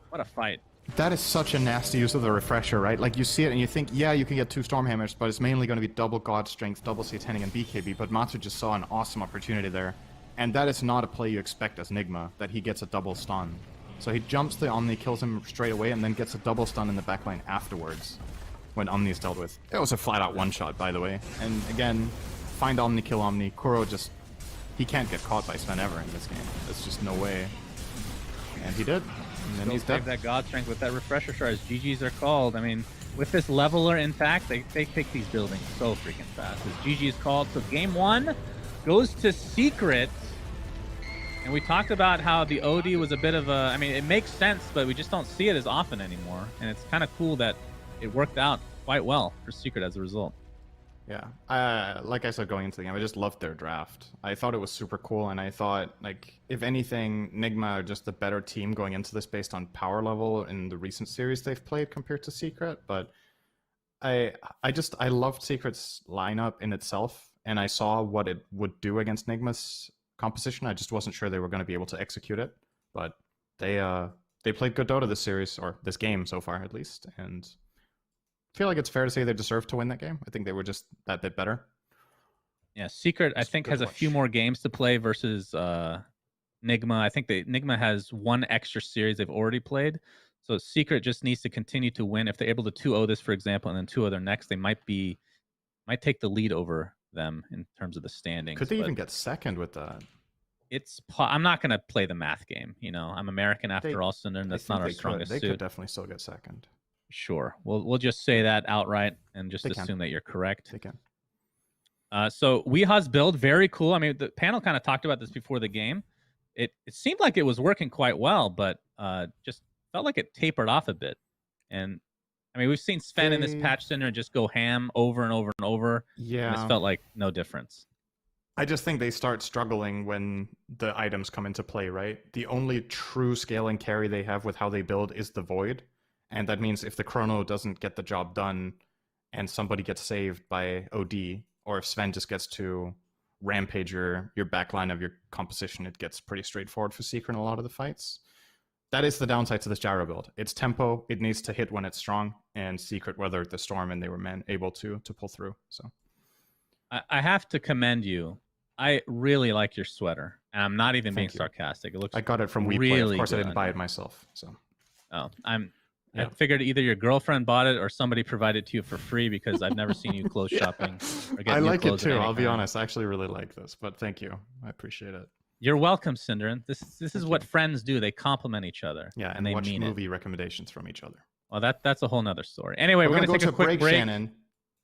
What a fight. That is such a nasty use of the refresher, right? Like, you see it and you think, yeah, you can get 2 Stormhammers, but it's mainly going to be double God Strength, double Satanic, and BKB, but Matsu just saw an awesome opportunity there. And that is not a play you expect as Nigma, that he gets a double stun. So he jumps the Omni, kills him straight away, and then gets a double stun in the backline afterwards, when Omni is dealt with. It was a flat-out one-shot, by the way. And again, find Omni, kill Omni. Kuro just... he can't get caught by Sven ever in this game. There's just no way. And he did. And then he's dead. That God Strength with that refresher shards. GGs are called. I mean, with this leveler intact, they take these buildings so freaking fast. As GG is called, so game 1 goes to Secret. And we talked about how the OD was a bit of a... I mean, it makes sense, but we just don't see it as often anymore. And it's kind of cool that it worked out quite well for Secret as a result. Yeah, like I said going into the game, I just loved their draft. I thought it was super cool, and I thought, like, if anything, Nigma are just a better team going into this based on power level in the recent series they've played compared to Secret. But I loved Secret's lineup in itself, and I saw what it would do against Nigma's composition. I just wasn't sure they were going to be able to execute it. But they played good Dota this series, or this game so far at least, and I feel like it's fair to say they deserved to win that game. I think they were just that bit better. Yeah, Secret, I think, has a few more games to play versus Nigma. I think Nigma has 1 extra series they've already played. So Secret just needs to continue to win. If they're able to 2-0 this, for example, and then 2-0 their next, they might take the lead over them in terms of the standings. Could they even get second with that? I'm not going to play the math game. You know, I'm American after all, and that's not our strongest suit. They could definitely still get second. Sure. We'll just say that outright and just assume that you're correct. They can. So Weeha's build, very cool. I mean, the panel kind of talked about this before the game. It seemed like it was working quite well, but just felt like it tapered off a bit. And I mean, we've seen Sven in this patch center just go ham over and over and over. Yeah. And it's felt like no difference. I just think they start struggling when the items come into play, right? The only true scaling carry they have with how they build is the Void. And that means if the Chrono doesn't get the job done and somebody gets saved by OD, or if Sven just gets to rampage your backline of your composition, it gets pretty straightforward for Secret in a lot of the fights. That is the downside to this gyro build. It's tempo, it needs to hit when it's strong, and Secret weathered the storm and they were able to pull through. So I have to commend you. I really like your sweater, and I'm not even being sarcastic. It looks I got it from WePlay. Really of course, I didn't good. buy it myself. So I figured either your girlfriend bought it or somebody provided it to you for free, because I've never seen you clothes shopping. Or get I new like it clothes of too. any I'll be kind. honest. I actually really like this, but thank you. I appreciate it. You're welcome, Synderen. This is what friends do. They compliment each other. Yeah, and they watch mean movie recommendations from each other. Well, that's a whole nother story. Anyway, we're gonna gonna take go a quick break. Shannon.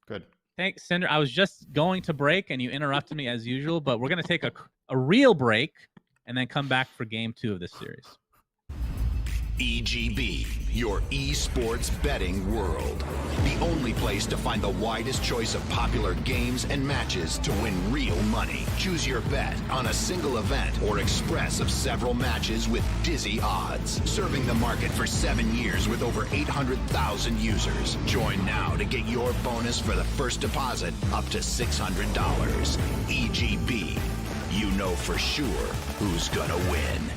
Good. Thanks, Cinder. I was just going to break and you interrupted me as usual, but we're gonna take a real break and then come back for game 2 of this series. EGB, your esports betting world. The only place to find the widest choice of popular games and matches to win real money. Choose your bet on a single event or express of several matches with dizzy odds. Serving the market for 7 years with over 800,000 users. Join now to get your bonus for the first deposit up to $600. EGB, you know for sure who's gonna win.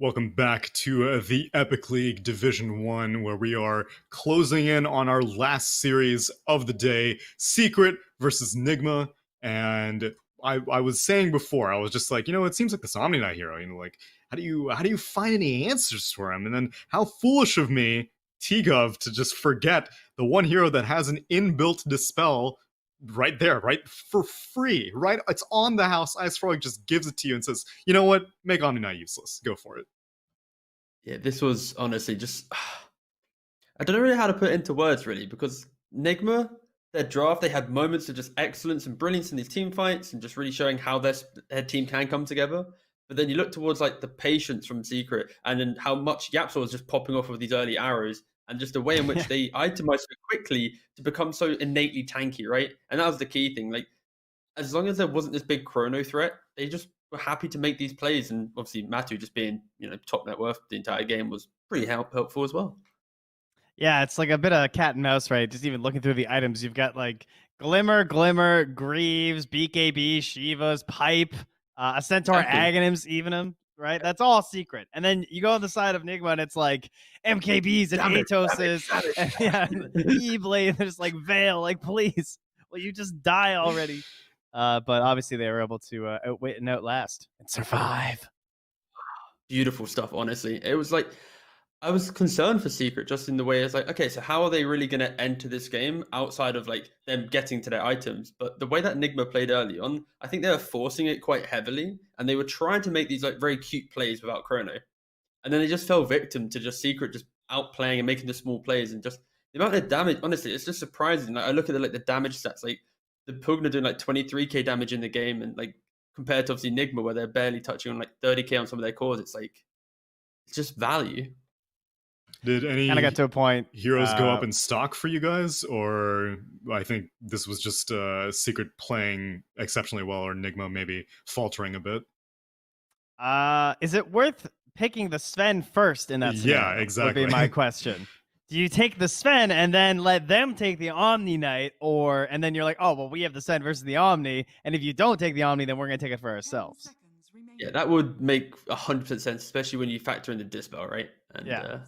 Welcome back to the Epic League Division 1, where we are closing in on our last series of the day, Secret versus Nigma. And I was saying before, I was just like, it seems like this Omni Knight hero, like, how do you find any answers for him? And then how foolish of me, T-Gov, to just forget the one hero that has an inbuilt dispel right there, right, for free, right? It's on the house. Ice Frog just gives it to you and says, you know what? Make Omni Knight useless. Go for it. Yeah, this was honestly just... I don't know really how to put it into words, really, because Nigma, their draft, they had moments of just excellence and brilliance in these team fights and just really showing how their team can come together. But then you look towards like the patience from Secret and then how much Yapsor was just popping off with these early arrows and just the way in which they itemized so quickly to become so innately tanky, right? And that was the key thing. Like, as long as there wasn't this big chrono threat, they just were happy to make these plays. And obviously, Matu just being, top net worth the entire game was pretty helpful as well. Yeah, it's like a bit of cat and mouse, right? Just even looking through the items, you've got like Glimmer, Greaves, BKB, Shiva's, Pipe, a Centaur, Aghanims, Evenum, right? That's all Secret. And then you go on the side of Nigma and it's like MKBs and Atoses and E-Blade. There's like Veil, like, please, will you just die already? But obviously they were able to outwit and outlast and survive. Beautiful stuff, honestly. It was like, I was concerned for Secret just in the way it's like, okay, so how are they really going to enter this game outside of like them getting to their items? But the way that Nigma played early on, I think they were forcing it quite heavily and they were trying to make these like very cute plays without chrono. And then they just fell victim to just Secret just outplaying and making the small plays and just the amount of damage, honestly, it's just surprising. Like, I look at the damage stats, like the Pugna doing like 23k damage in the game, and like compared to obviously Nigma, where they're barely touching on like 30k on some of their cores, it's like it's just value. Did any Kind of got to a point. heroes go up in stock for you guys, or I think this was just Secret playing exceptionally well, or Nigma maybe faltering a bit? Is it worth picking the Sven first in that scenario? Yeah, exactly. Would be my question. Do you take the Sven and then let them take the Omni Knight, and then you're like, oh well, we have the Sven versus the Omni, and if you don't take the Omni, then we're gonna take it for ourselves. Yeah, that would make 100% sense, especially when you factor in the dispel, right? And Yeah.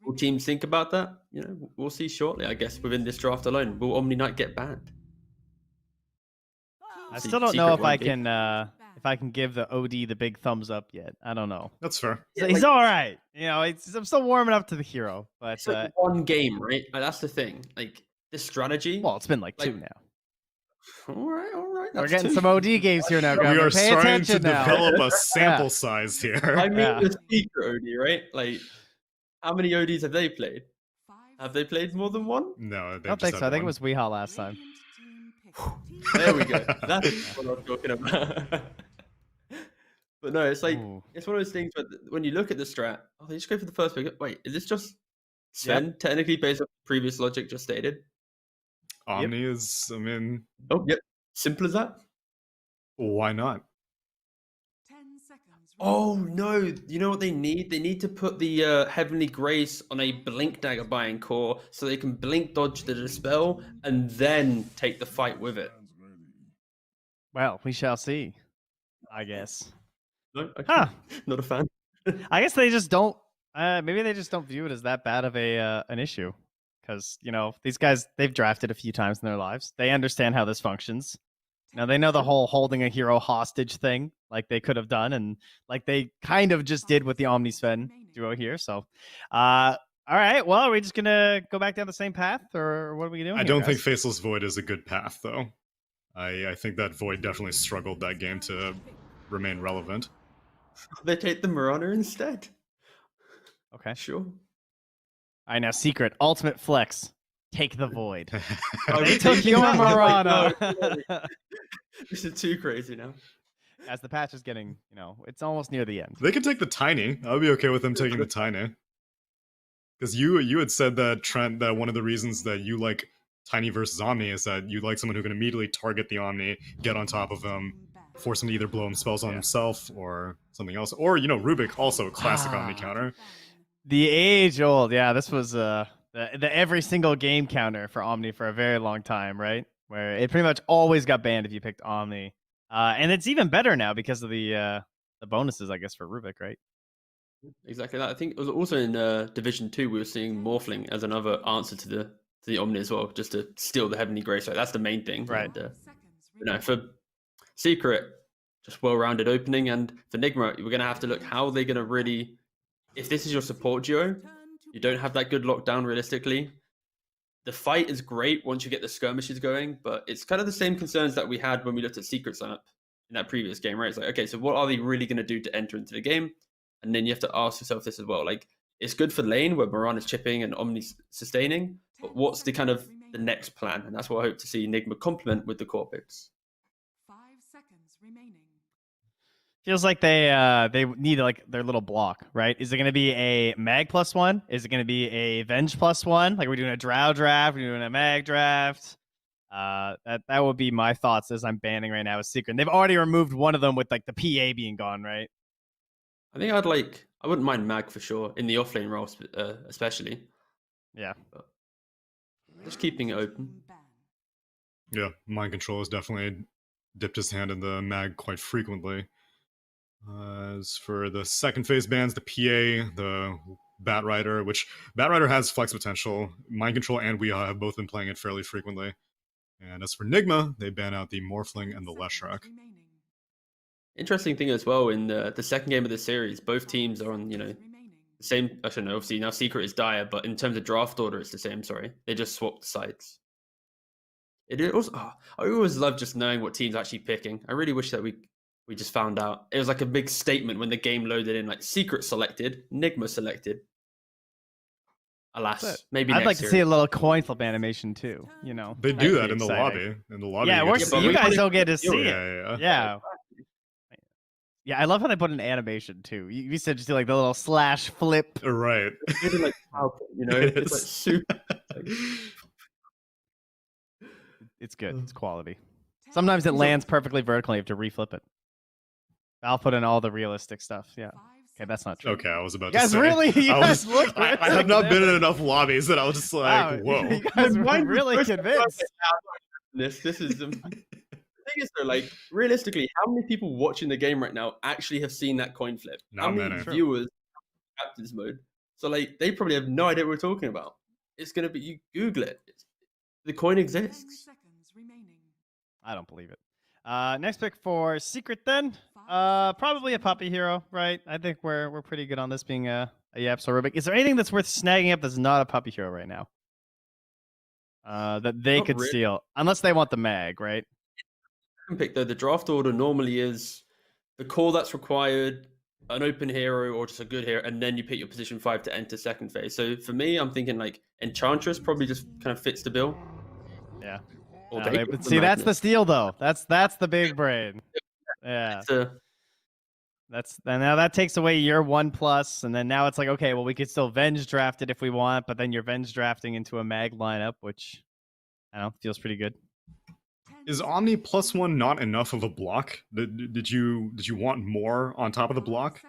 will teams think about that? You know, we'll see shortly, I guess, within this draft alone. Will Omni Knight get banned? I still don't know if I can give the OD the big thumbs up yet. I don't know. That's fair. He's all right. You know, I'm still warming up to the hero, but It's like one game, right? Like, that's the thing. Like this strategy. Well, it's been like 2 now. All right. We're getting some OD games here now. We Governor. are Pay starting to attention now. develop a sample size here. I mean, Yeah. the secret OD, right? Like, how many ODs have they played? Have they played more than one? No, I don't think so. I think it was Weehaw last time. There we go. That's what I'm talking about. But no, it's like it's one of those things where when you look at the strat, oh, they just go for the first pick. Wait, is this just Sven? Technically, based on previous logic just stated. Omni is, I mean, oh yep, simple as that. Why not? Oh no! You know what they need? They need to put the Heavenly Grace on a Blink Dagger buying core, so they can blink dodge the dispel and then take the fight with it. Well, we shall see. I guess. No, okay. Huh. Not a fan. I guess they just don't. Maybe they just don't view it as that bad of an issue, because these guys, they've drafted a few times in their lives. They understand how this functions. Now they know the whole holding a hero hostage thing, like they could have done, and like they kind of just did with the Omni Sven duo here. So, all right. Well, are we just gonna go back down the same path, or what are we doing? I don't think Faceless Void is a good path, though. I think that Void definitely struggled that game to remain relevant. They take the Marana instead. Okay. Sure. All right, now Secret Ultimate Flex. Take the Void. Oh, They took your Marana. This is too crazy now. As the patch is getting, it's almost near the end. They could take the Tiny. I'll be okay with them taking the Tiny. Because you had said that, Trent, that one of the reasons that you like Tiny versus Omni is that you like someone who can immediately target the Omni, get on top of him, force him to either blow him spells on himself or something else. Or, Rubik, also a classic Omni counter. The age-old, this was the every single game counter for Omni for a very long time, right? Where it pretty much always got banned if you picked Omni. And it's even better now because of the bonuses, I guess, for Rubik, right? Exactly that. I think it was also in Division 2 we were seeing Morphling as another answer to the Omni as well, just to steal the Heavenly Grace. Right, that's the main thing. Right. And, for Secret, just well-rounded opening, and for Nigma, we're gonna have to look how they're gonna really. If this is your support duo, you don't have that good lockdown realistically. The fight is great once you get the skirmishes going, but it's kind of the same concerns that we had when we looked at Secret Sign Up in that previous game, right? It's like, okay, so what are they really going to do to enter into the game? And then you have to ask yourself this as well. Like, it's good for lane where Moran is chipping and Omni sustaining, but what's the kind of the next plan? And that's what I hope to see Nigma complement with the core picks. Feels like they need like their little block, right? Is it going to be a Mag +1? Is it going to be a Venge +1? Like we're doing a Drow draft, we're doing a Mag draft. That would be my thoughts as I'm banning right now with Secret. And they've already removed one of them with like the PA being gone, right? I think I wouldn't mind Mag for sure in the offlane role, especially. Yeah. But just keeping it open. Yeah, Mind Control has definitely dipped his hand in the Mag quite frequently. As for the second phase bans, the PA, the Bat Rider, which Bat Rider has flex potential. Mind Control and Weehaw have both been playing it fairly frequently. And as for Nigma, they ban out the Morphling and the Leshrac. Interesting thing as well, in the second game of the series, both teams are on, the same. Actually, no, obviously now Secret is Dire, but in terms of draft order, it's the same. Sorry, they just swapped sides. It also, I always love just knowing what teams are actually picking. I really wish that we just found out. It was like a big statement when the game loaded in, like Secret selected, Nigma selected. Alas, maybe I'd next like to series. see a little coin flip animation too. You know, They that'd do be that in the exciting. lobby. In the lobby. Yeah, you we're, get to but see you we it. guys wanna don't get to feel see it. it. Yeah. Yeah, I love how they put an animation too. You said just do like the little slash flip. Right. It's like PowerPoint, you know, It it's like is. super. It's good. It's quality. Sometimes it lands perfectly vertically. You have to reflip it. I'll put in all the realistic stuff. Yeah. Okay, that's not true. Okay, I was about You to guys say. really? You I guys was- look I really have not been in convinced. enough lobbies that I was just like, Wow, whoa. you guys were Mine was really supposed to be convinced. This is the thing is though, like realistically, how many people watching the game right now actually have seen that coin flip? How Not many many. viewers have captain's mode? So like they probably have no idea what we're talking about. It's gonna be you Google it. The coin exists. I don't believe it. Next pick for Secret then. Probably a puppy hero, right? I think we're pretty good on this being a Yaps or Rubik. Is there anything that's worth snagging up that's not a puppy hero right now? That they Not could really. steal, unless they want the mag, right? Pick though, the draft order normally is the core that's required, an open hero or just a good hero, and then you pick your position 5 to enter second phase. So for me, I'm thinking like Enchantress probably just kind of fits the bill. Yeah. Or No, they they- get but the see, that's the Magnus. steal though. That's the big brain. Yeah. So, And now that takes away your 1+, and then now it's like, okay, well, we could still Venge draft it if we want, but then you're Venge drafting into a mag lineup, which I don't know, feels pretty good. Is Omni +1 not enough of a block? Did you want more on top of the block?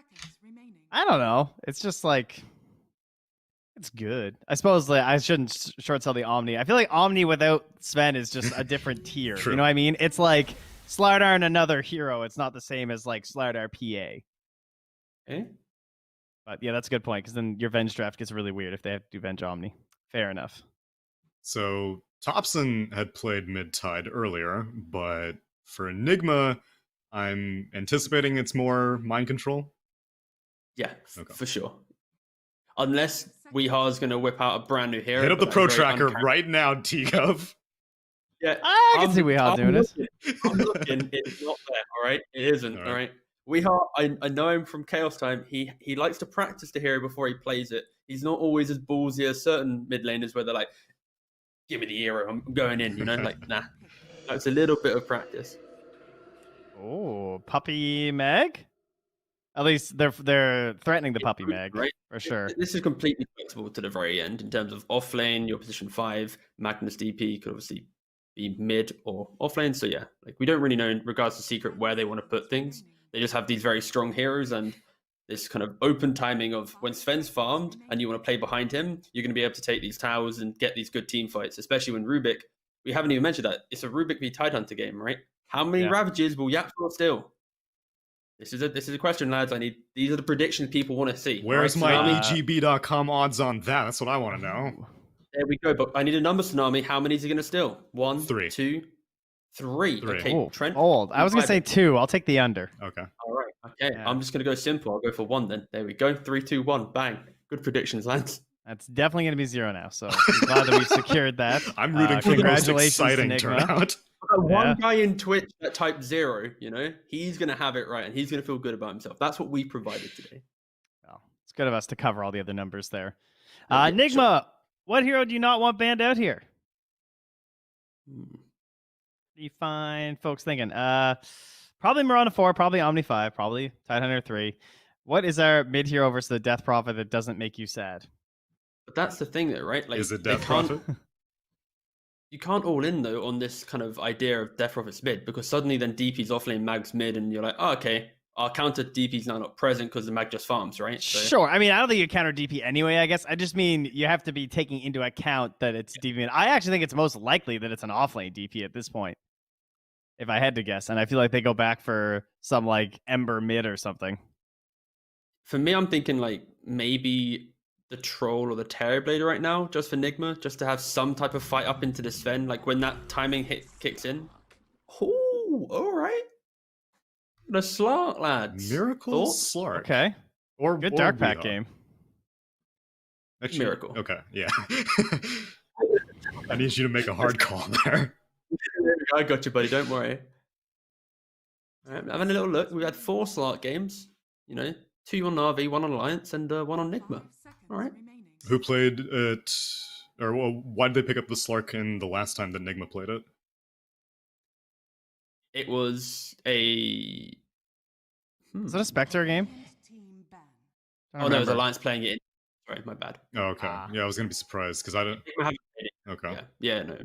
I don't know. It's just like it's good. I suppose like, I shouldn't short sell the Omni. I feel like Omni without Sven is just a different tier. True. You know what I mean? It's like Slardar and another hero. It's not the same as like Slardar PA. eh? But yeah, that's a good point because then your Venge draft gets really weird if they have to do Venge Omni. Fair enough. So Thompson had played mid-tide earlier, but for Nigma, I'm anticipating it's more mind control. Yeah, Okay. for sure. Unless Weehar's going to whip out a brand new hero. Hit up the but Pro that's very Tracker uncanny. right now, T-Gov. Yeah, I can see Weehar doing it. I'm looking. It's not there. All right, it isn't. All right. Weehar, I know him from Chaos Time. He likes to practice the hero before he plays it. He's not always as ballsy as certain mid laners where they're like, "Give me the hero. I'm going in." You know, like nah. That's a little bit of practice. Oh, puppy mag. At least they're threatening the puppy mag, right? for sure. This is completely flexible to the very end in terms of off lane. Your position 5, Magnus DP could obviously be mid or off lane. So yeah, like we don't really know in regards to Secret where they want to put things. They just have these very strong heroes and this kind of open timing of when Sven's farmed and you want to play behind him, you're going to be able to take these towers and get these good team fights, especially when Rubik. We haven't even mentioned that it's a Rubik v Tidehunter game, right? How many Ravages will Yapsor steal? This is a question, lads. These are the predictions people want to see. Where's right? my Tsunami, EGB.com odds on that? That's what I want to know. There we go. But I need a number, Tsunami. How many is he going to steal? 1, 3. 2, 3. Okay, Ooh, Trent. old. I was gonna say 2. I'll take the under. Okay. All right. Okay, Yeah. I'm just going to go simple. I'll go for 1 then. There we go. 3, 2, 1. Bang. Good predictions, lads. That's definitely gonna be 0 now. So I'm glad that we've secured that. I'm rooting for the most Congratulations to exciting Nigma. turnout. One guy in Twitch that typed 0, you know, he's going to have it right and he's going to feel good about himself. That's what we provided today. Well, it's good of us to cover all the other numbers there. Yeah, Nigma, sure. what hero do you not want banned out here? Hmm. You fine folks thinking? Probably Mirana 4, probably Omni 5, probably Tidehunter 3. What is our mid hero versus the Death Prophet that doesn't make you sad? But that's the thing, though, right? Like, Is it they Death can't- Prophet? You can't all in though on this kind of idea of Death Prophet's mid because suddenly then DP's offlane, Mag's mid, and you're like, oh, okay, our counter DP's now not present because the Mag just farms, right? So, Sure. I mean, I don't think you counter DP anyway, I guess. I just mean you have to be taking into account that it's DP. I actually think it's most likely that it's an offlane DP at this point, if I had to guess. And I feel like they go back for some like Ember mid or something. For me, I'm thinking like maybe the Troll or the Terrorblader right now, just for Nigma, just to have some type of fight up into the Sven, like when that timing hit kicks in. Oh, all right. The Slark, lads. Miracle Thoughts? Slark. Okay. Or Good or Dark Pack Weehawk. game. Actually, Miracle. Okay, yeah. I need you to make a hard call there. I got you, buddy. Don't worry. All right, having a little look. We had 4 Slark games. You know, 2 on Navi, 1 on Alliance, and 1 on Nigma. All right. Who played it, or why did they pick up the Slark in the last time that Nigma played it? It was a. Is that a Spectre game? Oh no, it was Alliance playing it. Sorry, my bad. Oh, okay. Yeah, I was gonna be surprised because I don't. Okay. Yeah, no.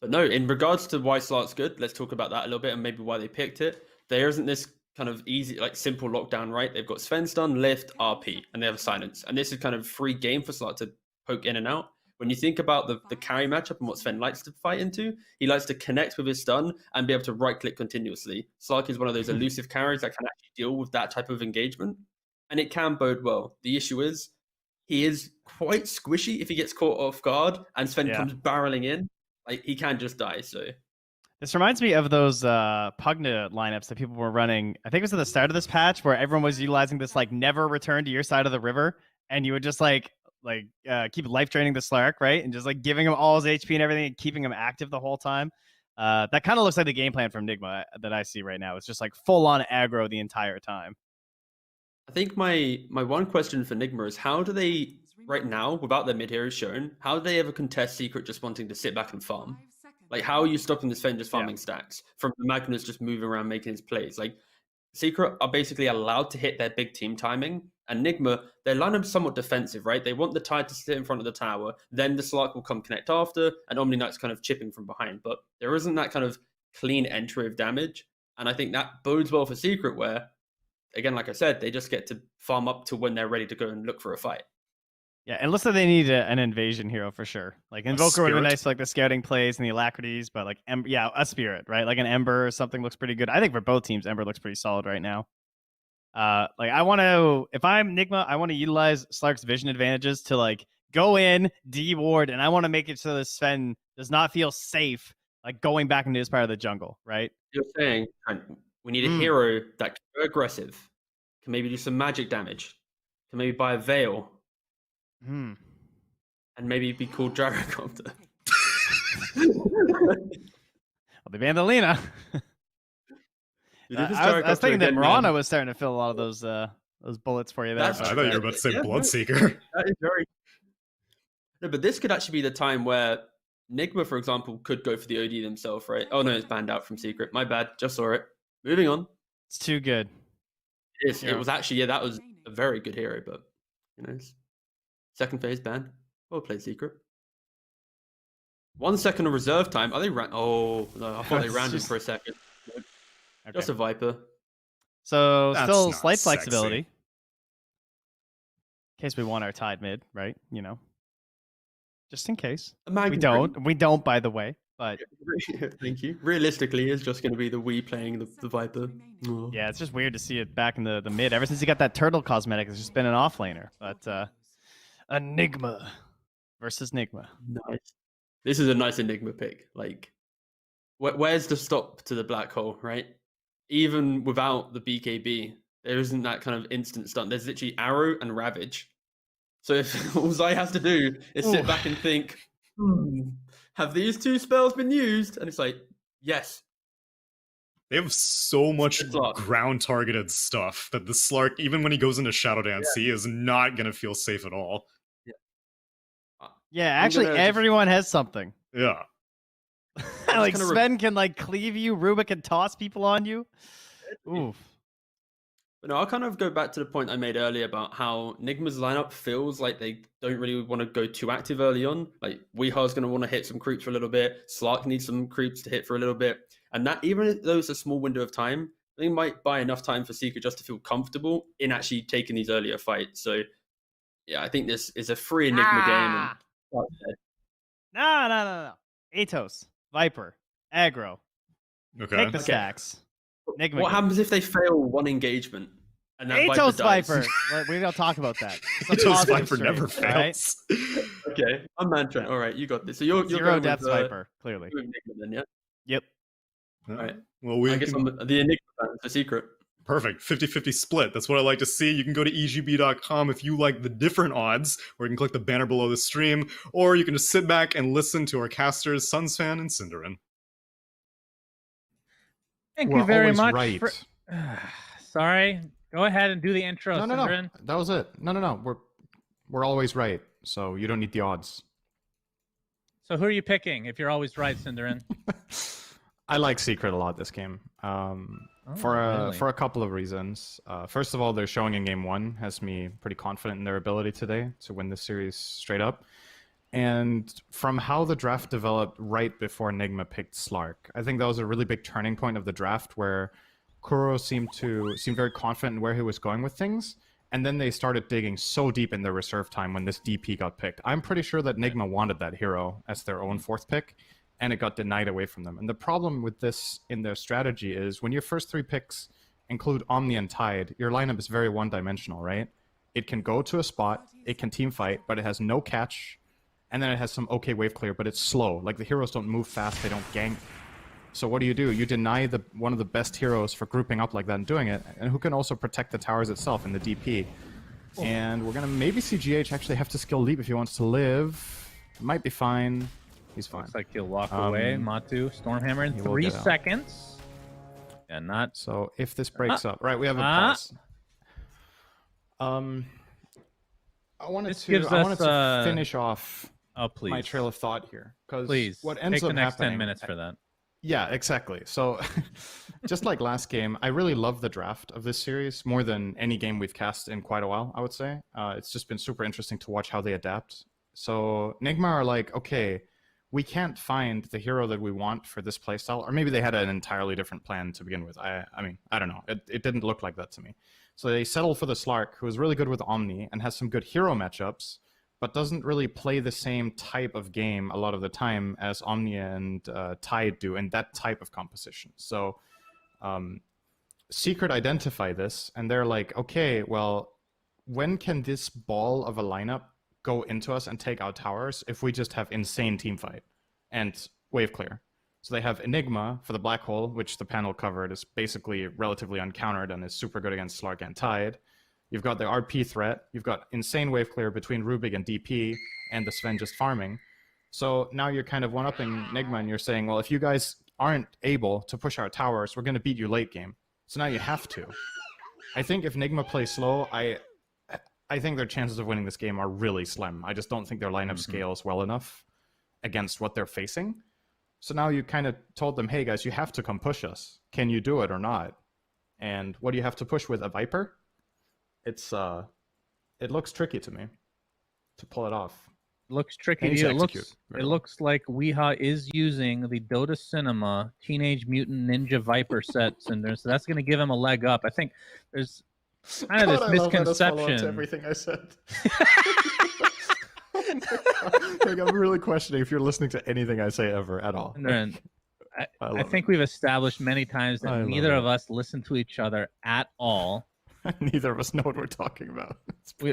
So no, in regards to why Slark's good, let's talk about that a little bit and maybe why they picked it. There isn't this kind of easy, like simple lockdown, right? They've got Sven stun, lift, RP, and they have a silence. And this is kind of free game for Slark to poke in and out. When you think about the carry matchup and what Sven likes to fight into, he likes to connect with his stun and be able to right-click continuously. Slark is one of those elusive carries that can actually deal with that type of engagement. And it can bode well. The issue is, he is quite squishy if he gets caught off guard and Sven comes barreling in. Like, he can just die, so... This reminds me of those Pugna lineups that people were running. I think it was at the start of this patch where everyone was utilizing this like never return to your side of the river, and you would just keep life draining the Slark, right? And just like giving him all his HP and everything and keeping him active the whole time. That kind of looks like the game plan from Nigma that I see right now. It's just like full on aggro the entire time. I think my one question for Nigma is how do they, right now, without their mid-heroes shown, how do they ever contest Secret just wanting to sit back and farm? Like, how are you stopping this Sven just farming stacks from Magnus just moving around making his plays? Like, Secret are basically allowed to hit their big team timing, and Nigma, their lineup is somewhat defensive, right? They want the Tide to sit in front of the tower, then the Slark will come connect after, and Omni Knight's kind of chipping from behind. But there isn't that kind of clean entry of damage, and I think that bodes well for Secret, where, again, like I said, they just get to farm up to when they're ready to go and look for a fight. Yeah, it looks like they need an invasion hero for sure. Like Invoker would be nice for like the scouting plays and the alacrities, but like a spirit, right? Like an Ember or something looks pretty good. I think for both teams, Ember looks pretty solid right now. Like I want to, if I'm Nigma, I want to utilize Slark's vision advantages to like go in, de-ward, and I want to make it so that Sven does not feel safe like going back into his part of the jungle, right? You're saying we need a hero that can go aggressive, can maybe do some magic damage, can maybe buy a veil. And maybe be called Gyrocopter. Well, they banned the Lena. I was thinking that Mirana was starting to fill a lot of those bullets for you there. I thought you were about to say Bloodseeker. That is very... No, but this could actually be the time where Nigma, for example, could go for the OD themselves, right? Oh no, it's banned out from Secret. My bad, just saw it. Moving on. It's too good. It was actually, that was a very good hero, but, second phase ban. Well played, Secret. 1 second of reserve time. Are they Oh, no, I thought they random for a second. Okay. Just a Viper. So, still slight flexibility. In case we want our Tide mid, right? Just in case. We don't, by the way. But thank you. Realistically, it's just going to be the Wii playing the Viper. Oh. Yeah, it's just weird to see it back in the mid. Ever since he got that turtle cosmetic, it's just been an offlaner. But Nigma versus Nigma. Nice. This is a nice Enigma pick. Like, where's the stop to the black hole, right? Even without the BKB, there isn't that kind of instant stun. There's literally Arrow and Ravage. So if all I have to do is sit back and think, have these two spells been used? And it's like, yes. They have so much ground targeted stuff that the Slark, even when he goes into Shadow Dance, he is not going to feel safe at all. Yeah, actually, everyone has something. Yeah. Like Sven can like cleave you, Ruba can toss people on you. Oof. But no, I'll kind of go back to the point I made earlier about how Nigma's lineup feels like they don't really want to go too active early on. Like Weehar's going to want to hit some creeps for a little bit. Slark needs some creeps to hit for a little bit. And that, even though it's a small window of time, they might buy enough time for Secret just to feel comfortable in actually taking these earlier fights. So yeah, I think this is a free Enigma game. No. Atos, Viper, aggro. Okay. Take the stacks. Nigma what happens if they fail one engagement? And that Atos Viper. We don't talk about that. Atos Viper never fails. Right? Okay, I'm Mantrent. All right, you got this. So you're Zero going deaths with, Viper, clearly. Enigma then, yeah? Yep. All right. Well, I guess I'm the Enigma fan, the Secret. Perfect. 50-50 split. That's what I like to see. You can go to egb.com if you like the different odds, or you can click the banner below the stream, or you can just sit back and listen to our casters, Sunsfan and Cinderin. Thank you very much. Right. Sorry. Go ahead and do the intro, No, no, no. Synderen. That was it. No, no, no. We're always right, so you don't need the odds. So who are you picking if you're always right, Synderen? I like Secret a lot this game. Really? For a couple of reasons. First of all, their showing in game 1 has me pretty confident in their ability today to win this series straight up. And from how the draft developed right before Nigma picked Slark, I think that was a really big turning point of the draft where Kuro seemed very confident in where he was going with things. And then they started digging so deep in their reserve time when this DP got picked. I'm pretty sure that Nigma wanted that hero as their own 4th pick, and it got denied away from them. And the problem with this in their strategy is when your first 3 picks include Omni and Tide, your lineup is very one-dimensional, right? It can go to a spot, it can team fight, but it has no catch, and then it has some okay wave clear, but it's slow. Like, the heroes don't move fast, they don't gank. So what do? You deny one of the best heroes for grouping up like that and doing it, and who can also protect the towers itself in the DP. And we're going to maybe see GH actually have to skill leap if he wants to live. It might be fine. He's fine. Looks like he'll walk away. Matu, Stormhammer in 3 seconds. Yeah, not... So if this breaks up... Right, we have a pause. I wanted to finish off my trail of thought here. Please, what ends take the up next happening, 10 minutes for that. Yeah, exactly. So, just like last game, I really love the draft of this series more than any game we've cast in quite a while, I would say. It's just been super interesting to watch how they adapt. So, Nigma are like, okay, we can't find the hero that we want for this playstyle, or maybe they had an entirely different plan to begin with. I mean, I don't know. It didn't look like that to me. So they settle for the Slark, who is really good with Omni and has some good hero matchups, but doesn't really play the same type of game a lot of the time as Omni and Tide do in that type of composition. So Secret identify this, and they're like, okay, well, when can this ball of a lineup go into us and take out towers if we just have insane teamfight and wave clear? So they have Enigma for the Black Hole, which the panel covered is basically relatively uncountered and is super good against Slark and Tide. You've got the RP threat. You've got insane wave clear between Rubik and DP, and the Sven just farming. So now you're kind of one-upping Nigma, and you're saying, well, if you guys aren't able to push our towers, we're going to beat you late game. So now you have to. I think if Nigma plays slow, I think their chances of winning this game are really slim. I just don't think their lineup scales well enough against what they're facing. So now you kind of told them, hey guys, you have to come push us. Can you do it or not? And what do you have to push with? A Viper? It looks tricky to me to pull it off. Looks tricky. It looks like Weeha is using the Dota Cinema Teenage Mutant Ninja Viper sets, and so that's going to give him a leg up. I think there's kind of this misconception. To everything I said. Like, I'm really questioning if you're listening to anything I say ever at all. I think we've established many times that neither of us listen to each other at all. Neither of us know what we're talking about.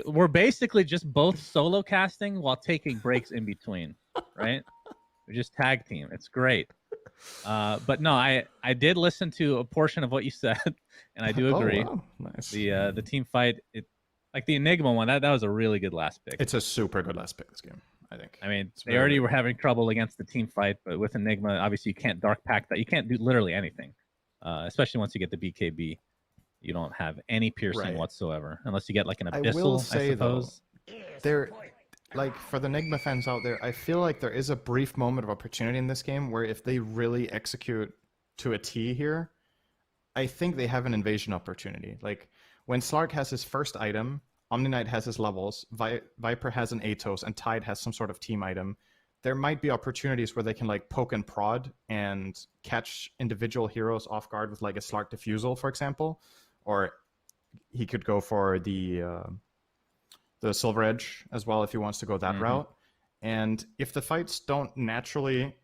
We're basically just both solo casting while taking breaks in between, right? We're just tag team. It's great. But no, I did listen to a portion of what you said, and I do agree. Oh, wow. Nice. The team fight, like the Enigma one, that was a really good last pick. It's a super good last pick this game, I think. I mean, they already were having trouble against the team fight, but with Enigma, obviously you can't dark pack that. You can't do literally anything, especially once you get the BKB. You don't have any piercing whatsoever, unless you get like an abyssal, I will say, I suppose. Though, like, for the Nigma fans out there, I feel like there is a brief moment of opportunity in this game where if they really execute to a T here, I think they have an invasion opportunity. Like, when Slark has his first item, Omni Knight has his levels, Viper has an Atos, and Tide has some sort of team item, there might be opportunities where they can like poke and prod and catch individual heroes off guard with like a Slark Diffusal, for example. Or he could go for the Silver Edge as well if he wants to go that route. And if the fights don't naturally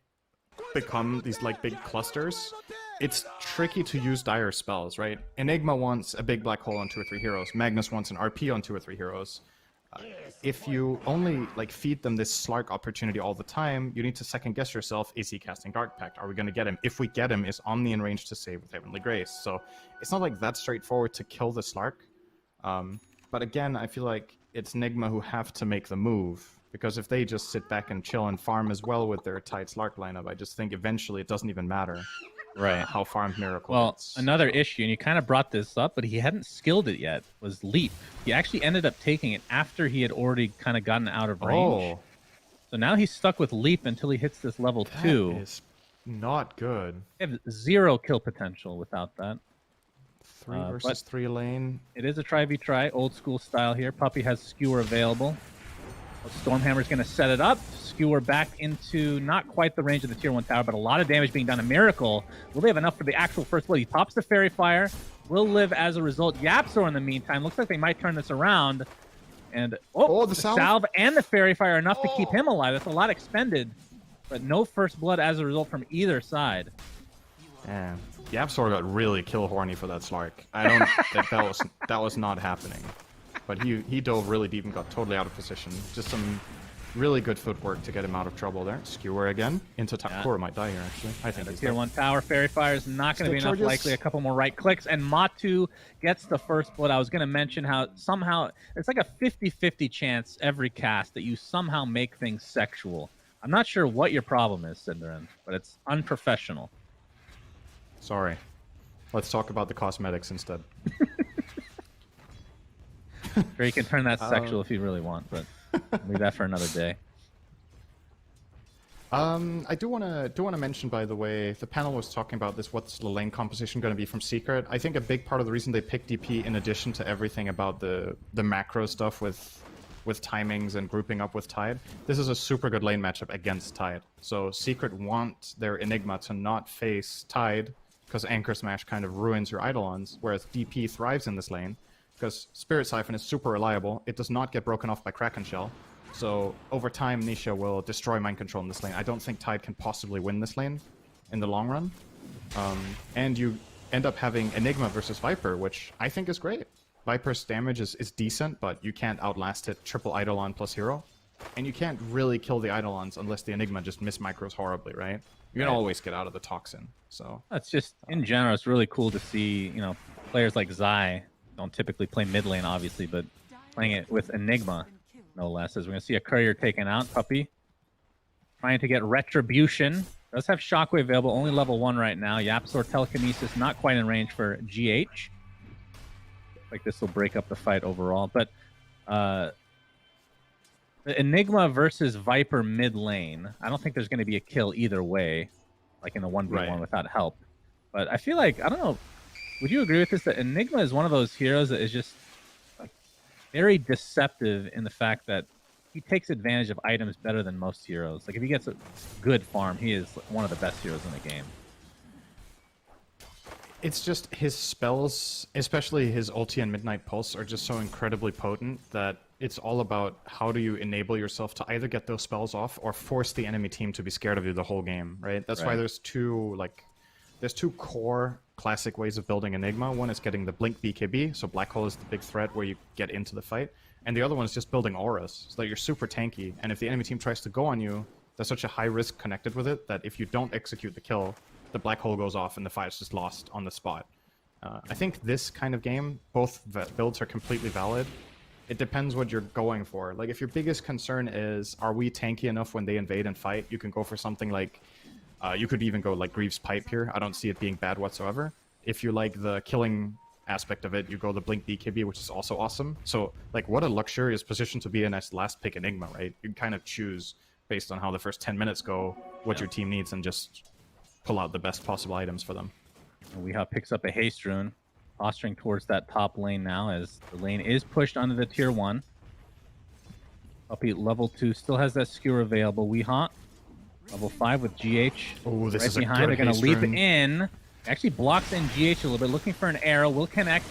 become these like big clusters, it's tricky to use dire spells, right? Enigma wants a big black hole on 2 or 3 heroes. Magnus wants an RP on 2 or 3 heroes. If you only like feed them this Slark opportunity all the time, you need to second guess yourself. Is he casting Dark Pact? Are we going to get him? If we get him, is Omni in range to save with Heavenly Grace? So it's not like that straightforward to kill the Slark. But again, I feel like it's Nigma who have to make the move, because if they just sit back and chill and farm as well with their tight Slark lineup, I just think eventually it doesn't even matter. Right. how farmed Miracle Well, gets. another issue, and you kind of brought this up, but he hadn't skilled it yet, was Leap. He actually ended up taking it after he had already kind of gotten out of range. Oh, So now he's stuck with Leap until he hits this level that 2. is not good. They have 0 kill potential without that. 3 but versus 3 lane. It is a try-v-try, old school style here. Puppey has Skewer available. Stormhammer's going to set it up. Skewer back into not quite the range of the tier 1 tower, but a lot of damage being done. A Miracle. Will they have enough for the actual first blood? He pops the Fairy Fire. Will live as a result. Yapzor, in the meantime, looks like they might turn this around. And the salve. And the Fairy Fire are enough to keep him alive. That's a lot expended, but no first blood as a result from either side. Yeah, Yapzor got really kill horny for that Slark. I don't think that was not happening. But he dove really deep and got totally out of position. Just some really good footwork to get him out of trouble there. Skewer again into top. Kura might die here, actually. I think The he's tier dead. 1 tower Fairy Fire is not going to be Still enough. charges. Likely a couple more right clicks, and Matu gets the first blood. I was going to mention how somehow it's like a 50-50 chance every cast that you somehow make things sexual. I'm not sure what your problem is, Cinderin, but it's unprofessional. Sorry. Let's talk about the cosmetics instead. Sure, you can turn that sexual if you really want, but leave that for another day. I do want to mention, by the way, the panel was talking about this. What's the lane composition going to be from Secret? I think a big part of the reason they picked DP, in addition to everything about the macro stuff with timings and grouping up with Tide, this is a super good lane matchup against Tide. So Secret want their Enigma to not face Tide, because Anchor Smash kind of ruins your Eidolons, whereas DP thrives in this lane, because Spirit Siphon is super reliable. It does not get broken off by Kraken Shell. So over time, Nisha will destroy Mind Control in this lane. I don't think Tide can possibly win this lane in the long run. And you end up having Enigma versus Viper, which I think is great. Viper's damage is decent, but you can't outlast it triple Eidolon plus hero. And you can't really kill the Eidolons unless the Enigma just miss-micros horribly, right? You can always get out of the Toxin, so... That's just, in general, it's really cool to see, players like Zai don't typically play mid lane, obviously, but playing it with Enigma, no less, as we're going to see a Courier taken out. Puppey trying to get Retribution. Does have Shockwave available, only level 1 right now. Yapzor Telekinesis not quite in range for GH. Like this will break up the fight overall, but the Enigma versus Viper mid lane, I don't think there's going to be a kill either way, like in a 1v1 without help. But I feel like, I don't know, would you agree with this, that Enigma is one of those heroes that is just like very deceptive in the fact that he takes advantage of items better than most heroes. Like if he gets a good farm, he is one of the best heroes in the game. It's just his spells, especially his ulti and Midnight Pulse, are just so incredibly potent that it's all about how do you enable yourself to either get those spells off or force the enemy team to be scared of you the whole game, right? That's why there's two core classic ways of building Enigma. One is getting the Blink BKB, so Black Hole is the big threat where you get into the fight. And the other one is just building auras, so that you're super tanky. And if the enemy team tries to go on you, there's such a high risk connected with it that if you don't execute the kill, the Black Hole goes off and the fight's just lost on the spot. I think this kind of game, both builds are completely valid. It depends what you're going for. Like, if your biggest concern is, are we tanky enough when they invade and fight, you can go for something like, you could even go like Greaves Pipe here. I don't see it being bad whatsoever. If you like the killing aspect of it, you go the Blink BKB, which is also awesome. So, like, what a luxurious position to be in as last pick Enigma, right? You can kind of choose, based on how the first 10 minutes go, what your team needs and just pull out the best possible items for them. Weehaw picks up a Haste Rune, posturing towards that top lane now as the lane is pushed under the tier 1. Puppey level 2 still has that skewer available. Weehaw level 5 with GH. Oh, this right is a behind. good They're going to Haste leap Rune. in. Actually blocks in GH a little bit, looking for an arrow. Will connect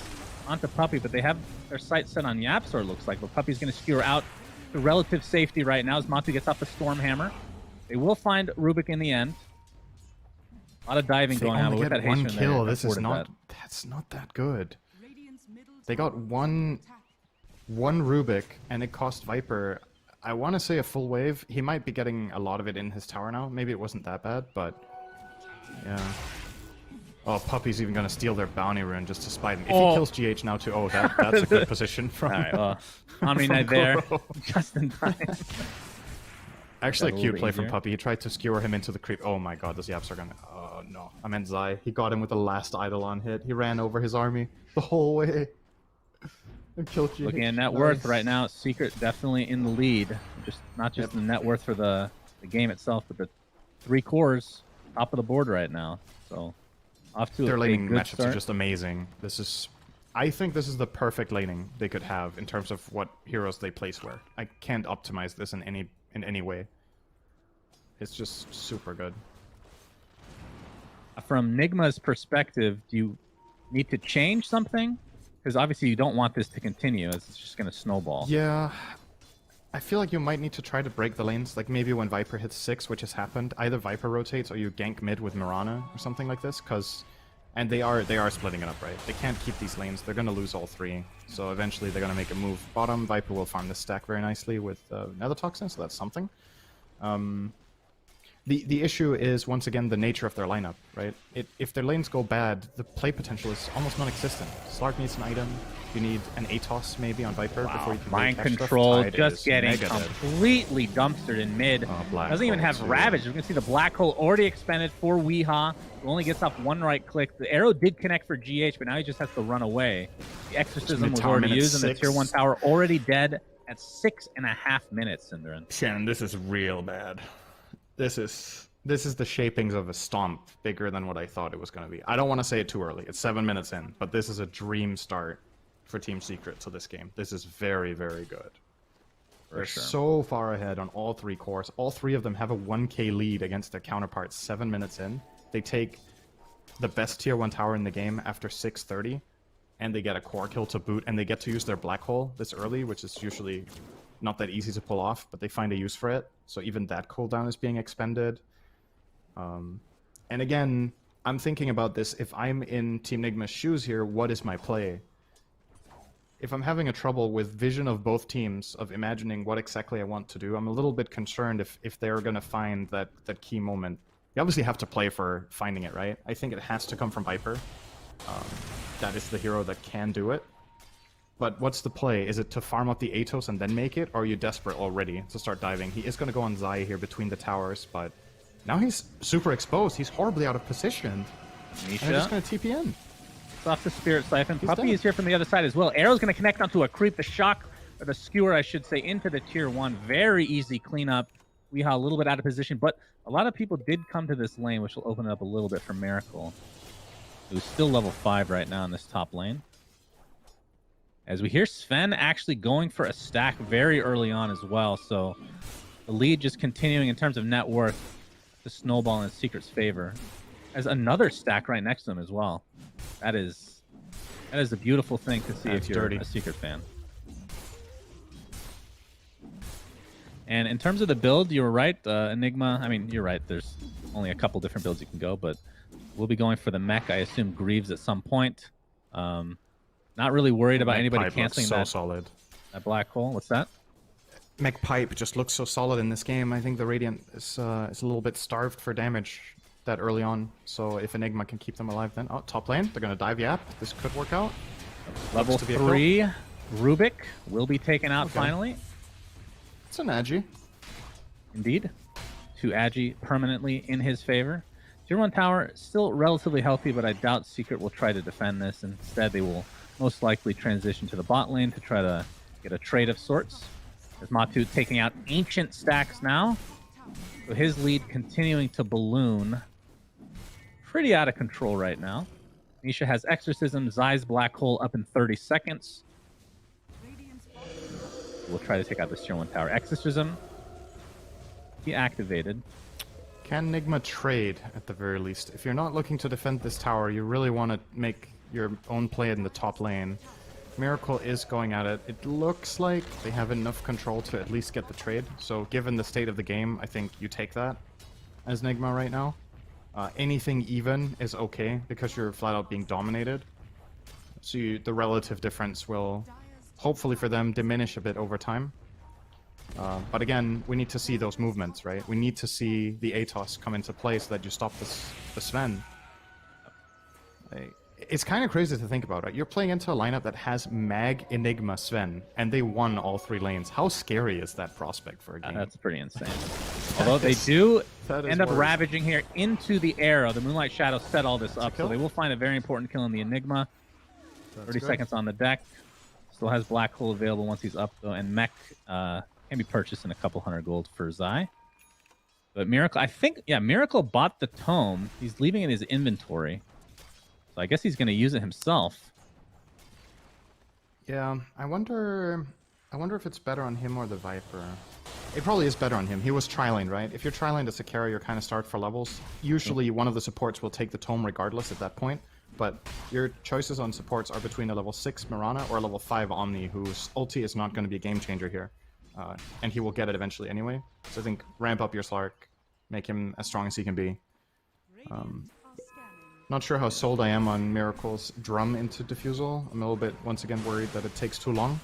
onto Puppey, but they have their sight set on Yapzor, looks like. But Puppey's going to skewer out to relative safety right now as Matu gets off the Stormhammer. They will find Rubik in the end. A lot of diving They going on, only but with get that one haste kill. there, This is afforded not. that. That's not that good. They got one Rubik, and it cost Viper, I want to say, a full wave. He might be getting a lot of it in his tower now. Maybe it wasn't that bad, but yeah. Oh, Puppey's even gonna steal their bounty rune just to spite him. If he kills GH now too, that's a good position from. All right, well, Omni Knight there, just in time. Actually, Got a a cute little play bit from easier. Puppy. He tried to skewer him into the creep. Oh my god, those Yaps are gonna... Oh no. I meant Zai. He got him with the last Eidolon hit. He ran over his army the whole way. And killed GH. Looking at net worth Nice. right now, Secret definitely in the lead. Just not just the net worth for the game itself, but the 3 cores top of the board right now. So off to Their a laning good matchups start. are just amazing. This is... I think this is the perfect laning they could have in terms of what heroes they place where. I can't optimize this in any way. It's just super good. From Nigma's perspective, do you need to change something? Because obviously you don't want this to continue. It's just going to snowball. Yeah, I feel like you might need to try to break the lanes. Like maybe when Viper hits 6, which has happened, either Viper rotates or you gank mid with Mirana or something like this. And they are splitting it up, right? They can't keep these lanes. They're going to lose all 3. So eventually they're going to make a move bottom. Viper will farm this stack very nicely with Nether Toxin, so that's something. The issue is, once again, the nature of their lineup, right? If their lanes go bad, the play potential is almost non-existent. Slark needs an item. You need an Atos maybe on Viper before you can Mind really catch stuff. control Tide just is getting mega dead. completely dumpstered in mid. Black Doesn't even hole have too. Ravage. You can see the black hole already expended for Weehaw, who only gets off 1 right click. The arrow did connect for GH, but now he just has to run away. The Exorcism was Mid-tower already minute used, and the 6. Tier 1 tower already dead at 6.5 minutes, Synderen. Shannon, this is real bad. This is the shapings of a stomp bigger than what I thought it was going to be. I don't want to say it too early. It's 7 minutes in, but this is a dream start for Team Secret to this game. This is very, very good. They're sure. so far ahead on all 3 cores. All 3 of them have a 1k lead against their counterparts 7 minutes in. They take the best tier 1 tower in the game after 6:30, and they get a core kill to boot, and they get to use their black hole this early, which is usually not that easy to pull off, but they find a use for it. So even that cooldown is being expended. And again, I'm thinking about this. If I'm in Team Nigma's shoes here, what is my play? If I'm having a trouble with vision of both teams, of imagining what exactly I want to do, I'm a little bit concerned if they're going to find that key moment. You obviously have to play for finding it, right? I think it has to come from Viper. That is the hero that can do it. But what's the play? Is it to farm up the Atos and then make it? Or are you desperate already to start diving? He is going to go on Zai here between the towers, but now he's super exposed. He's horribly out of position. Misha. And they're just going to TP in. It's off the Spirit Siphon. He's Puppy dead. is here from the other side as well. Arrow's going to connect onto a creep. The shock, or the skewer, I should say, into the Tier 1. Very easy cleanup. Weehaw a little bit out of position, but a lot of people did come to this lane, which will open it up a little bit for Miracle, who's still level 5 right now in this top lane. As we hear Sven actually going for a stack very early on as well, so the lead just continuing in terms of net worth to snowball in Secret's favor. As another stack right next to him as well. That is a beautiful thing to see That's if you're dirty. a Secret fan. And in terms of the build, you were right, Enigma. I mean, you're right. There's only a couple different builds you can go, but we'll be going for the mech. I assume Greaves at some point. Not really worried about anybody Pipe looks canceling so that, solid. that black hole. What's that? Mech Pipe just looks so solid in this game. I think the Radiant is a little bit starved for damage that early on. So if Enigma can keep them alive, then top lane, they're gonna dive Yap. This could work out. Level Looks to be a 3, Rubik will be taken out Okay. finally. It's an Agi. Indeed. To Agi permanently in his favor. Tier 1 tower still relatively healthy, but I doubt Secret will try to defend this. Instead, they will most likely transition to the bot lane to try to get a trade of sorts. As Matu taking out ancient stacks now. So his lead continuing to balloon. Pretty out of control right now. Misha has Exorcism, Zai's Black Hole up in 30 seconds. We'll try to take out this Tier 1 tower. Exorcism, he activated. Can Nigma trade at the very least? If you're not looking to defend this tower, you really want to make your own play in the top lane. Miracle is going at it. It looks like they have enough control to at least get the trade. So given the state of the game, I think you take that as Nigma right now. Anything even is okay because you're flat out being dominated. So the relative difference will, hopefully for them, diminish a bit over time. But again, we need to see those movements, right? We need to see the Atos come into play so that you stop the Sven. it's kind of crazy to think about, right? You're playing into a lineup that has Mag, Enigma, Sven, and they won all 3 lanes. How scary is that prospect for a game? That's pretty insane. Although they do that is end up worrisome. ravaging here into the arrow. The Moonlight Shadow set all this up, so they will find a very important kill in the Enigma. 30 good. seconds on the deck. Still has Black Hole available once he's up, though, and Mech can be purchased in a couple hundred gold for Zai. But Miracle, I think, yeah, Miracle bought the tome. He's leaving it in his inventory. So I guess he's going to use it himself. Yeah, I wonder if it's better on him or the Viper. It probably is better on him. He was tri-laned, right? If you're tri-laned as a carry, you're kind of start for levels. Usually one of the supports will take the tome regardless at that point. But your choices on supports are between a level 6 Mirana or a level 5 Omni, whose ulti is not going to be a game changer here. And he will get it eventually anyway. So I think ramp up your Slark, make him as strong as he can be. Not sure how sold I am on Miracle's drum into Diffusal. I'm a little bit, once again, worried that it takes too long.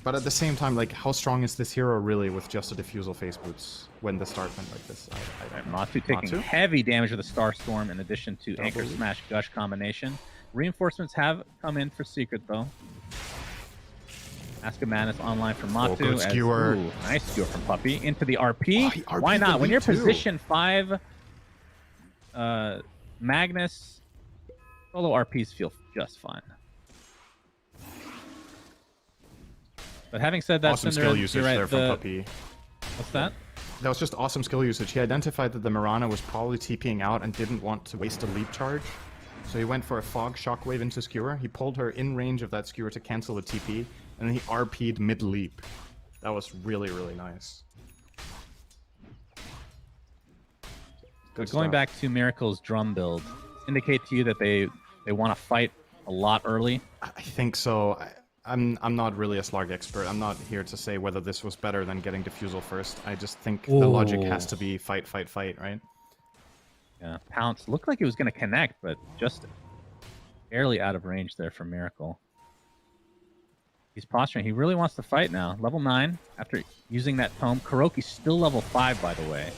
But at the same time, like, how strong is this hero really with just a Diffusal face boots when the start went like this? I don't know. Matu taking heavy damage with the Star Storm in addition to Anchor Smash Gush combination. Reinforcements have come in for Secret, though. Ask of Madness online from Matu. good skewer. Nice skewer from Puppy. Into the RP. he RP'd Why the not? When lead you're too. position 5, Magnus, solo RPs feel just fine. But having said that, Awesome Cinder, skill usage you're right, there from Puppy. What's that? That was just awesome skill usage. He identified that the Mirana was probably TPing out and didn't want to waste a leap charge. So he went for a Fog Shockwave into Skewer. He pulled her in range of that Skewer to cancel the TP, and then he RP'd mid-leap. That was really, really nice. Good Going stuff. back to Miracle's drum build, indicate to you that they want to fight a lot early? I think so. I'm not really a Slarg expert. I'm not here to say whether this was better than getting Diffusal first. I just think the logic has to be fight, fight, fight, right? Yeah, Pounce looked like he was going to connect, but just barely out of range there for Miracle. He's posturing. He really wants to fight now. Level 9 after using that tome. Kuroki's still level 5, by the way.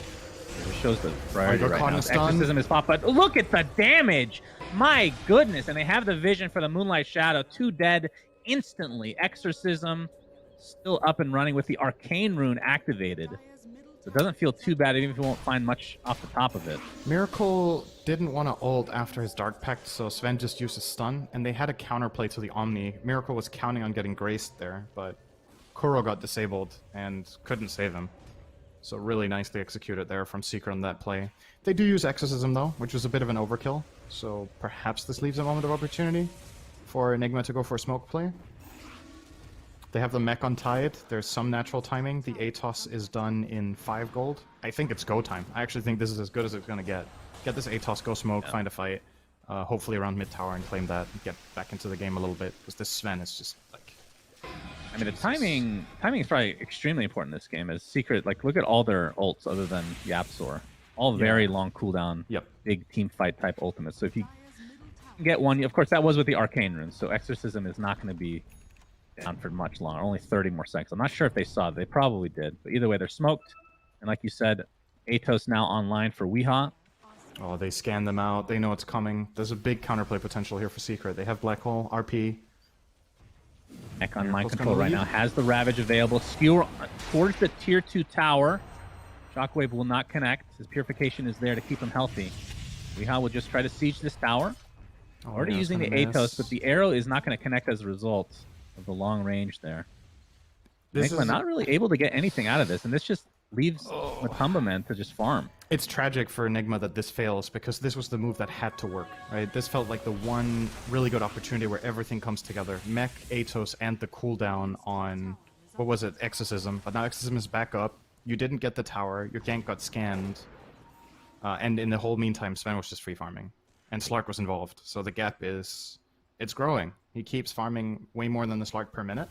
It shows the priority right now. Exorcism is pop, but look at the damage! My goodness! And they have the vision for the Moonlight Shadow. 2 dead instantly. Exorcism still up and running with the Arcane Rune activated. So it doesn't feel too bad, even if you won't find much off the top of it. Miracle didn't want to ult after his Dark Pact, so Sven just used a stun, and they had a counterplay to the Omni. Miracle was counting on getting graced there, but Kuro got disabled and couldn't save him. So really nicely executed there from Seeker on that play. They do use Exorcism though, which was a bit of an overkill, so perhaps this leaves a moment of opportunity for Enigma to go for a smoke play. They have the mech untied. There's some natural timing. The Atos is done in 5 gold. I think it's go time. I actually think this is as good as it's going to get. Get this Atos, go smoke, find a fight. Hopefully around mid tower and claim that and get back into the game a little bit. Because this Sven is just like... I mean, the timing is probably extremely important in this game. As Secret, like, look at all their ults other than Yapsor. All very long cooldown, big team fight type ultimates. So if you can get one, of course, that was with the Arcane Runes. So Exorcism is not going to be down for much longer, only 30 more seconds. I'm not sure if they saw it. They probably did. But either way, they're smoked. And like you said, Atos now online for Weehaw. Oh, they scan them out. They know it's coming. There's a big counterplay potential here for Secret. They have Black Hole, RP. Mech on mind control right now. Has the Ravage available. Skewer towards the tier 2 tower. Shockwave will not connect. His Purification is there to keep him healthy. Weehaw will just try to siege this tower. Already using the Atos, but the arrow is not going to connect as a result of the long range there. Nigma not really able to get anything out of this, and this just leaves Matumba Man to just farm. It's tragic for Enigma that this fails, because this was the move that had to work, right? This felt like the one really good opportunity where everything comes together. Mech, Atos, and the cooldown on, what was it, Exorcism. But now Exorcism is back up. You didn't get the tower, your gank got scanned, and in the whole meantime, Sven was just free farming. And Slark was involved, so the gap is... it's growing. He keeps farming way more than the Slark per minute.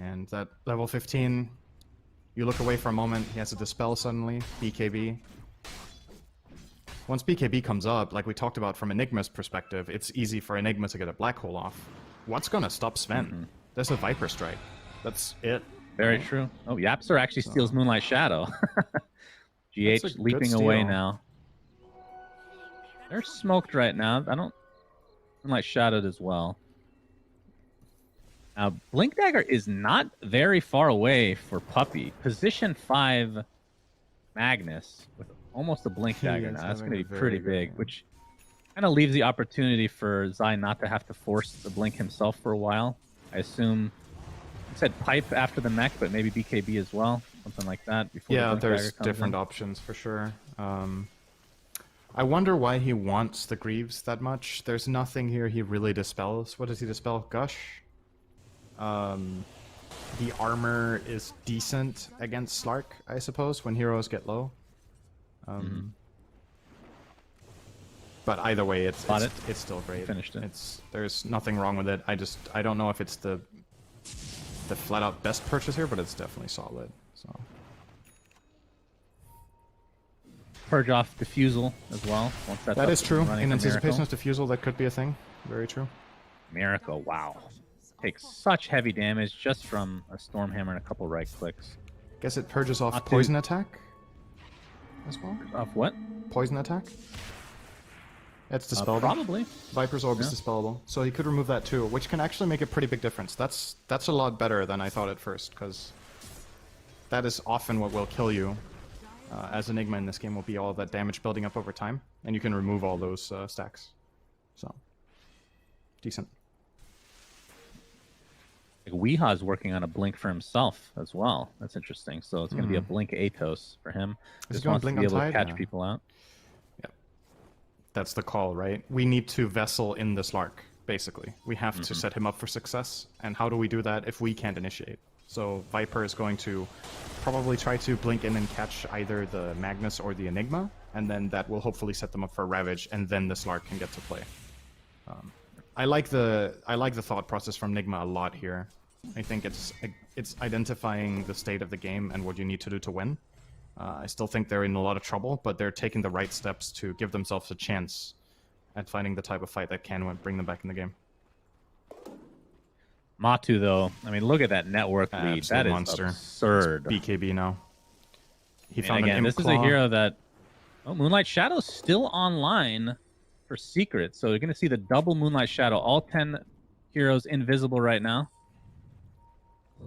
And that level 15, you look away for a moment, he has a Dispel suddenly, BKB. Once BKB comes up, like we talked about from Enigma's perspective, it's easy for Enigma to get a Black Hole off. What's gonna stop Sven? There's a Viper Strike. That's it. Very true. Oh, Yapsor actually steals Moonlight Shadow. GH leaping away now. They're smoked right now. I don't Moonlight shadowed as well. Now, Blink Dagger is not very far away for Puppey. Position 5 Magnus with almost a Blink He Dagger is now. That's going having to a be pretty very good big, game. which kind of leaves the opportunity for Zai not to have to force the Blink himself for a while. I assume it said Pipe after the mech, but maybe BKB as well. Something like that. Before the Yeah, Blink there's Dagger comes different in. options for sure. I wonder why he wants the Greaves that much. There's nothing here he really dispels. What does he dispel? Gush? The armor is decent against Slark, I suppose, when heroes get low. But either way, it's still great. Finished it. There's nothing wrong with it. I don't know if it's the flat out best purchase here, but it's definitely solid. So Purge off Diffusal as well. Once that's that up is true. and running In for anticipation Miracle. of Diffusal, that could be a thing. Very true. Miracle, wow. Takes such heavy damage just from a Stormhammer and a couple right clicks. Guess it purges off Not too- poison attack as well. Off what? Poison attack. That's dispellable. Probably. Viper's Orb is Yeah. dispellable, so he could remove that too, which can actually make a pretty big difference. That's a lot better than I thought at first, because that is often what will kill you. As Enigma in this game will be all that damage building up over time, and you can remove all those stacks. So, decent. Like Weeha's working on a Blink for himself as well. That's interesting. So it's going to be a Blink Atos for him. Is he Just going wants to Blink be on able to Tide? catch Yeah. people out. That's the call, right? We need to Vessel in this Lark, basically. We have to set him up for success, and how do we do that if we can't initiate? So Viper is going to probably try to blink in and catch either the Magnus or the Enigma, and then that will hopefully set them up for Ravage, and then this Lark can get to play. I like the thought process from Nigma a lot here. I think it's identifying the state of the game and what you need to do to win. I still think they're in a lot of trouble, but they're taking the right steps to give themselves a chance at finding the type of fight that can bring them back in the game. Matu, though, I mean, look at that network lead. Absolute That is monster. absurd. BKB now. He And found again, an this is a Imp Claw. hero that... Oh, Moonlight Shadow's still online for Secret. So you're going to see the double Moonlight Shadow. All 10 heroes invisible right now.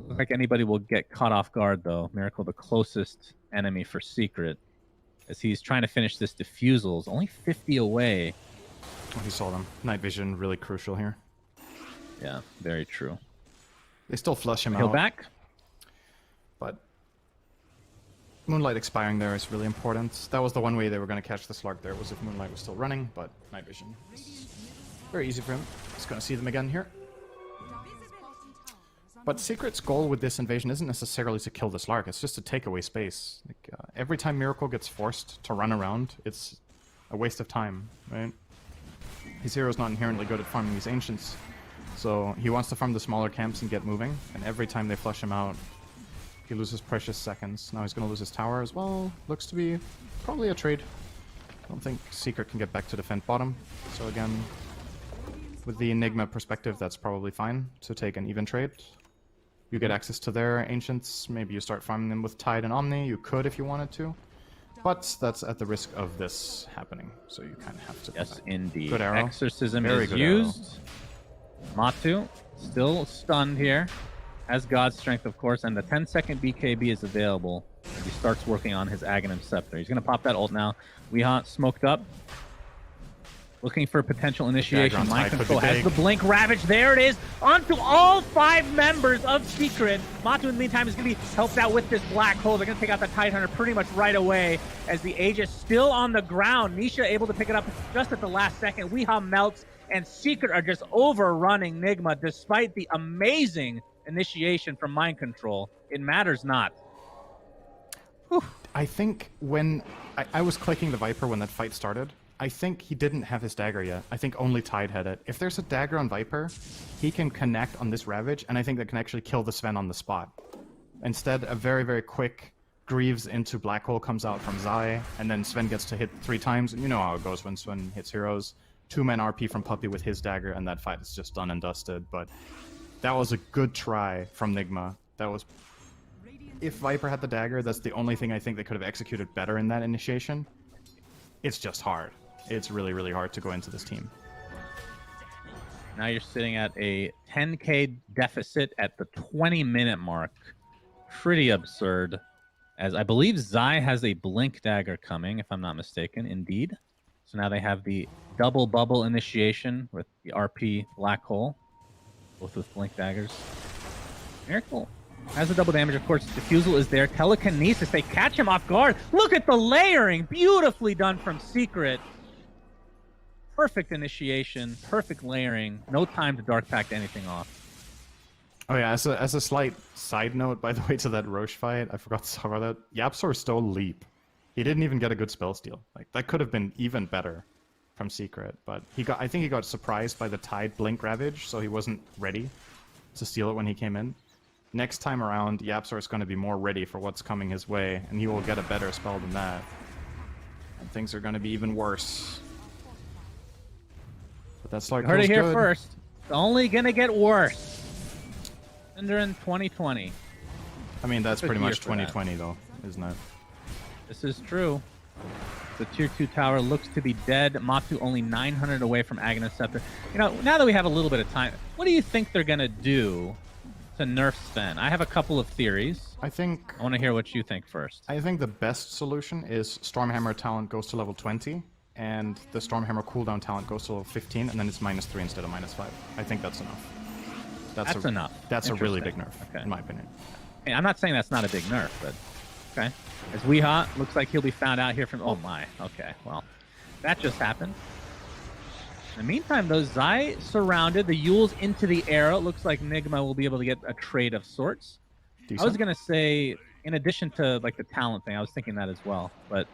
Looks like anybody will get caught off guard, though. Miracle, the closest enemy for Secret, as he's trying to finish this Diffusals. Only 50 away. Oh, he saw them. Night vision, really crucial here. Yeah, very true. They still flush him Heal out. back. But Moonlight expiring there is really important. That was the one way they were going to catch the Slark there, was if Moonlight was still running, but Night vision is very easy for him. Just going to see them again here. But Secret's goal with this invasion isn't necessarily to kill the Slark, it's just to take away space. Like, every time Miracle gets forced to run around, it's a waste of time, right? His hero's not inherently good at farming these Ancients, so he wants to farm the smaller camps and get moving, and every time they flush him out, he loses precious seconds. Now he's going to lose his tower as well. Looks to be probably a trade. I don't think Secret can get back to defend bottom, so again, with the Enigma perspective, that's probably fine to take an even trade. You get access to their Ancients, maybe you start farming them with Tide and Omni, you could if you wanted to. But that's at the risk of this happening, so you kind of have to... Yes, indeed. Good arrow. Exorcism Very is good arrow. used. Matu, still stunned here. Has God's Strength, of course, and the 10-second BKB is available. He starts working on his Aghanim Scepter. He's going to pop that ult now. Weeha smoked up. Looking for potential initiation. on Mind Tide could Control be has big. the Blink Ravage. There it is. Onto all 5 members of Secret. Matu, in the meantime, is going to be helped out with this Black Hole. They're going to take out the Tidehunter pretty much right away as the Aegis still on the ground. Nisha able to pick it up just at the last second. Weeha melts, and Secret are just overrunning Nigma despite the amazing initiation from Mind Control. It matters not. I think when... I was clicking the Viper when that fight started. I think he didn't have his dagger yet. I think only Tide had it. If there's a dagger on Viper, he can connect on this Ravage, and I think that can actually kill the Sven on the spot. Instead, a very, very quick Greaves into Black Hole comes out from Zai, and then Sven gets to hit 3 times, and you know how it goes when Sven hits heroes. 2-man RP from Puppey with his dagger, and that fight is just done and dusted, but that was a good try from Nigma. That was... If Viper had the dagger, that's the only thing I think they could have executed better in that initiation. It's just hard. It's really, really hard to go into this team. Now you're sitting at a 10k deficit at the 20-minute mark. Pretty absurd. As I believe Zai has a Blink Dagger coming, if I'm not mistaken. Indeed. So now they have the double bubble initiation with the RP Black Hole. Both with Blink Daggers. Miracle has a double damage, of course. Diffusal is there. Telekinesis, they catch him off guard. Look at the layering. Beautifully done from Secret. Perfect initiation, perfect layering. No time to Dark Pact anything off. Oh yeah, as a slight side note, by the way, to that Roche fight, I forgot to talk about that. Yapsor stole Leap. He didn't even get a good spell steal. Like, that could have been even better from Secret, but I think he got surprised by the Tide Blink Ravage, so he wasn't ready to steal it when he came in. Next time around, Yapsor is going to be more ready for what's coming his way, and he will get a better spell than that. And things are going to be even worse. But that's like Heard it here first. It's only going to get worse. Cinder in 2020. I mean, that's Good pretty year much for that. 2020, though, isn't it? This is true. The tier 2 tower looks to be dead. Matu only 900 away from Aghanim Scepter. You know, now that we have a little bit of time, what do you think they're going to do to nerf Sven? I have a couple of theories. I want to hear what you think first. I think the best solution is Stormhammer talent goes to level 20, and the Stormhammer cooldown talent goes to level 15, and then it's -3 instead of -5. I think that's enough. That's enough. That's a really big Interesting. nerf, in my opinion. Hey, I'm not saying that's not a big nerf, but okay. As Weeha looks like he'll be found out here from. Oh my. Okay. Well, that just happened. In the meantime, though, Zai surrounded. The Yule's into the arrow. It looks like Nigma will be able to get a trade of sorts. Decent. I was gonna say, in addition to like the talent thing, I was thinking that as well. But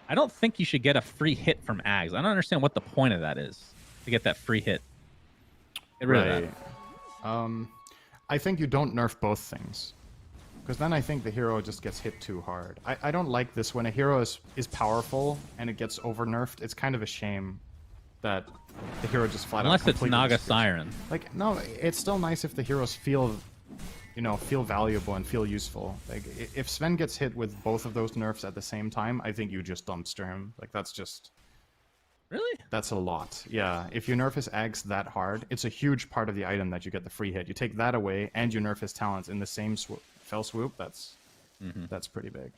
I don't think you should get a free hit from Ags. I don't understand what the point of that is to get that free hit. Get rid of that. I think you don't nerf both things. Because then I think the hero just gets hit too hard. I don't like this. When a hero is powerful and it gets over-nerfed, it's kind of a shame that the hero just flat out Unless it's completely Naga destroys. Siren. Like, no, it's still nice if the heroes feel, feel valuable and feel useful. Like, if Sven gets hit with both of those nerfs at the same time, I think you just dumpster him. Like, that's just... Really? That's a lot. Yeah, if you nerf his Ags that hard, it's a huge part of the item that you get the free hit. You take that away, and you nerf his talents in the same fell swoop. That's pretty big.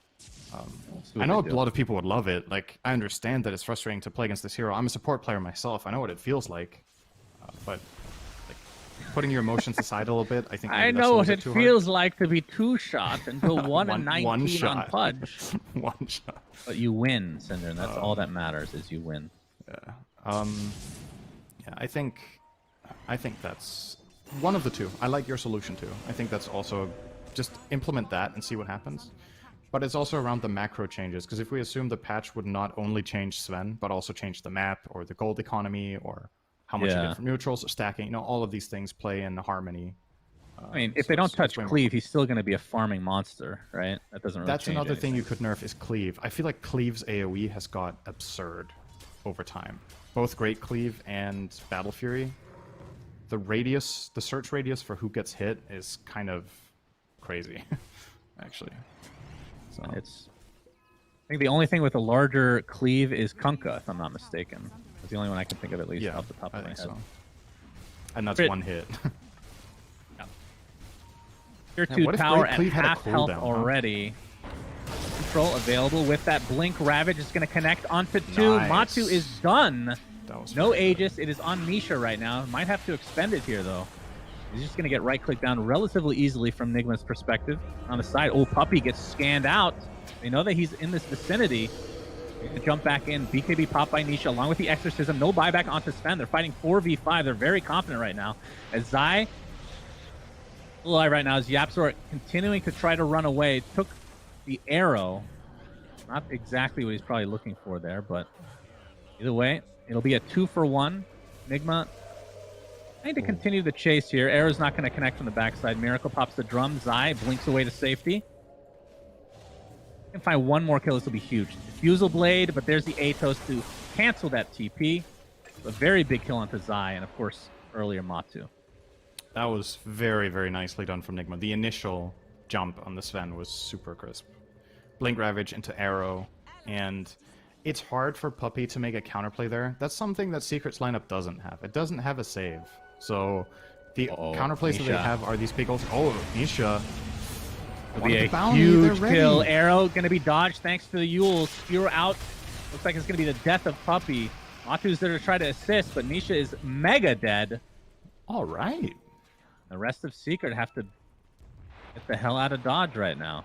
I know a lot of people would love it. Like, I understand that it's frustrating to play against this hero. I'm a support player myself. I know what it feels like. But like, putting your emotions aside a little bit, I think I maybe that's know a what little it bit too feels like to be two-shot and go 1 and 19 one on shot. Pudge. One shot. But you win, Cinder, and that's all that matters is you win. Yeah. Yeah, I think that's one of the two. I like your solution too. I think that's also just implement that and see what happens. But it's also around the macro changes, because if we assume the patch would not only change Sven, but also change the map or the gold economy or how much you get from neutrals or stacking, all of these things play in harmony. I mean, if they don't touch Cleave, he's still going to be a farming monster, right? That doesn't really That's change another thing anything. you could nerf is Cleave. I feel like Cleave's AoE has got absurd over time. Both Great Cleave and Battle Fury. The search radius for who gets hit is kind of crazy, actually. So I think the only thing with a larger Cleave is Kunkka, if I'm not mistaken. That's the only one I can think of, at least off the top of my head. so. And that's Crit. one hit. Tier Yeah, 2 what if tower Great at Cleave had a half health cooldown, huh? already. Control available with that Blink Ravage. It's going to connect onto 2. Nice. Matu is done. That was No pretty Aegis. It is on Misha right now. Might have to expend it here, though. He's just going to get right-click down relatively easily from Nigma's perspective. On the side, Puppy gets scanned out. They know that he's in this vicinity. He's going to jump back in. BKB pop by Nisha along with the Exorcism. No buyback onto Sven. They're fighting 4v5. They're very confident right now. As Zai... alive right now as Yapsor continuing to try to run away. Took the arrow. Not exactly what he's probably looking for there, but either way, it'll be a 2-for-1. Nigma trying to continue the chase here. Arrow's not going to connect from the backside. Miracle pops the drum. Zai blinks away to safety. Can find one more kill. This will be huge. Diffusal Blade, but there's the Atos to cancel that TP. A very big kill onto Zai, and of course, earlier Matu. That was very, very nicely done from Nigma. The initial jump on the Sven was super crisp. Blink Ravage into Arrow, and it's hard for Puppy to make a counterplay there. That's something that Secret's lineup doesn't have. It doesn't have a save. So the Uh-oh, counterplays that they Nisha. have are these big ults. Oh, Nisha. It'll Wanted be the a bounty, they're huge ready. kill. Arrow going to be dodged thanks to the Yule. Spear out. Looks like it's going to be the death of Puppy. Matu's there to try to assist, but Nisha is mega dead. All right. The rest of Secret have to get the hell out of dodge right now.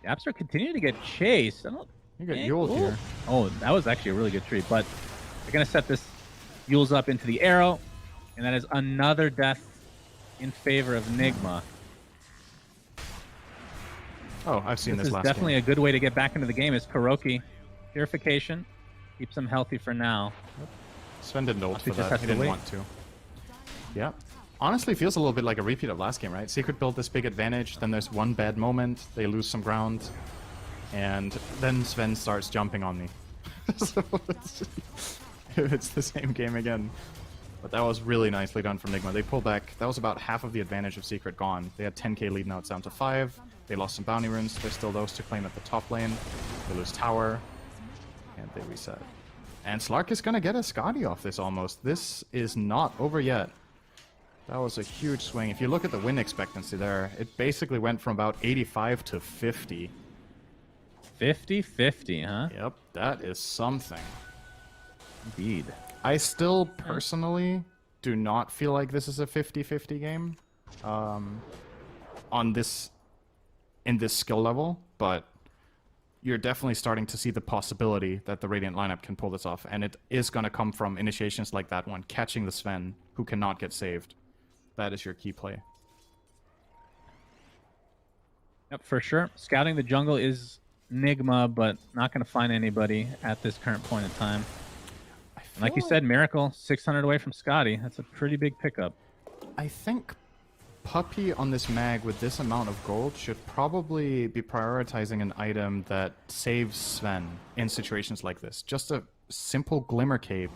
The Apps are continuing to get chased. I don't You got think- Yule Ooh. here. Oh, that was actually a really good tree, but they're going to set this Yule's up into the arrow, and that is another death in favor of Nigma. Oh, I've seen This this is last definitely game. a good way to get back into the game is Kuroki. Purification. Keeps him healthy for now. Sven didn't ult Matu for just that. has He to didn't wait. want to. Yeah. Honestly, feels a little bit like a repeat of last game, right? Secret built this big advantage, then there's one bad moment, they lose some ground, and then Sven starts jumping on me. So it's the same game again. But that was really nicely done from Nigma. They pulled back. That was about half of the advantage of Secret gone. They had 10k lead, now it's down to 5. They lost some bounty runes. There's still those to claim at the top lane. They lose tower. And they reset. And Slark is going to get a Scotty off this almost. This is not over yet. That was a huge swing. If you look at the win expectancy there, it basically went from about 85 to 50. 50-50, huh? Yep, that is something. Indeed. I still personally do not feel like this is a 50-50 game in this skill level, but you're definitely starting to see the possibility that the Radiant lineup can pull this off, and it is going to come from initiations like that one, catching the Sven, who cannot get saved. That is your key play. Yep, for sure. Scouting the jungle is Nigma, but not going to find anybody at this current point in time. And like you said, Miracle, 600 away from Scotty. That's a pretty big pickup. I think Puppy on this mag with this amount of gold should probably be prioritizing an item that saves Sven in situations like this. Just a simple Glimmer Cape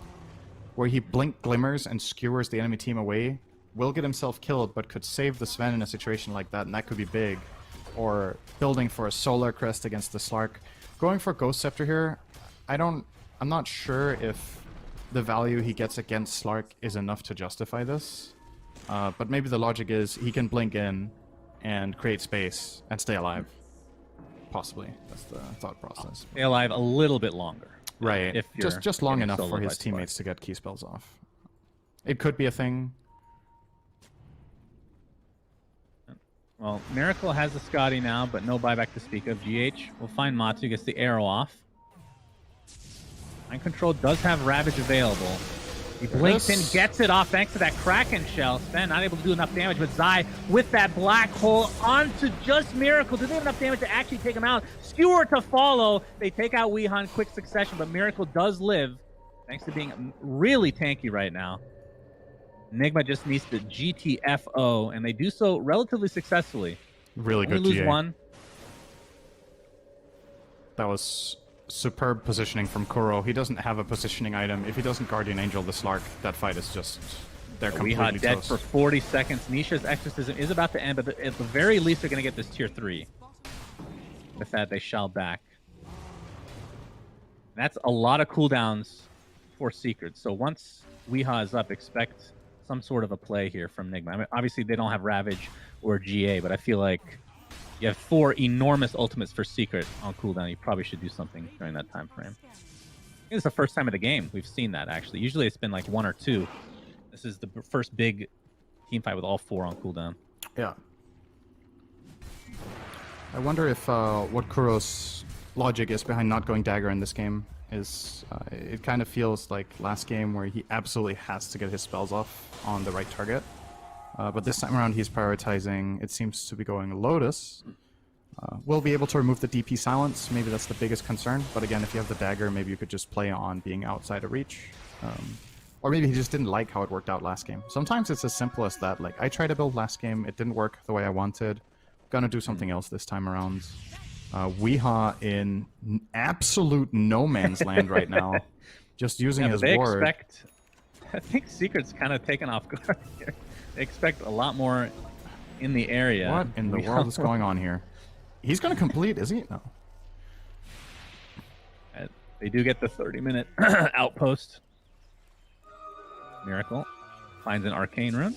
where he blink glimmers and skewers the enemy team away, will get himself killed, but could save the Sven in a situation like that, and that could be big. Or building for a Solar Crest against the Slark. Going for Ghost Scepter here, I'm not sure if the value he gets against Slark is enough to justify this. But maybe the logic is he can blink in and create space and stay alive. Possibly. That's the thought process. Stay alive a little bit longer. Right. If you're Just long getting enough for soloed his by teammates to get key spells off. It could be a thing. Well, Miracle has the Scotty now, but no buyback to speak of. GH will find Matu, gets the arrow off. Mind Control does have Ravage available. He blinks in, gets it off thanks to that Kraken shell. Sven not able to do enough damage, but Zai with that black hole onto just Miracle. Do they have enough damage to actually take him out? Skewer to follow. They take out Weehan in quick succession, but Miracle does live thanks to being really tanky right now. Nigma just needs to GTFO, and they do so relatively successfully. Really Only good lose GA. one. That was superb positioning from Kuro. He doesn't have a positioning item. If he doesn't Guardian Angel the Slark, that fight is just... They're completely Weeha dead toast. for 40 seconds. Nisha's Exorcism is about to end, but at the very least, they're going to get this tier 3. With that, they shall back. That's a lot of cooldowns for Secret. So once Weeha is up, expect some sort of a play here from Nigma. I mean, obviously, they don't have Ravage or GA, but I feel like you have 4 enormous ultimates for Secret on cooldown. You probably should do something during that time frame. I think it's the first time of the game we've seen that, actually. Usually it's been like 1 or 2. This is the first big team fight with all 4 on cooldown. Yeah. I wonder if what Kuro's logic is behind not going dagger in this game is it kind of feels like last game where he absolutely has to get his spells off on the right target. But this time around he's prioritizing, it seems to be going Lotus. We'll be able to remove the DP silence, maybe that's the biggest concern. But again, if you have the dagger, maybe you could just play on being outside of reach. Or maybe he just didn't like how it worked out last game. Sometimes it's as simple as that. Like, I tried to build last game, it didn't work the way I wanted. Gonna do something else this time around. Weeha in absolute no man's land right now. Just using his ward. I think Secret's kind of taken off guard here. They expect a lot more in the area. What in the world is going on here? He's gonna complete, is he? No. They do get the 30-minute outpost. Miracle finds an arcane rune.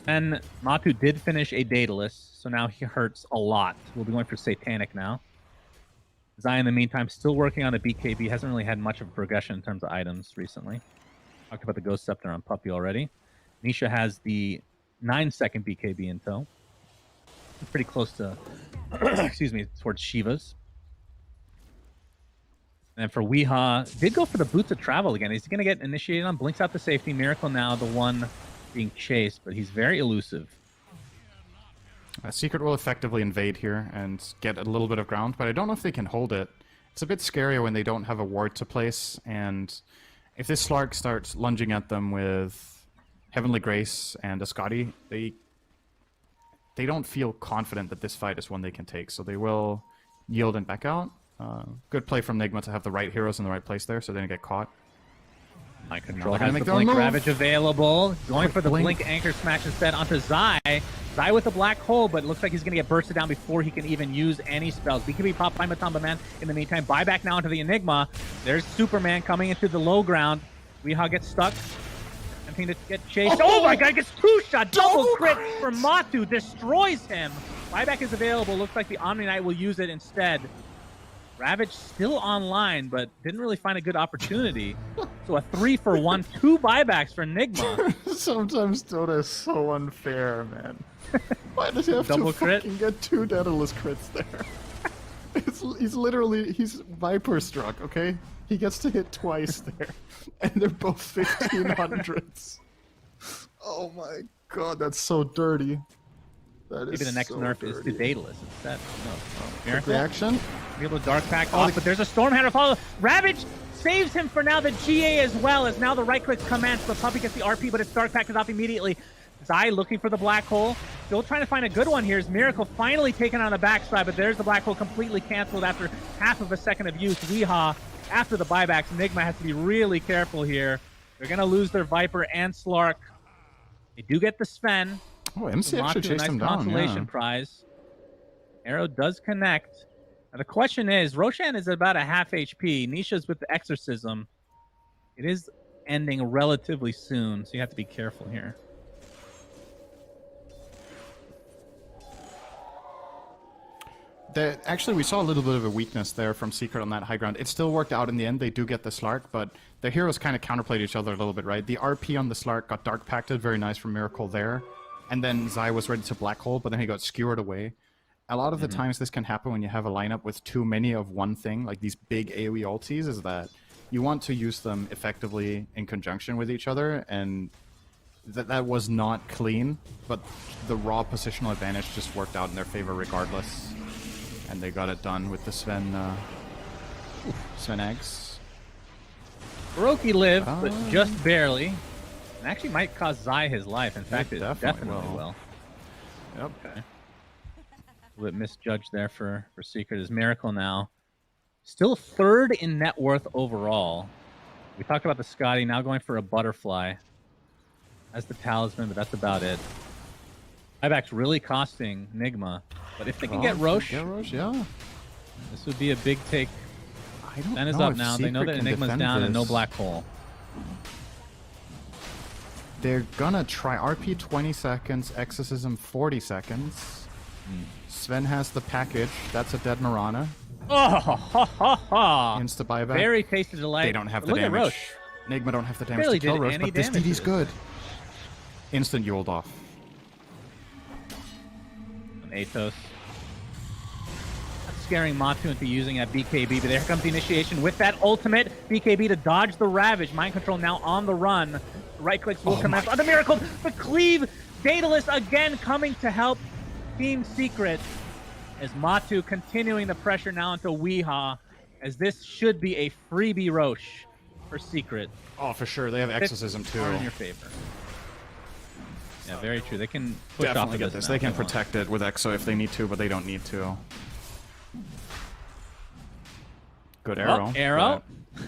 And Matu did finish a Daedalus, so now he hurts a lot. We'll be going for Satanic now. Zai, in the meantime, still working on a BKB. Hasn't really had much of a progression in terms of items recently. Talked about the Ghost Scepter on Puppy already. Nisha has the 9-second BKB in tow. Pretty close to, excuse me, towards Shiva's. And for Weeha, did go for the Boots of Travel again. He's going to get initiated on, blinks out the safety. Miracle now, the one being chased, but he's very elusive. Secret will effectively invade here and get a little bit of ground, but I don't know if they can hold it. It's a bit scarier when they don't have a ward to place, and if this Slark starts lunging at them with Heavenly Grace and a Scotty, they don't feel confident that this fight is one they can take, so they will yield and back out. Good play from Nigma to have the right heroes in the right place there, so they don't get caught. My control has the Blink Ravage available. Going for the Blink Anchor Smash instead onto Zai. Zai with the Black Hole, but it looks like he's going to get bursted down before he can even use any spells. BKB pop by Matamba Man. In the meantime, buyback now into the Enigma. There's Superman coming into the low ground. Weeha gets stuck. Attempting to get chased. Oh my god, gets two-shot. Double crit for Matu. Destroys him. Buyback is available. Looks like the Omni Knight will use it instead. Ravage still online, but didn't really find a good opportunity. So a 3-for-1, 2 buybacks for Nigma. Sometimes Dota is so unfair, man. Why does he have Double to crit? fucking get 2 Daedalus crits there? He's Viper struck, okay? He gets to hit twice there. And they're both 1500s. Oh my god, that's so dirty. That Maybe the next nerf is to Daedalus instead. No. Miracle. Reaction? Be able to Dark Pack off, but there's a Stormhammer follow. Ravage saves him for now. The GA as well, as now the right-click commands. The Puppy gets the RP, but it's Dark Pack is off immediately. Zai looking for the Black Hole. Still trying to find a good one here. Is Miracle finally taken on the backside, but there's the Black Hole completely canceled after half of a second of use. Weeha, after the buybacks, Nigma has to be really careful here. They're going to lose their Viper and Slark. They do get the Sven. Oh, MC actually chased him down, consolation prize. Arrow does connect. Now the question is, Roshan is about a half HP. Nisha's with the Exorcism. It is ending relatively soon, so you have to be careful here. Actually, we saw a little bit of a weakness there from Secret on that high ground. It still worked out in the end. They do get the Slark, but the heroes kind of counterplayed each other a little bit, right? The RP on the Slark got Dark Pacted. Very nice from Miracle there. And then Zai was ready to Black Hole, but then he got skewered away. A lot of the times this can happen when you have a lineup with too many of one thing, like these big AoE ultis, is that you want to use them effectively in conjunction with each other, and that was not clean, but the raw positional advantage just worked out in their favor regardless. And they got it done with the Sven eggs. Baroki lived, but just barely. And actually might cost Zai his life. In fact, it definitely will. Yep. Okay. A little bit misjudged there for Secret. Is Miracle now. Still third in net worth overall. We talked about the Scotty, now going for a Butterfly as the talisman, but that's about it. Buyback's really costing Nigma, but if they can get Roche, yeah. This would be a big take. I don't Zen is know up if now. They know Secret that can Enigma's defend down and no this. Black Hole. They're gonna try RP 20 seconds, Exorcism 40 seconds. Sven has the package. That's a dead Mirana. Oh, ha, ha, ha. Insta buyback. Very tasty delight. They don't have the Look at damage. Roche. Nigma don't have the damage Barely to kill did Roche, any but this damage DD's to good. Instant Yuled off. Atos. That's scaring Matu into using that BKB, but there comes the initiation with that ultimate BKB to dodge the Ravage. Mind Control now on the run. Right clicks will commence. The Miracle, the Cleave, Daedalus again coming to help Team Secret as Matu continuing the pressure now into Weeha, as this should be a freebie Roche for Secret. Oh, for sure. They have Exorcism too. Are in your favor. Yeah, very true. They can push Definitely off get of this. now They can if want. protect it with Exo if they need to, but they don't need to. Good arrow. Arrow.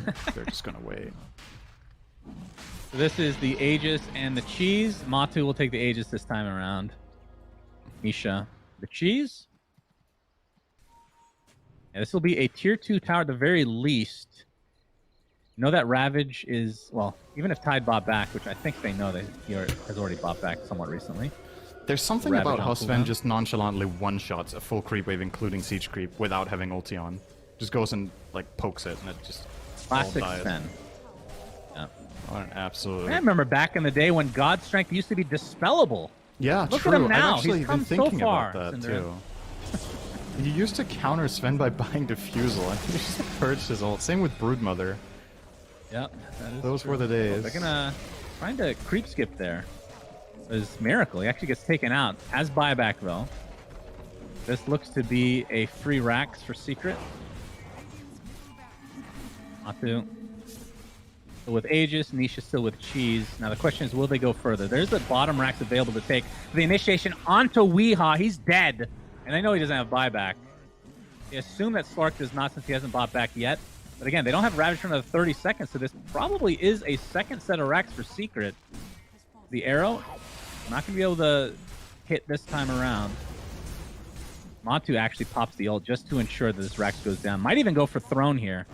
but They're just gonna wait. So this is the Aegis and the Cheese. Matu will take the Aegis this time around. Misha, the Cheese. Yeah, this will be a tier 2 tower at the very least. Know that Ravage is, well, even if Tide bought back, which I think they know that he has already bought back somewhat recently. There's something Ravage about on how Sven cooldown. just nonchalantly one-shots a full creep wave, including siege creep, without having ulti on. Just goes and like pokes it, and it just all Classic dies. Sven. Yeah. What an absolute. I remember back in the day when God's Strength used to be dispellable. Yeah, Look true. at him now. I've actually He's come been thinking so far. about that Cinder. too. He used to counter Sven by buying Diffusal, and he just purged his ult. Same with Broodmother. Yep. that is Those true. were the days. They're gonna trying to creep skip there. There's Miracle. He actually gets taken out. Has buyback though. This looks to be a free racks for Secret. Matu. So with Aegis, Nisha still with Cheese. Now the question is, will they go further? There's the bottom racks available to take the initiation onto Weehaw. He's dead. And I know he doesn't have buyback. They assume that Slark does not since he hasn't bought back yet. But again, they don't have Ravage for another 30 seconds, so this probably is a second set of racks for Secret. The arrow, not going to be able to hit this time around. Matu actually pops the ult just to ensure that this Rax goes down. Might even go for Throne here.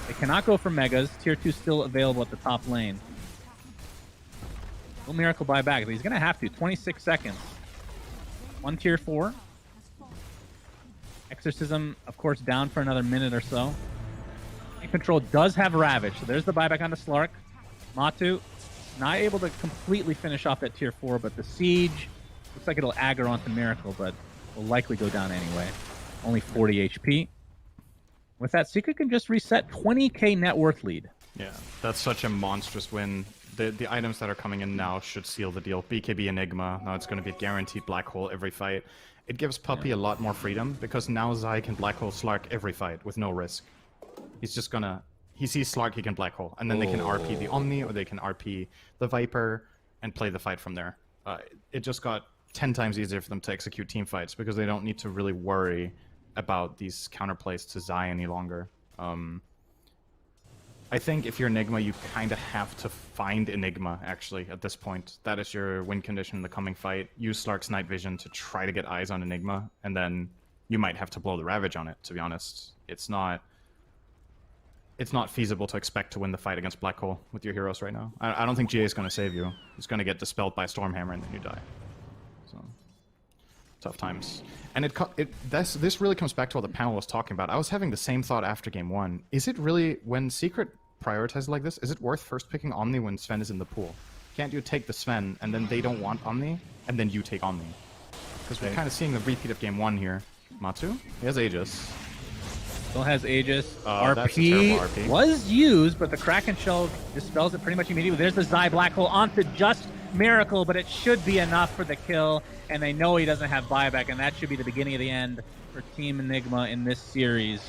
They cannot go for Megas. Tier 2 still available at the top lane. Will Miracle buy back, but he's going to have to. 26 seconds. One Tier 4. Exorcism, of course, down for another minute or so. And Control does have Ravage, so there's the buyback onto Slark. Matu, not able to completely finish off that Tier 4, but the Siege looks like it'll aggro onto Miracle, but will likely go down anyway. Only 40 HP. With that, Secret can just reset 20k net worth lead. Yeah, that's such a monstrous win. The items that are coming in now should seal the deal. BKB Enigma, now it's going to be a guaranteed black hole every fight. It gives Puppy a lot more freedom, because now Zai can black hole Slark every fight with no risk. He's just gonna... He sees Slark, he can black hole, and then they can RP the Omni, or they can RP the Viper, and play the fight from there. It just got 10 times easier for them to execute team fights, because they don't need to really worry about these counterplays to Zai any longer. I think if you're Enigma, you kind of have to find Enigma, actually, at this point. That is your win condition in the coming fight. Use Slark's night vision to try to get eyes on Enigma, and then you might have to blow the Ravage on it, to be honest. It's not feasible to expect to win the fight against Black Hole with your heroes right now. I don't think GA is going to save you. He's going to get dispelled by Stormhammer, and then you die. So, tough times. And this really comes back to what the panel was talking about. I was having the same thought after game one. Is it really, when Secret prioritizes like this, is it worth first picking Omni when Sven is in the pool? Can't you take the Sven, and then they don't want Omni, and then you take Omni? Because we're kind of seeing the repeat of game one here. Matu? He has Aegis. Still has Aegis. That's a terrible RP. Was used, but the Kraken Shell dispels it pretty much immediately. There's the Zai Black Hole onto just Miracle, but it should be enough for the kill, and they know he doesn't have buyback, and that should be the beginning of the end for Team Enigma in this series.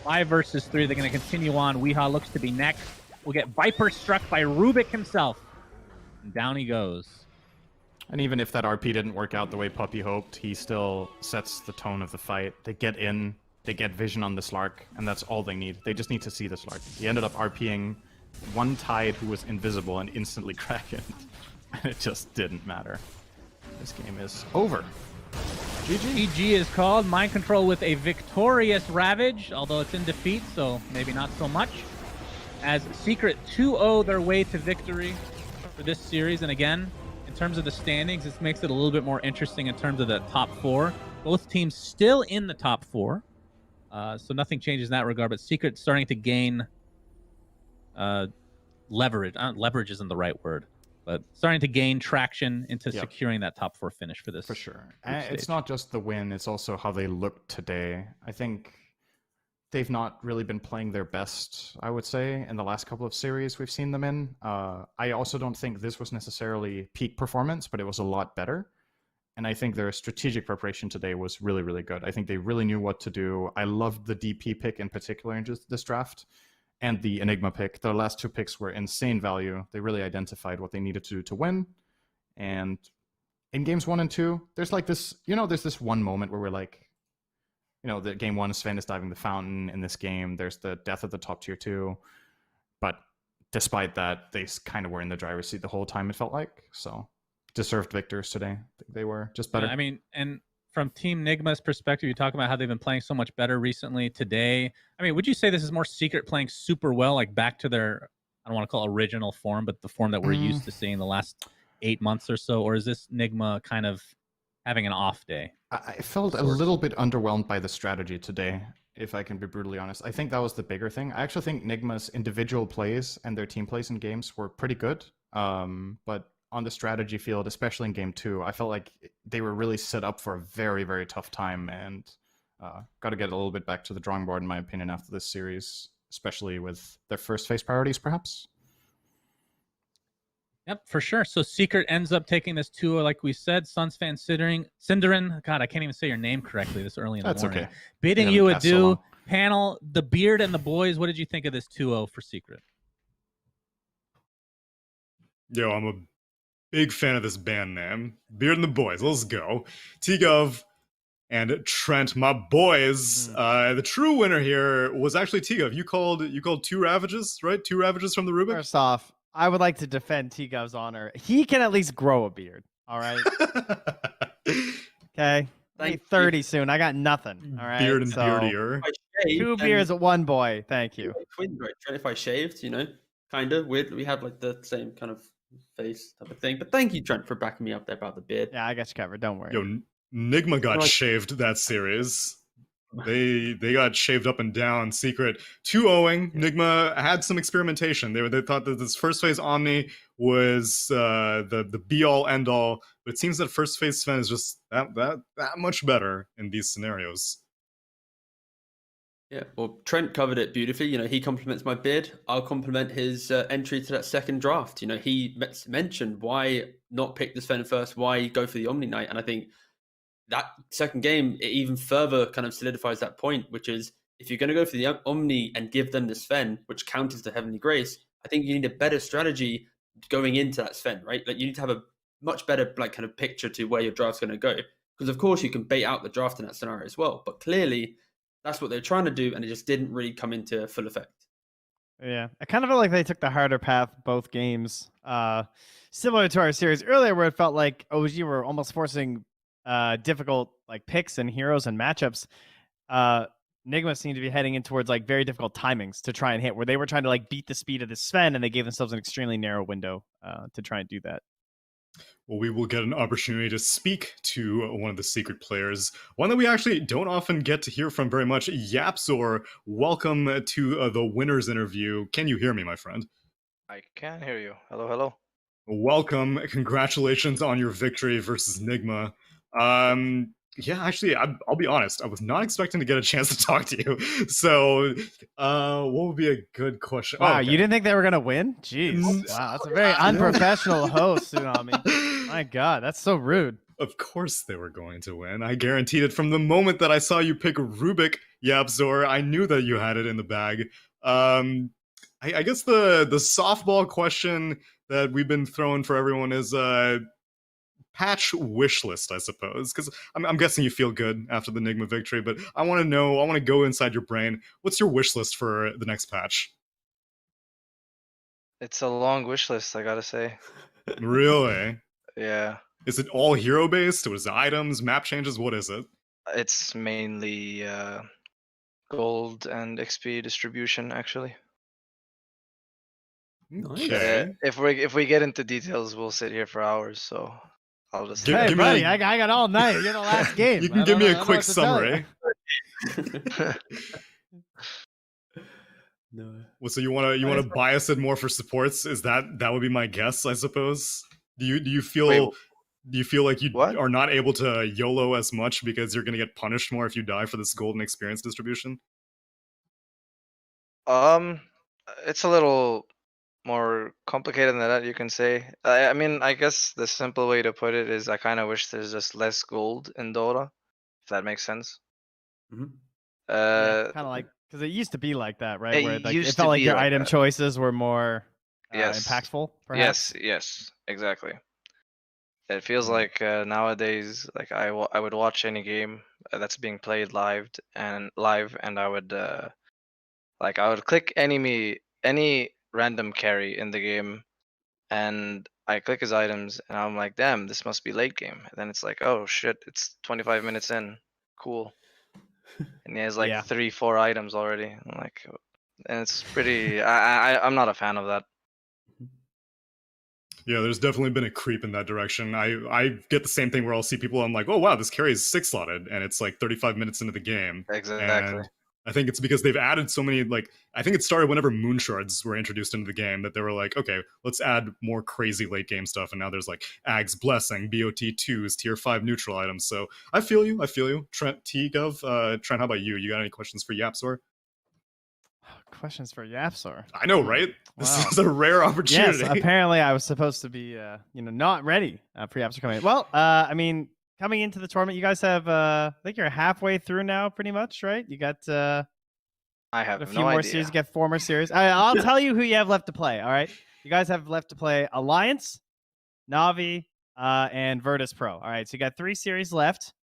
5 versus 3, they're going to continue on. Weehaw looks to be next. We'll get Viper struck by Rubik himself. And down he goes. And even if that RP didn't work out the way Puppy hoped, he still sets the tone of the fight. They get in, they get vision on the Slark, and that's all they need. They just need to see the Slark. He ended up RPing one Tide who was invisible and instantly Kraken. And it just didn't matter. This game is over. GG. GG is called. Mind Control with a victorious Ravage, although it's in defeat, so maybe not so much. As Secret 2-0 their way to victory for this series. And again, in terms of the standings, this makes it a little bit more interesting in terms of the top 4. Both teams still in the top 4. So nothing changes in that regard, but Secret starting to gain leverage. Leverage isn't the right word, but starting to gain traction into securing that top 4 finish for this. For sure. It's not just the win, it's also how they look today. I think they've not really been playing their best, I would say, in the last couple of series we've seen them in. I also don't think this was necessarily peak performance, but it was a lot better. And I think their strategic preparation today was really, really good. I think they really knew what to do. I loved the DP pick in particular in just this draft, and the Enigma pick. The last 2 picks were insane value. They really identified what they needed to do to win. And in games 1 and 2, there's like this, there's this one moment where we're like, the game 1, Sven is diving the fountain. In this game, there's the death of the top tier 2. But despite that, they kind of were in the driver's seat the whole time, it felt like. So, deserved victors today. They were just better. Yeah, I mean, and from Team Nigma's perspective, you talk about how they've been playing so much better recently today. I mean, would you say this is more Secret playing super well, like back to their I don't want to call it original form, but the form that we're used to seeing the last 8 months or so, or is this Nigma kind of having an off day? I felt a little bit underwhelmed by the strategy today, if I can be brutally honest. I think that was the bigger thing. I actually think Nigma's individual plays and their team plays in games were pretty good. But on the strategy field, especially in game 2, I felt like they were really set up for a very, very tough time, and got to get a little bit back to the drawing board, in my opinion, after this series, especially with their first phase priorities, perhaps. Yep, for sure. So Secret ends up taking this 2-0, like we said. Suns fan Cinderin, God, I can't even say your name correctly this early in the That's morning. okay. Bidding We you haven't cast so adieu. long. Panel, the Beard and the boys, what did you think of this 2-0 for Secret? Yo, I'm a big fan of this band name. Beard and the Boys, let's go. T-Gov and Trent, my boys. The true winner here was actually T-Gov. You called 2 Ravages, right? 2 Ravages from the Rubik? First off, I would like to defend T-Gov's honor. He can at least grow a beard. All right. Okay. I'm 30 soon. I got nothing. All right. Beard and so, beardier. 2 beers at 1 boy. Thank you. Twins, right? Trent, if I shaved, kind of weird. We have like the same kind of face type of thing. But thank you, Trent, for backing me up there about the beard. Yeah, I got you covered. Don't worry. Yo, Nigma got Right. shaved that series. They got shaved up and down. Secret 2-0ing. Nigma had some experimentation. They thought that this first phase Omni was the be all end all, but it seems that first phase Sven is just that much better in these scenarios. Yeah, well, Trent covered it beautifully. He compliments my beard. I'll compliment his entry to that second draft. He mentioned why not pick the Sven first, why go for the Omni Knight, and I think that second game, it even further kind of solidifies that point, which is if you're going to go for the Omni and give them the Sven, which counters the Heavenly Grace, I think you need a better strategy going into that Sven, right? Like you need to have a much better kind of picture to where your draft's going to go. Because of course you can bait out the draft in that scenario as well. But clearly that's what they're trying to do, and it just didn't really come into full effect. Yeah, I kind of feel like they took the harder path both games. Similar to our series earlier, where it felt like OG were almost forcing difficult picks and heroes and matchups. Nigma seemed to be heading in towards very difficult timings to try and hit, where they were trying to beat the speed of the Sven, and they gave themselves an extremely narrow window to try and do that. Well, we will get an opportunity to speak to one of the Secret players, one that we actually don't often get to hear from very much. Yapzor, welcome to the winner's interview. Can you hear me, my friend? I can hear you. Hello, hello. Welcome. Congratulations on your victory versus Nigma. Yeah, actually, I'll be honest. I was not expecting to get a chance to talk to you. So, what would be a good question? Wow, okay. you didn't think they were gonna win? Jeez, wow, that's a very unprofessional host, Tsunami. My God, that's so rude. Of course they were going to win. I guaranteed it from the moment that I saw you pick Rubik, Yapzor. I knew that you had it in the bag. I guess the softball question that we've been throwing for everyone is patch wish list, I suppose, because I'm guessing you feel good after the Nigma victory, but I want to go inside your brain. What's your wish list for the next patch? It's a long wish list, I gotta say. Really? Yeah. Is it all hero based? Was it items, map changes? What is it? It's mainly gold and XP distribution, actually. Okay. If we get into details, we'll sit here for hours. So I'll just. Hey, give me buddy, a- I got all night. You're the last game. You can give me a quick summary. No. Well, so you want to bias it more for supports? Is that would be my guess, I suppose? Do you feel like you are not able to YOLO as much because you're going to get punished more if you die for this golden experience distribution? It's a little more complicated than that, you can say. I mean, I guess the simple way to put it is I kind of wish there's just less gold in Dota, if that makes sense. Mm-hmm. Kind of because it used to be like that, right? It Where it used felt to like be your like item that. choices were more Yes. impactful, perhaps. Yes, exactly. It feels like nowadays, I would watch any game that's being played live, and I would I would click any random carry in the game, and I click his items, and I'm like, damn, this must be late game. And then it's like, oh shit, it's 25 minutes in, cool. And he has like 3-4 items already. I'm like, and it's pretty. I'm not a fan of that. Yeah, there's definitely been a creep in that direction. I get the same thing where I'll see people, I'm like, oh wow, this carry is 6-slotted, and it's like 35 minutes into the game. Exactly. And I think it's because they've added so many, like, I think it started whenever Moonshards were introduced into the game, that they were like, okay, let's add more crazy late game stuff, and now there's like Ag's Blessing, BOT2s, tier 5 neutral items, so I feel you. Trent T-Gov, Trent, how about you? You got any questions for Yapsor? Questions for Yapsor. I know, right? This Wow. is a rare opportunity. Yes, apparently I was supposed to be, not ready for Yapsor coming in. Well, I mean, coming into the tournament, you guys have, I think you're halfway through now, pretty much, right? You got I have a few no more idea. series, you got 4 more series. I'll tell you who you have left to play, all right? You guys have left to play Alliance, Navi, and Virtus Pro. All right, so you got 3 series left.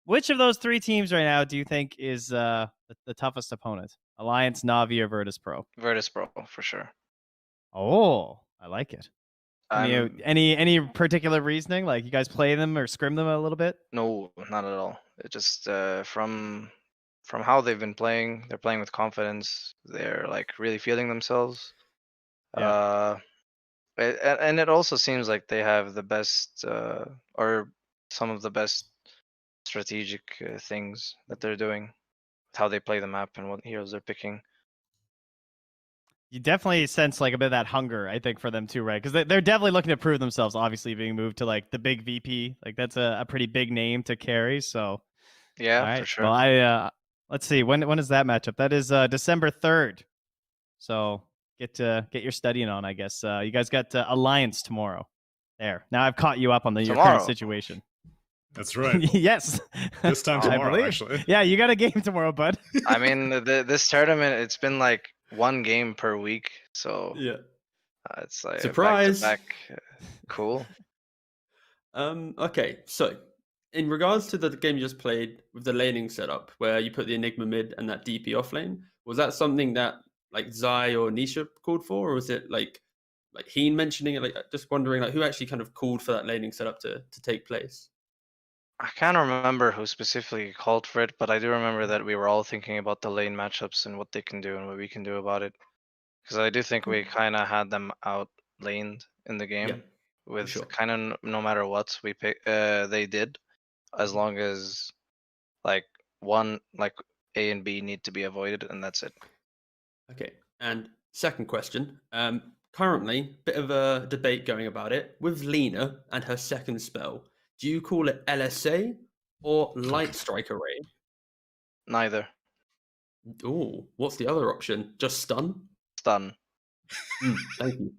Which of those 3 teams right now do you think is the toughest opponent? Alliance, Navi, or Virtus Pro? Virtus Pro for sure. Oh, I like it. Any particular reasoning? Like you guys play them or scrim them a little bit? No, not at all. It just from how they've been playing, they're playing with confidence. They're like really feeling themselves. Yeah. And it also seems like they have the best or some of the best strategic things that they're doing, how they play the map and what heroes they're picking. You definitely sense like a bit of that hunger, I think, for them too, right? Because they're definitely looking to prove themselves. Obviously, being moved to like the big VP, like that's a pretty big name to carry. So Yeah, all right. for sure. Well, let's see when is that matchup? That is December 3rd. So get your studying on, I guess. You guys got Alliance tomorrow. There. Now I've caught you up on your current situation. That's right. Yes. This time I tomorrow, believe. actually. Yeah, you got a game tomorrow, bud. I mean, this tournament, it's been like 1 game per week, so Yeah. it's like Surprise. back to back. Cool. Okay, so in regards to the game you just played with the laning setup, where you put the Enigma mid and that DP off lane, was that something that like Zai or Nisha called for, or was it like Heen mentioning it? Like, just wondering, like, who actually kind of called for that laning setup to take place? I can't remember who specifically called for it, but I do remember that we were all thinking about the lane matchups and what they can do and what we can do about it. Because I do think we kind of had them out laned in the game Yeah, with sure. kind of no matter what we pick, they did, as long as like A and B need to be avoided, and that's it. Okay, and second question. Currently, bit of a debate going about it with Lena and her second spell. Do you call it LSA or Light Strike Array? Neither. Oh, what's the other option? Just stun? Stun. Thank you.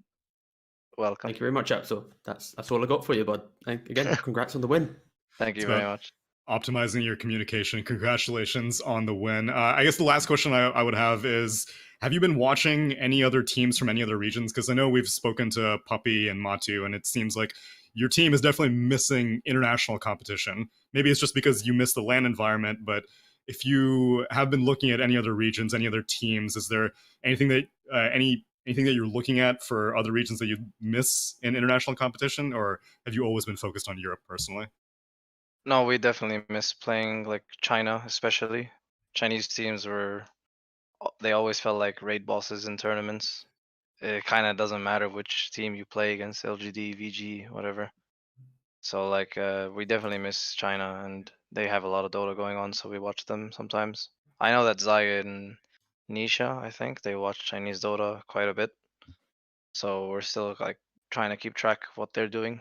Welcome. Thank you very much, Apsor. That's all I got for you, bud. And again, congrats on the win. Thank you very much. Optimizing your communication. Congratulations on the win. I guess the last question I would have is, have you been watching any other teams from any other regions? Because I know we've spoken to Puppy and Matu, and it seems like your team is definitely missing international competition. Maybe it's just because you miss the LAN environment, but if you have been looking at any other regions, any other teams, is there anything that anything that you're looking at for other regions that you miss in international competition, or have you always been focused on Europe personally? No, we definitely miss playing like China, especially. Chinese teams they always felt like raid bosses in tournaments. It kind of doesn't matter which team you play against, LGD, VG, whatever. So like we definitely miss China, and they have a lot of Dota going on, so we watch them sometimes. I know that Zaya and Nisha, I think they watch Chinese Dota quite a bit. So we're still like trying to keep track of what they're doing.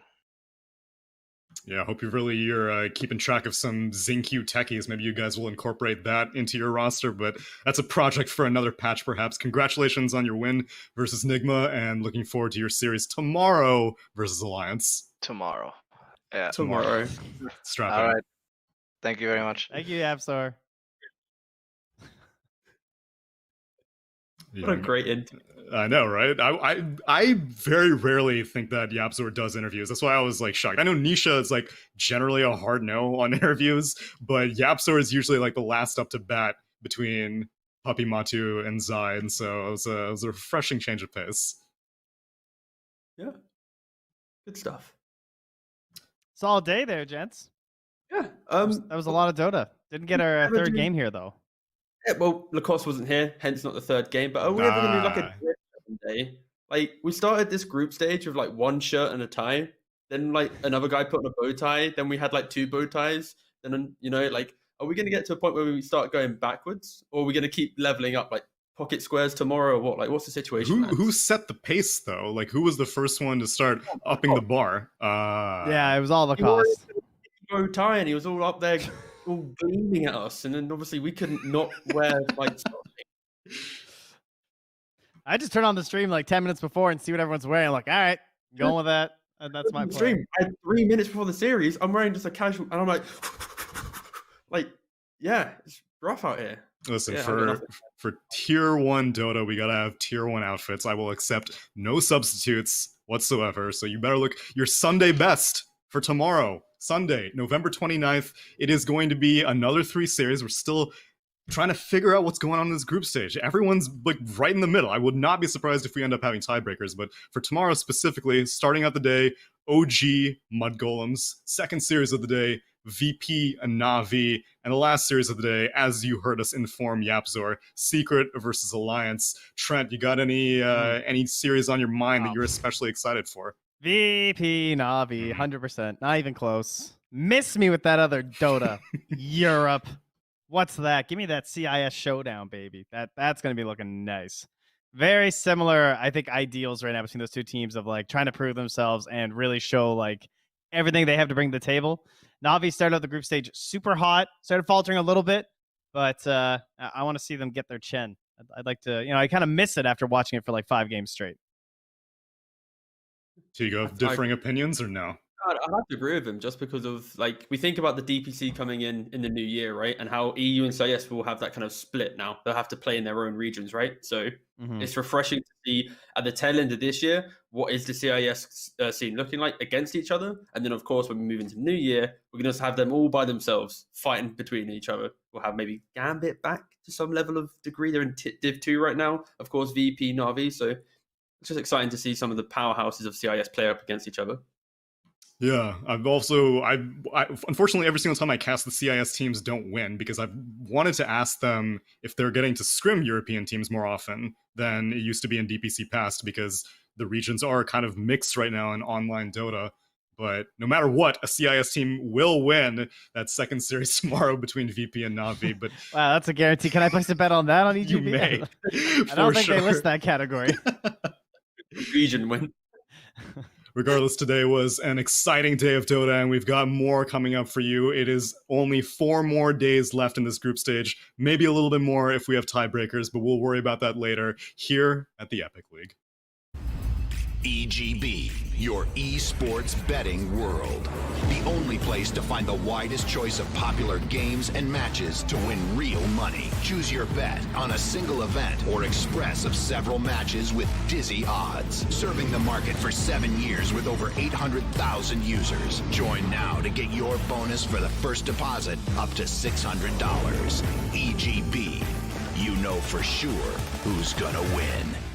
Yeah, I hope you're keeping track of some Zinq techies. Maybe you guys will incorporate that into your roster, but that's a project for another patch, perhaps. Congratulations on your win versus Nigma, and looking forward to your series tomorrow versus Alliance. Tomorrow. Yeah. Tomorrow. Strap All in. right. Thank you very much. Thank you, Yapsor. What a great interview. I know, right? I very rarely think that Yapsor does interviews. That's why I was like shocked. I know Nisha is like generally a hard no on interviews, but Yapsor is usually like the last up to bat between Puppy, Matu, and Zai, and so it was a refreshing change of pace. Yeah, good stuff. Solid day there, gents. Yeah, that was a lot of Dota. Didn't get our third game here though. Yeah, well, Lacoste wasn't here, hence not the third game. But are we ever going to do like a day Like, we started this group stage with like one shirt and a tie. Then like another guy put on a bow tie. Then we had like 2 bow ties. Then, you know, like, are we going to get to a point where we start going backwards, or are we going to keep leveling up, like pocket squares tomorrow, or what? Like, what's the situation? Who set the pace though? Like, who was the first one to start upping the bar? Yeah, it was all the He wore cost. a bow tie, and he was all up there, all gleaming at us, and then obviously we couldn't not wear like something. I just turn on the stream like 10 minutes before and see what everyone's wearing. I'm like, all right, going with that. And that's my plan. Stream. I had 3 minutes before the series. I'm wearing just a casual, and I'm like, yeah, it's rough out here. Listen, Yeah, for tier 1 Dota, we gotta have tier 1 outfits. I will accept no substitutes whatsoever. So you better look your Sunday best for tomorrow, Sunday, November 29th. It is going to be another 3 series. We're still trying to figure out what's going on in this group stage. Everyone's like right in the middle. I would not be surprised if we end up having tiebreakers, but for tomorrow specifically, starting out the day, OG Mud Golems, second series of the day, VP and Na'Vi, and the last series of the day, as you heard us inform Yapzor, Secret versus Alliance. Trent, you got any series on your mind that you're especially excited for? VP Na'Vi, 100%. Not even close. Miss me with that other Dota. Europe. What's that? Give me that CIS showdown, baby. That's going to be looking nice. Very similar, I think, ideals right now between those two teams of like trying to prove themselves and really show like everything they have to bring to the table. Na'Vi started out the group stage super hot, started faltering a little bit, but I want to see them get their chin. I'd like to, I kind of miss it after watching it for like 5 games straight. Do you have differing opinions or no? I have to agree with him just because of like we think about the DPC coming in the new year, right? And how EU and CIS will have that kind of split now. They'll have to play in their own regions, right? So it's refreshing to see at the tail end of this year what is the CIS scene looking like against each other, and then of course when we move into the new year, we're going to have them all by themselves fighting between each other. We'll have maybe Gambit back to some level of degree. They're in Div 2 right now, of course. VP, Na'Vi. So it's just exciting to see some of the powerhouses of CIS play up against each other. Yeah, I unfortunately every single time I cast the CIS teams don't win because I've wanted to ask them if they're getting to scrim European teams more often than it used to be in DPC past because the regions are kind of mixed right now in online Dota. But no matter what, a CIS team will win that second series tomorrow between VP and Na'Vi. But wow, that's a guarantee. Can I place a bet on that on EGP? You may. I don't think they list that category. Region win. Regardless, today was an exciting day of Dota, and we've got more coming up for you. It is only 4 more days left in this group stage, maybe a little bit more if we have tiebreakers, but we'll worry about that later here at the Epic League. EGB, your esports betting world. The only place to find the widest choice of popular games and matches to win real money. Choose your bet on a single event or express of several matches with dizzy odds. Serving the market for 7 years with over 800,000 users. Join now to get your bonus for the first deposit up to $600. EGB, you know for sure who's gonna win.